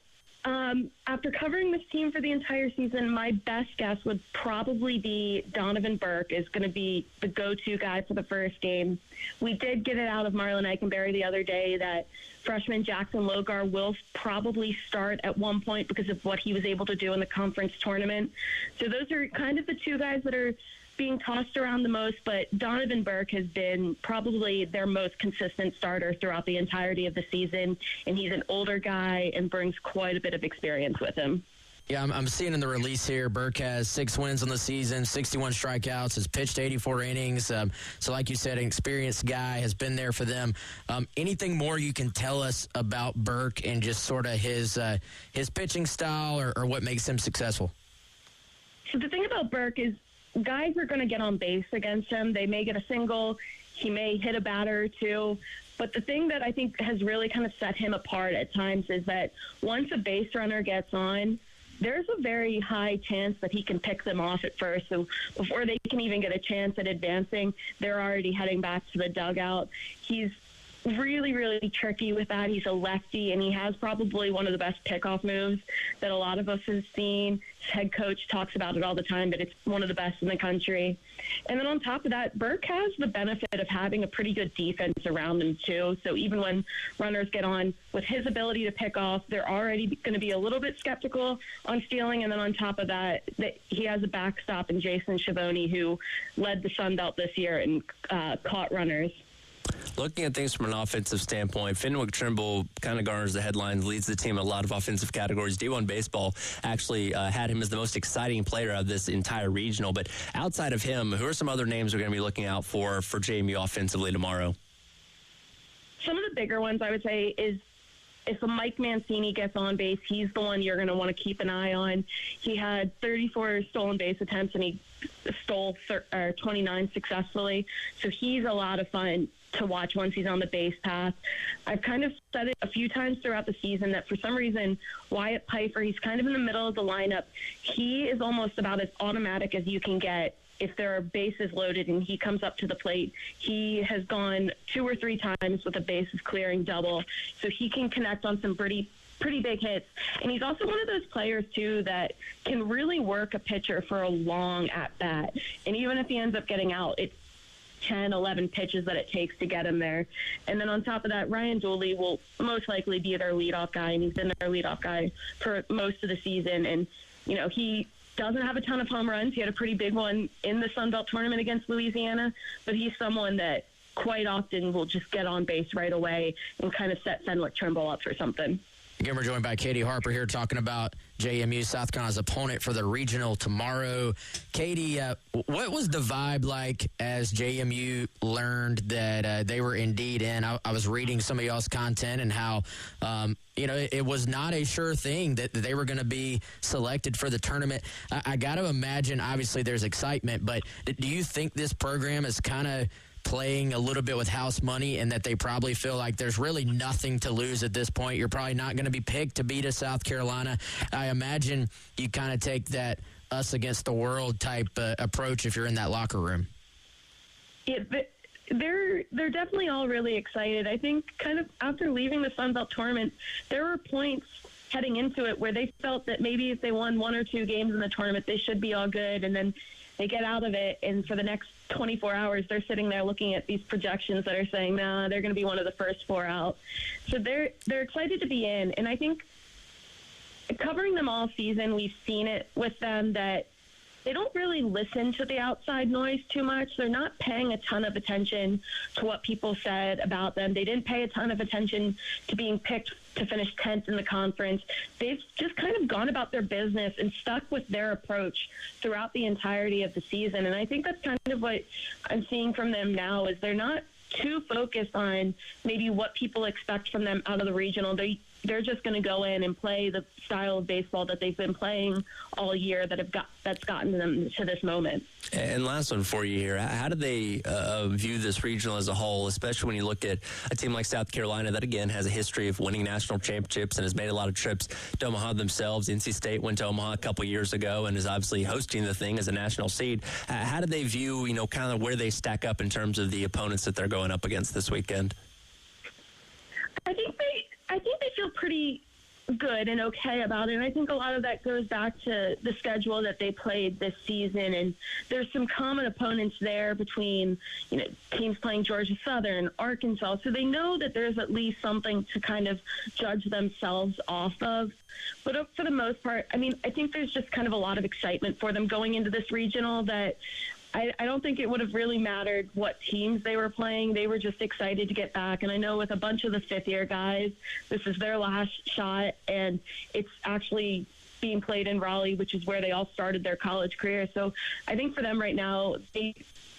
After covering this team for the entire season, my best guess would probably be Donovan Burke is going to be the go-to guy for the first game. We did get it out of Marlon Eichenberry the other day that freshman Jackson Logar will probably start at one point because of what he was able to do in the conference tournament. So those are kind of the two guys that are being tossed around the most, but Donovan Burke has been probably their most consistent starter throughout the entirety of the season, and he's an older guy and brings quite a bit of experience with him. Yeah, I'm seeing in the release here, Burke has 6 wins on the season, 61 strikeouts, has pitched 84 innings. So like you said, an experienced guy, has been there for them. Anything more you can tell us about Burke and just sort of his pitching style or what makes him successful? So the thing about Burke is guys are going to get on base against him. They may get a single. He may hit a batter or two. But the thing that I think has really kind of set him apart at times is that once a base runner gets on, there's a very high chance that he can pick them off at first. So before they can even get a chance at advancing, they're already heading back to the dugout. He's really, really tricky with that. He's a lefty, and he has probably one of the best pickoff moves that a lot of us have seen. His head coach talks about it all the time, but it's one of the best in the country. And then on top of that, Burke has the benefit of having a pretty good defense around him, too. So even when runners get on, with his ability to pick off, they're already going to be a little bit skeptical on stealing. And then on top of that he has a backstop in Jason Schiavone, who led the Sun Belt this year and caught runners. Looking at things from an offensive standpoint, Fenwick Trimble kind of garners the headlines, leads the team in a lot of offensive categories. D1 Baseball actually had him as the most exciting player of this entire regional. But outside of him, who are some other names we're going to be looking out for JMU offensively tomorrow? Some of the bigger ones, I would say, is if a Mike Mancini gets on base, he's the one you're going to want to keep an eye on. He had 34 stolen base attempts, and he stole 29 successfully. So he's a lot of fun to watch once he's on the base path. I've kind of said it a few times throughout the season that for some reason, Wyatt Pfeiffer, he's kind of in the middle of the lineup. He is almost about as automatic as you can get. If there are bases loaded and he comes up to the plate, he has gone 2 or 3 times with a bases clearing double. So he can connect on some pretty big hits. And he's also one of those players, too, that can really work a pitcher for a long at-bat. And even if he ends up getting out, it's 10, 11 pitches that it takes to get him there. And then on top of that, Ryan Dooley will most likely be their leadoff guy, and he's been their leadoff guy for most of the season. And, he doesn't have a ton of home runs. He had a pretty big one in the Sun Belt tournament against Louisiana, but he's someone that quite often will just get on base right away and kind of set Fenwick Trimble up for something. Again, we're joined by Katie Harper here talking about JMU, South Carolina's opponent for the regional tomorrow. Katie, what was the vibe like as JMU learned that they were indeed in? I was reading some of y'all's content and how, it was not a sure thing that they were going to be selected for the tournament. I got to imagine, obviously, there's excitement, but do you think this program is kind of playing a little bit with house money and that they probably feel like there's really nothing to lose at this point? You're probably not going to be picked to beat a South Carolina. I imagine you kind of take that us against the world type approach if you're in that locker room. Yeah, they're definitely all really excited. I think kind of after leaving the Sun Belt tournament, there were points heading into it where they felt that maybe if they won 1 or 2 games in the tournament, they should be all good. And then they get out of it, and for the next 24 hours, they're sitting there looking at these projections that are saying, nah, they're going to be one of the first 4 out. So they're excited to be in. And I think covering them all season, we've seen it with them that they don't really listen to the outside noise too much. They're not paying a ton of attention to what people said about them. They didn't pay a ton of attention to being picked to finish 10th in the conference. They've just kind of gone about their business and stuck with their approach throughout the entirety of the season. And I think that's kind of what I'm seeing from them now is they're not too focused on maybe what people expect from them out of the regional. They're just going to go in and play the style of baseball that they've been playing all year that's gotten them to this moment. And last one for you here. How do they view this regional as a whole, especially when you look at a team like South Carolina that, again, has a history of winning national championships and has made a lot of trips to Omaha themselves? NC State went to Omaha a couple years ago and is obviously hosting the thing as a national seed. How do they view, kind of where they stack up in terms of the opponents that they're going up against this weekend? I think they feel pretty good and okay about it. And I think a lot of that goes back to the schedule that they played this season. And there's some common opponents there between, teams playing Georgia Southern, Arkansas. So they know that there's at least something to kind of judge themselves off of. But for the most part, I think there's just kind of a lot of excitement for them going into this regional that I don't think it would have really mattered what teams they were playing. They were just excited to get back. And I know with a bunch of the fifth-year guys, this is their last shot, and it's actually being played in Raleigh, which is where they all started their college career. So I think for them right now, they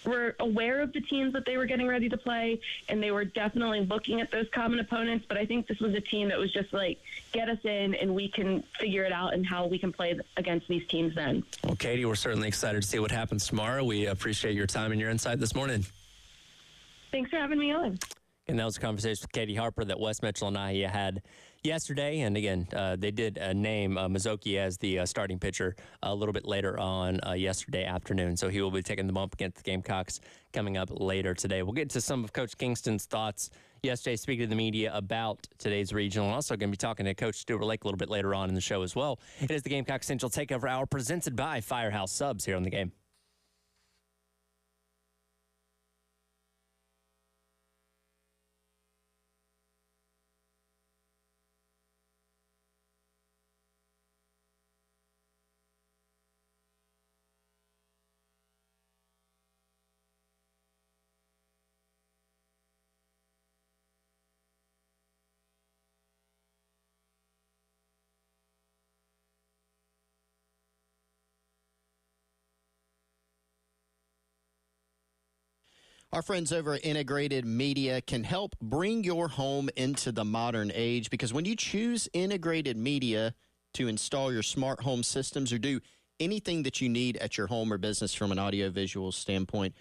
were aware of the teams that they were getting ready to play, and they were definitely looking at those common opponents. But I think this was a team that was just like, get us in and we can figure it out and how we can play against these teams then. Well, Katie, we're certainly excited to see what happens tomorrow. We appreciate your time and your insight this morning. Thanks for having me on. And that was a conversation with Katie Harper that Wes Mitchell and Nahia had yesterday. And again, they did name Mazzocchi as the starting pitcher a little bit later on yesterday afternoon. So he will be taking the bump against the Gamecocks coming up later today. We'll get to some of Coach Kingston's thoughts yesterday, speaking to the media about today's regional. Also going to be talking to Coach Stuart Lake a little bit later on in the show as well. It is the Gamecock Central Takeover Hour presented by Firehouse Subs here on the game. Our friends over at Integrated Media can help bring your home into the modern age, because when you choose Integrated Media to install your smart home systems or do anything that you need at your home or business from an audiovisual standpoint,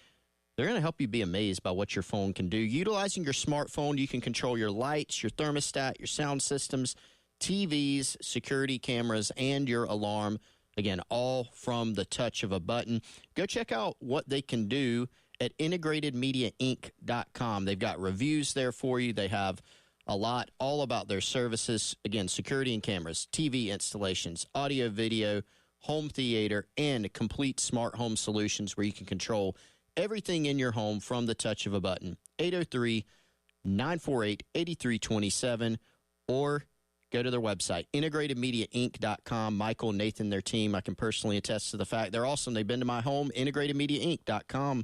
they're going to help you be amazed by what your phone can do. Utilizing your smartphone, you can control your lights, your thermostat, your sound systems, TVs, security cameras, and your alarm. Again, all from the touch of a button. Go check out what they can do at integratedmediainc.com. They've got reviews there for you. They have a lot all about their services. Again, security and cameras, TV installations, audio, video, home theater, and complete smart home solutions where you can control everything in your home from the touch of a button. 803-948-8327, or go to their website, integratedmediainc.com. Michael, Nathan, their team, I can personally attest to the fact they're awesome. They've been to my home, integratedmediainc.com.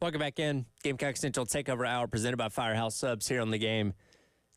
Welcome back in. Gamecock Central Takeover Hour presented by Firehouse Subs here on the game.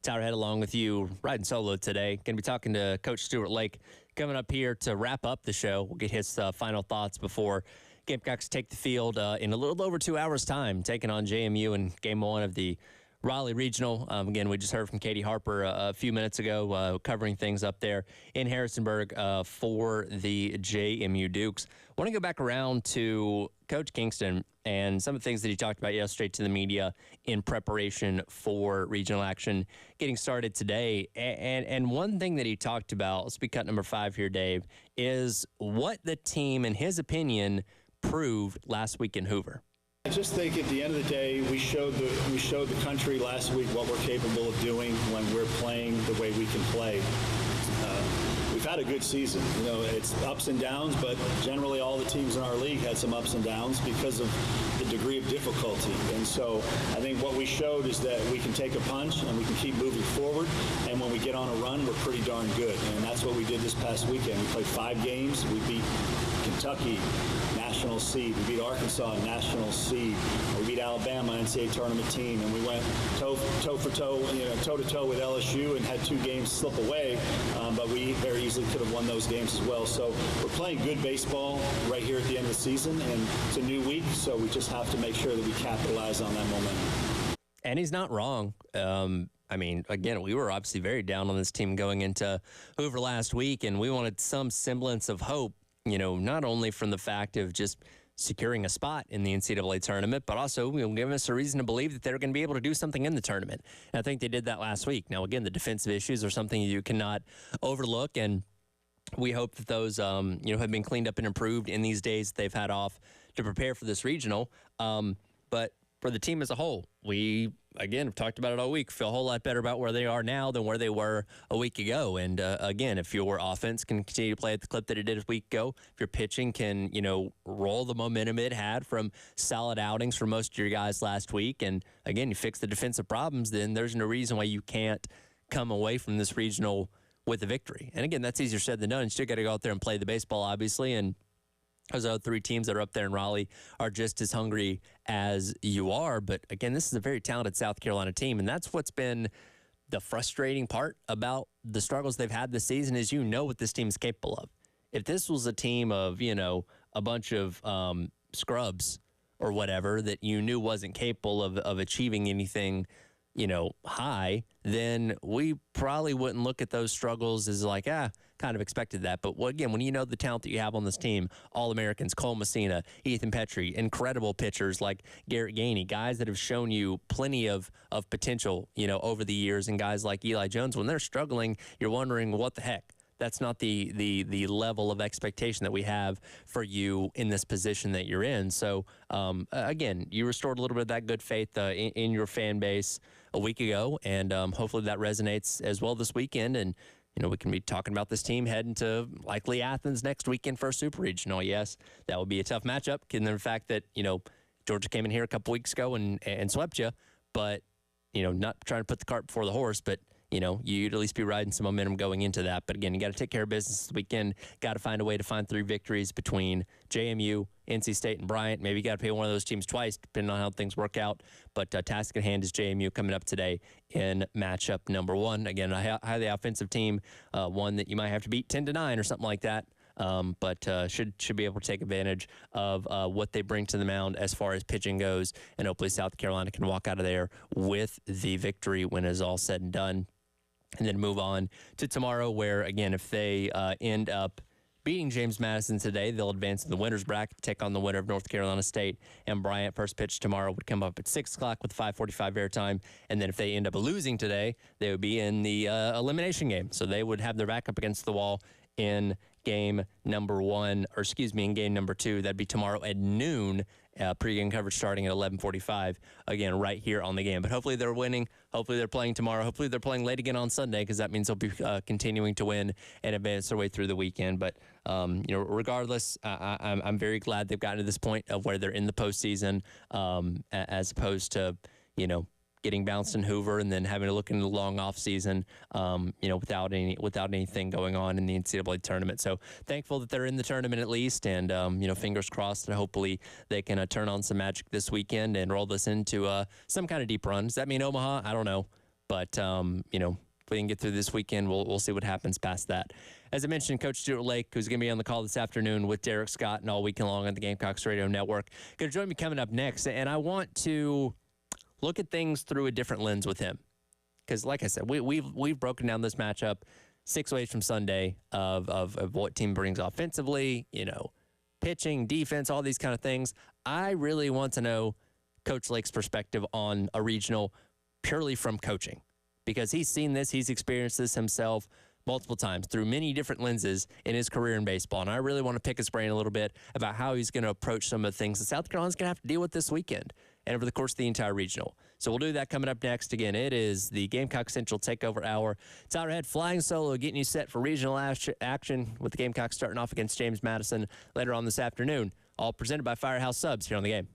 Tyler Head along with you, riding solo today. Going to be talking to Coach Stuart Lake coming up here to wrap up the show. We'll get his final thoughts before Gamecocks take the field in a little over 2 hours' time, taking on JMU in Game 1 of the Raleigh Regional. Again, we just heard from Katie Harper a few minutes ago, covering things up there in Harrisonburg for the JMU Dukes. I want to go back around to Coach Kingston and some of the things that he talked about yesterday to the media in preparation for regional action getting started today. And one thing that he talked about, let's be cut number 5 here, Dave, is what the team, in his opinion, proved last week in Hoover. I just think at the end of the day, we showed the country last week what we're capable of doing when we're playing the way we can play. We've had a good season. You know, it's ups and downs, but generally all the teams in our league had some ups and downs because of the degree of difficulty. And so I think what we showed is that we can take a punch and we can keep moving forward. And when we get on a run, we're pretty darn good. And that's what we did this past weekend. We played 5 games. We beat Kentucky, national seed. We beat Arkansas, national seed. We beat Alabama, NCAA tournament team, and we went toe to toe with LSU and had 2 games slip away. But we very easily could have won those games as well. So we're playing good baseball right here at the end of the season, and it's a new week, so we just have to make sure that we capitalize on that momentum. And he's not wrong. I mean, again, we were obviously very down on this team going into Hoover last week, and we wanted some semblance of hope, you know, not only from the fact of just securing a spot in the NCAA tournament, but also giving us a reason to believe that they're going to be able to do something in the tournament. And I think they did that last week. Now, again, the defensive issues are something you cannot overlook, and we hope that those, have been cleaned up and improved in these days that they've had off to prepare for this regional. But for the team as a whole, we, again, have talked about it all week, feel a whole lot better about where they are now than where they were a week ago. And, again, if your offense can continue to play at the clip that it did a week ago, if your pitching can, roll the momentum it had from solid outings for most of your guys last week, and, again, you fix the defensive problems, then there's no reason why you can't come away from this regional with a victory. And, again, that's easier said than done. You still got to go out there and play the baseball, obviously, and those other 3 teams that are up there in Raleigh are just as hungry as you are. But, again, this is a very talented South Carolina team, and that's what's been the frustrating part about the struggles they've had this season is what this team is capable of. If this was a team of, a bunch of scrubs or whatever that you knew wasn't capable of achieving anything, high, then we probably wouldn't look at those struggles as like, kind of expected that. But again, when you know the talent that you have on this team, All-Americans, Cole Messina, Ethan Petrie, incredible pitchers like Garrett Gainey, guys that have shown you plenty of potential, over the years, and guys like Eli Jones, when they're struggling, you're wondering what the heck. That's not the level of expectation that we have for you in this position that you're in. So, again, you restored a little bit of that good faith in your fan base a week ago, and hopefully that resonates as well this weekend. And, we can be talking about this team heading to likely Athens next weekend for a Super Regional. Yes, that would be a tough matchup, given the fact that, Georgia came in here a couple weeks ago and swept you. But, not trying to put the cart before the horse, but you'd at least be riding some momentum going into that. But again, you got to take care of business this weekend. Got to find a way to find 3 victories between JMU, NC State, and Bryant. Maybe you got to play one of those teams twice, depending on how things work out. But task at hand is JMU coming up today in matchup number 1. Again, a highly offensive team, one that you might have to beat 10-9 or something like that. But should be able to take advantage of what they bring to the mound as far as pitching goes, and hopefully South Carolina can walk out of there with the victory when it's all said and done. And then move on to tomorrow, where, again, if they end up beating James Madison today, they'll advance in the winner's bracket, take on the winner of North Carolina State and Bryant. First pitch tomorrow would come up at 6 o'clock with 5:45 airtime. And then if they end up losing today, they would be in the elimination game. So they would have their back up against the wall in game number 1, in game number 2. That'd be tomorrow at noon. Pre-game coverage starting at 11:45, again, right here on the game. But hopefully they're winning. Hopefully they're playing tomorrow. Hopefully they're playing late again on Sunday, because that means they'll be continuing to win and advance their way through the weekend. But, regardless, I'm very glad they've gotten to this point of where they're in the postseason, as opposed to, getting bounced in Hoover and then having to look into the long off season, without anything going on in the NCAA tournament. So thankful that they're in the tournament at least, and fingers crossed that hopefully they can turn on some magic this weekend and roll this into some kind of deep run. Does that mean Omaha? I don't know, but if we can get through this weekend, we'll see what happens past that. As I mentioned, Coach Stuart Lake, who's going to be on the call this afternoon with Derek Scott and all weekend long on the Gamecocks Radio Network, going to join me coming up next. And I want to look at things through a different lens with him, because, like I said, we've broken down this matchup 6 ways from Sunday of what team brings offensively, pitching, defense, all these kind of things. I really want to know Coach Lake's perspective on a regional purely from coaching, because he's seen this, he's experienced this himself multiple times through many different lenses in his career in baseball. And I really want to pick his brain a little bit about how he's going to approach some of the things that South Carolina's going to have to deal with this weekend and over the course of the entire regional. So we'll do that coming up next. Again, it is the Gamecock Central Takeover Hour. Tyler Head flying solo, getting you set for regional action with the Gamecocks starting off against James Madison later on this afternoon. All presented by Firehouse Subs here on The Game.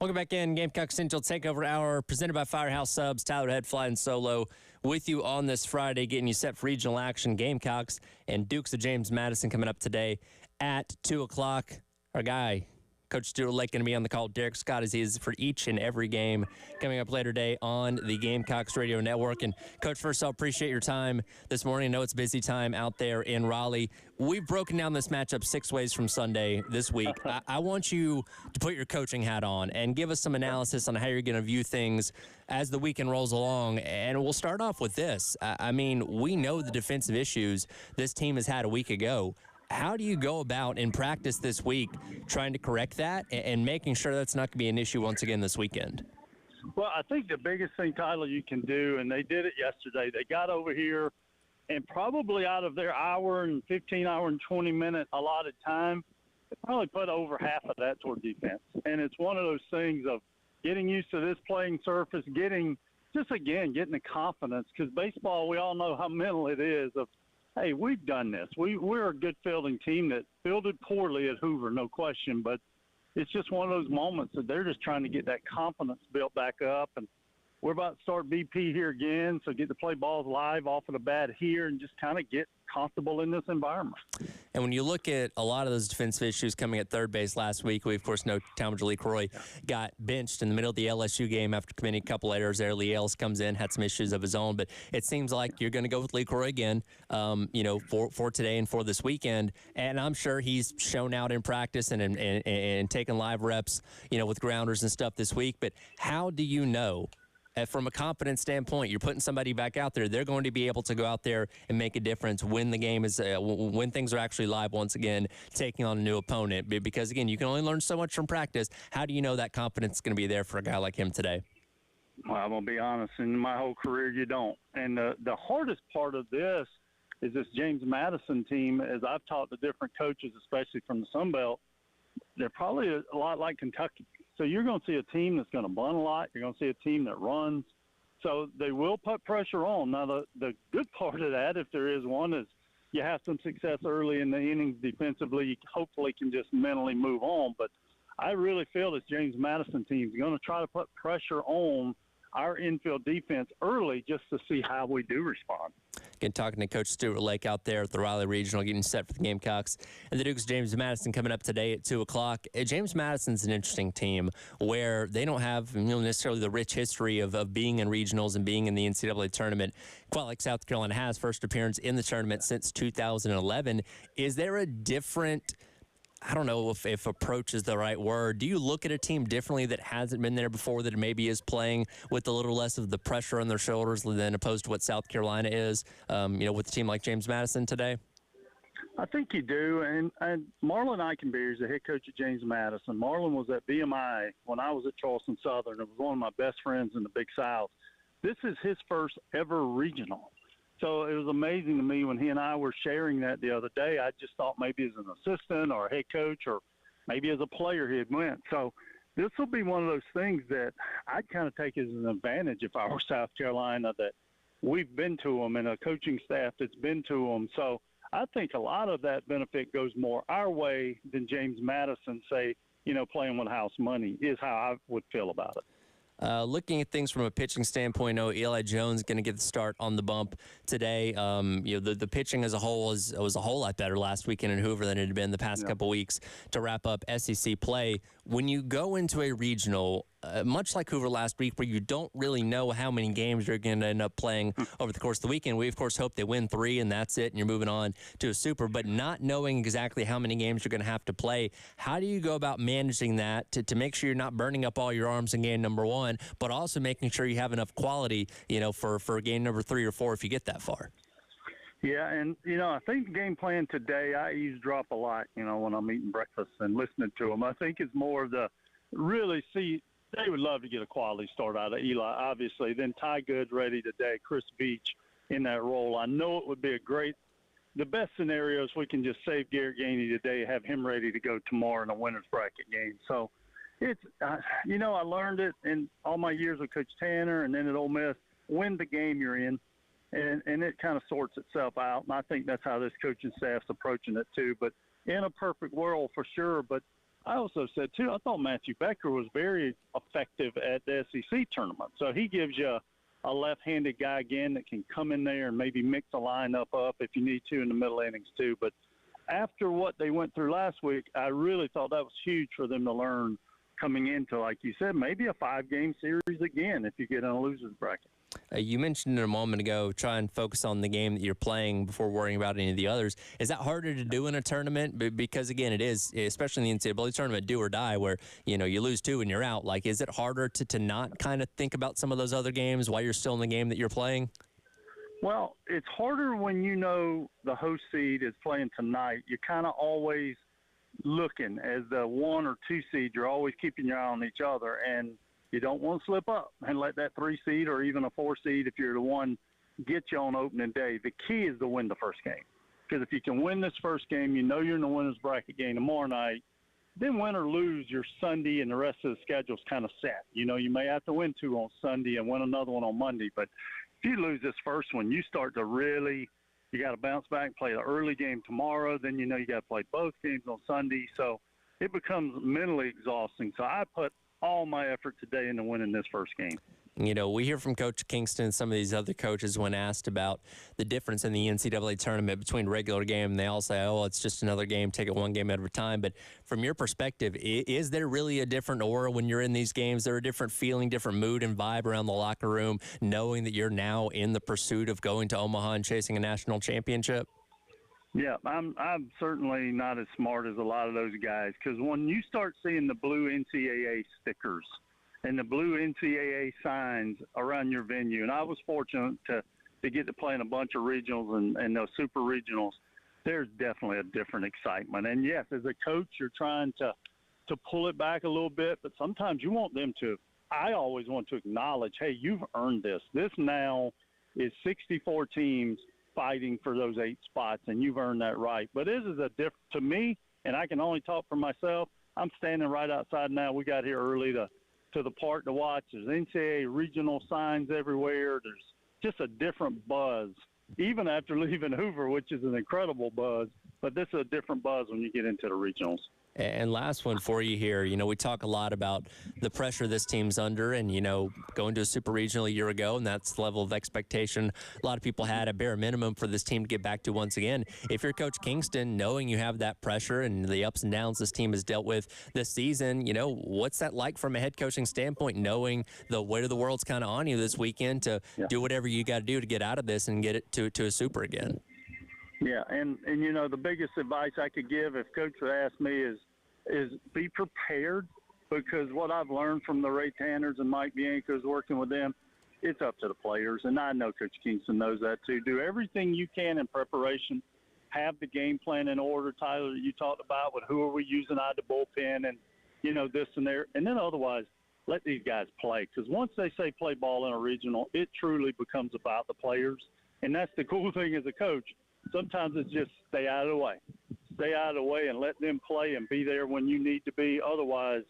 Welcome back in. Gamecock Central Takeover Hour presented by Firehouse Subs. Tyler Head flying solo with you on this Friday, getting you set for regional action. Gamecocks and Dukes of James Madison coming up today at 2 o'clock. Our guy, Coach Stuart Lake, going to be on the call. Derek Scott, as he is for each and every game, coming up later today on the Gamecocks Radio Network. And, Coach, first of all, appreciate your time this morning. I know it's a busy time out there in Raleigh. We've broken down this matchup 6 ways from Sunday this week. I want you to put your coaching hat on and give us some analysis on how you're going to view things as the weekend rolls along. And we'll start off with this. I mean, we know the defensive issues this team has had a week ago. How do you go about in practice this week trying to correct that and making sure that's not going to be an issue once again this weekend? Well, I think the biggest thing, Tyler, you can do, and they did it yesterday, they got over here and probably out of their hour and 20-minute allotted time, they probably put over half of that toward defense. And it's one of those things of getting used to this playing surface, getting the confidence, because baseball, we all know how mental it is of, hey, we've done this. We're a good fielding team that fielded poorly at Hoover, no question, but it's just one of those moments that they're just trying to get that confidence built back up. And we're about to start BP here again, so get to play balls live off of the bat here and just kind of get comfortable in this environment. And when you look at a lot of those defensive issues coming at third base last week, we, of course, know Talmadge LeCroy got benched in the middle of the LSU game after committing a couple errors there. Lee Ellis comes in, had some issues of his own, but it seems like you're going to go with LeCroy again, for today and for this weekend. And I'm sure he's shown out in practice and taking live reps, with grounders and stuff this week. But how do you know? From a confidence standpoint, you're putting somebody back out there. They're going to be able to go out there and make a difference when the game is, when things are actually live once again, taking on a new opponent. Because, again, you can only learn so much from practice. How do you know that confidence is going to be there for a guy like him today? Well, I'm going to be honest. In my whole career, you don't. And the hardest part of this is this James Madison team, as I've talked to different coaches, especially from the Sun Belt, they're probably a lot like Kentucky. So you're going to see a team that's going to bunt a lot. You're going to see a team that runs. So they will put pressure on. Now, the good part of that, if there is one, is you have some success early in the innings defensively. You hopefully can just mentally move on. But I really feel this James Madison team is going to try to put pressure on our infield defense early just to see how we do respond. Again, talking to Coach Stuart Lake out there at the Raleigh Regional, getting set for the Gamecocks. And the Dukes of James Madison coming up today at 2 o'clock. James Madison's an interesting team where they don't have necessarily the rich history of being in regionals and being in the NCAA tournament, quite like South Carolina has. First appearance in the tournament since 2011. Is there a different, I don't know if approach is the right word. Do you look at a team differently that hasn't been there before, that maybe is playing with a little less of the pressure on their shoulders than opposed to what South Carolina is, with a team like James Madison today? I think you do. And Marlon Eichenberry is the head coach at James Madison. Marlon was at BMI when I was at Charleston Southern. It was one of my best friends in the Big South. This is his first ever regional. So it was amazing to me when he and I were sharing that the other day. I just thought maybe as an assistant or a head coach or maybe as a player he had went. So this will be one of those things that I'd kind of take as an advantage if I were South Carolina, that we've been to them and a coaching staff that's been to them. So I think a lot of that benefit goes more our way than James Madison, say, playing with house money is how I would feel about it. Looking at things from a pitching standpoint, Eli Jones going to get the start on the bump today. The pitching as a whole was a whole lot better last weekend in Hoover than it had been the past couple weeks to wrap up SEC play. When you go into a regional, much like Hoover last week, where you don't really know how many games you're going to end up playing over the course of the weekend, we, of course, hope they win 3 and that's it, and you're moving on to a super. But not knowing exactly how many games you're going to have to play, how do you go about managing that to make sure you're not burning up all your arms in game number 1, but also making sure you have enough quality, for game number 3 or 4 if you get that far? Yeah, and, I think game plan today, I eavesdrop a lot, when I'm eating breakfast and listening to them. I think it's more of the really see – they would love to get a quality start out of Eli, obviously. Then Ty Good ready today, Chris Beach in that role. I know it would be the best scenario is we can just save Garrett Gainey today, have him ready to go tomorrow in a winner's bracket game. So it's, I learned it in all my years with Coach Tanner and then at Ole Miss, win the game you're in. And it kind of sorts itself out. And I think that's how this coaching staff's approaching it too. But in a perfect world, for sure. But I also said, too, I thought Matthew Becker was very effective at the SEC tournament. So he gives you a left-handed guy, again, that can come in there and maybe mix a lineup up if you need to in the middle innings, too. But after what they went through last week, I really thought that was huge for them to learn coming into, like you said, maybe a 5-game series again if you get in a loser's bracket. You mentioned it a moment ago, try and focus on the game that you're playing before worrying about any of the others. Is that harder to do in a tournament? Because, again, it is, especially in the NCAA tournament, do or die, where, you know, you lose 2 and you're out. Like, is it harder to not kind of think about some of those other games while you're still in the game that you're playing? Well, it's harder when you know the host seed is playing tonight. You're kind of always looking as the 1 or 2 seed. You're always keeping your eye on each other, and you don't want to slip up and let that 3 seed or even a 4 seed, if you're the one, get you on opening day. The key is to win the first game, because if you can win this first game, you know you're in the winner's bracket game tomorrow night. Then win or lose, your Sunday and the rest of the schedule's kind of set. You know, you may have to win 2 on Sunday and win another one on Monday, but if you lose this first one, you start to really – you got to bounce back, play the early game tomorrow. Then you know you got to play both games on Sunday. So it becomes mentally exhausting. So I put all my effort today into winning this first game. You know, we hear from Coach Kingston and some of these other coaches when asked about the difference in the NCAA tournament between regular game, and they all say, oh, it's just another game, take it one game at a time. But from your perspective, is there really a different aura when you're in these games? Is there a different feeling, different mood and vibe around the locker room, knowing that you're now in the pursuit of going to Omaha and chasing a national championship? Yeah, I'm certainly not as smart as a lot of those guys, because when you start seeing the blue NCAA stickers and the blue NCAA signs around your venue, and I was fortunate to get to play in a bunch of regionals and those super regionals, there's definitely a different excitement. And, yes, as a coach, you're trying to pull it back a little bit, but sometimes you want them to – I always want to acknowledge, hey, you've earned this. This now is 64 teams fighting for those 8 spots, and you've earned that right. But this is to me, and I can only talk for myself, I'm standing right outside now. We got here early to the park to watch. There's NCAA regional signs everywhere. There's just a different buzz, even after leaving Hoover, which is an incredible buzz. But this is a different buzz when you get into the regionals. And last one for you here. You know, we talk a lot about the pressure this team's under and, you know, going to a super regional a year ago, and that's the level of expectation a lot of people had, a bare minimum for this team to get back to once again. If you're Coach Kingston, knowing you have that pressure and the ups and downs this team has dealt with this season, you know, what's that like from a head coaching standpoint, knowing the weight of the world's kind of on you this weekend to do whatever you got to do to get out of this and get it to a super again? Yeah, and you know, the biggest advice I could give if Coach would ask me is be prepared, because what I've learned from the Ray Tanners and Mike Bianco's working with them, it's up to the players. And I know Coach Kingston knows that too. Do everything you can in preparation. Have the game plan in order, Tyler, that you talked about with who are we using out of the bullpen and, you know, this and there. And then otherwise, let these guys play. Because once they say play ball in a regional, it truly becomes about the players. And that's the cool thing as a coach. Sometimes it's just stay out of the way. Stay out of the way and let them play and be there when you need to be. Otherwise,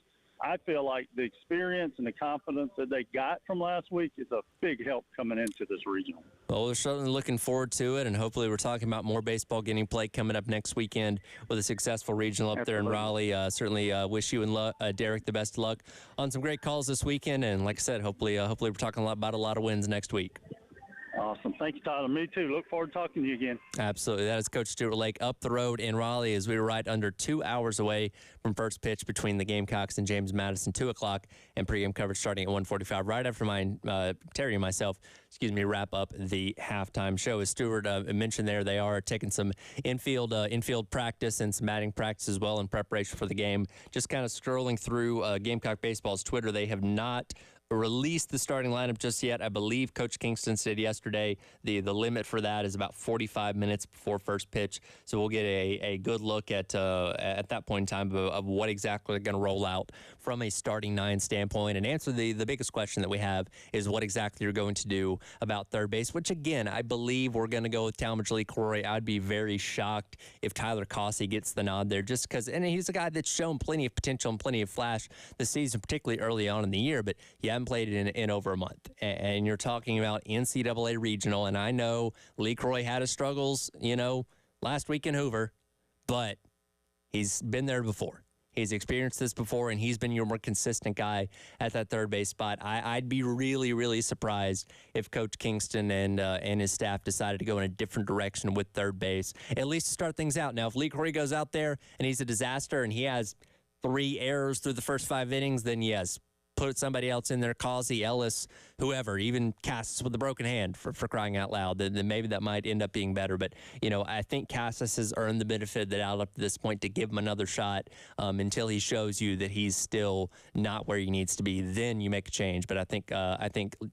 I feel like the experience and the confidence that they got from last week is a big help coming into this regional. Well, we're certainly looking forward to it, and hopefully we're talking about more baseball getting played coming up next weekend with a successful regional up there in Raleigh. Certainly wish you and Derek the best of luck on some great calls this weekend, and like I said, hopefully we're talking about a lot of wins next week. Awesome. Thank you, Tyler. Me too. Look forward to talking to you again. Absolutely. That is Coach Stuart Lake up the road in Raleigh as we were right under 2 hours away from first pitch between the Gamecocks and James Madison, 2 o'clock, and pregame coverage starting at 1:45 right after Terry and myself, wrap up the halftime show. As Stuart mentioned there, they are taking some infield practice and some batting practice as well in preparation for the game. Just kind of scrolling through Gamecock Baseball's Twitter, they have not released the starting lineup just yet. I believe Coach Kingston said yesterday the limit for that is about 45 minutes before first pitch. So we'll get a good look at that point in time of what exactly they're going to roll out from a starting 9 standpoint, and answer the biggest question that we have is what exactly you're going to do about third base, which again, I believe we're going to go with Talmadge Lee Corey. I'd be very shocked if Tyler Cossey gets the nod there, just because, and he's a guy that's shown plenty of potential and plenty of flash this season, particularly early on in the year, but you haven't played it in over a month. And you're talking about NCAA regional, and I know Lee Croy had his struggles, last week in Hoover, but he's been there before. He's experienced this before, and he's been your more consistent guy at that third base spot. I'd be really, really surprised if Coach Kingston and his staff decided to go in a different direction with third base, at least to start things out. Now, if Lee Corey goes out there and he's a disaster and he has 3 errors through the first 5 innings, then yes, put somebody else in there, Causey, Ellis, whoever, even Casas with a broken hand for crying out loud, then maybe that might end up being better. But, I think Casas has earned the benefit of the doubt up to this point to give him another shot until he shows you that he's still not where he needs to be. Then you make a change. But I think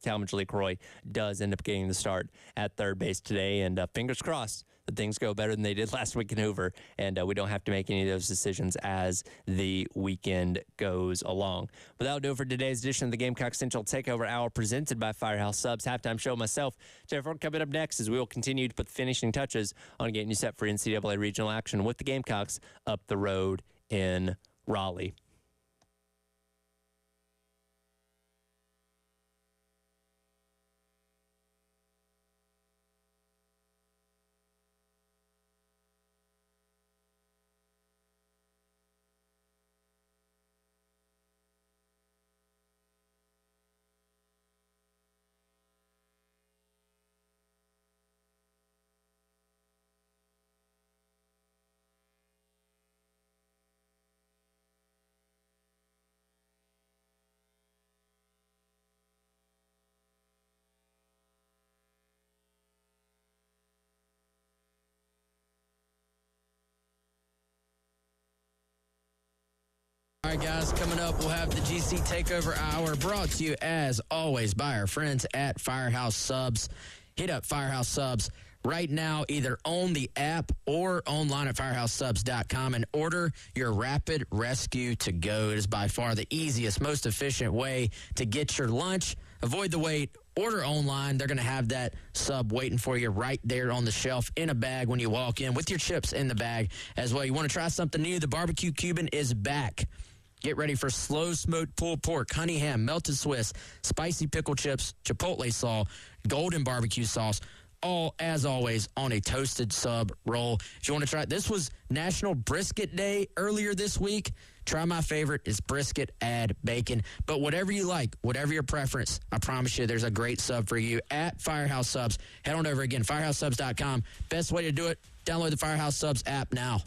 Talmadge LeCroy does end up getting the start at third base today. And fingers crossed that things go better than they did last week in Hoover, and we don't have to make any of those decisions as the weekend goes along. But that'll do it for today's edition of the Gamecock Central Takeover Hour presented by Firehouse Subs. Halftime show myself, Jeff Ford, coming up next as we will continue to put the finishing touches on getting you set for NCAA regional action with the Gamecocks up the road in Raleigh. All right, guys, coming up, we'll have the GC Takeover Hour brought to you, as always, by our friends at Firehouse Subs. Hit up Firehouse Subs right now, either on the app or online at firehousesubs.com, and order your Rapid Rescue to go. It is by far the easiest, most efficient way to get your lunch. Avoid the wait. Order online. They're going to have that sub waiting for you right there on the shelf in a bag when you walk in, with your chips in the bag as well. You want to try something new? The Barbecue Cuban is back. Get ready for slow-smoked pulled pork, honey ham, melted Swiss, spicy pickle chips, chipotle sauce, golden barbecue sauce, all, as always, on a toasted sub roll. If you want to try it, this was National Brisket Day earlier this week. Try my favorite. It's brisket, add bacon. But whatever you like, whatever your preference, I promise you there's a great sub for you at Firehouse Subs. Head on over again, firehousesubs.com. Best way to do it, download the Firehouse Subs app now.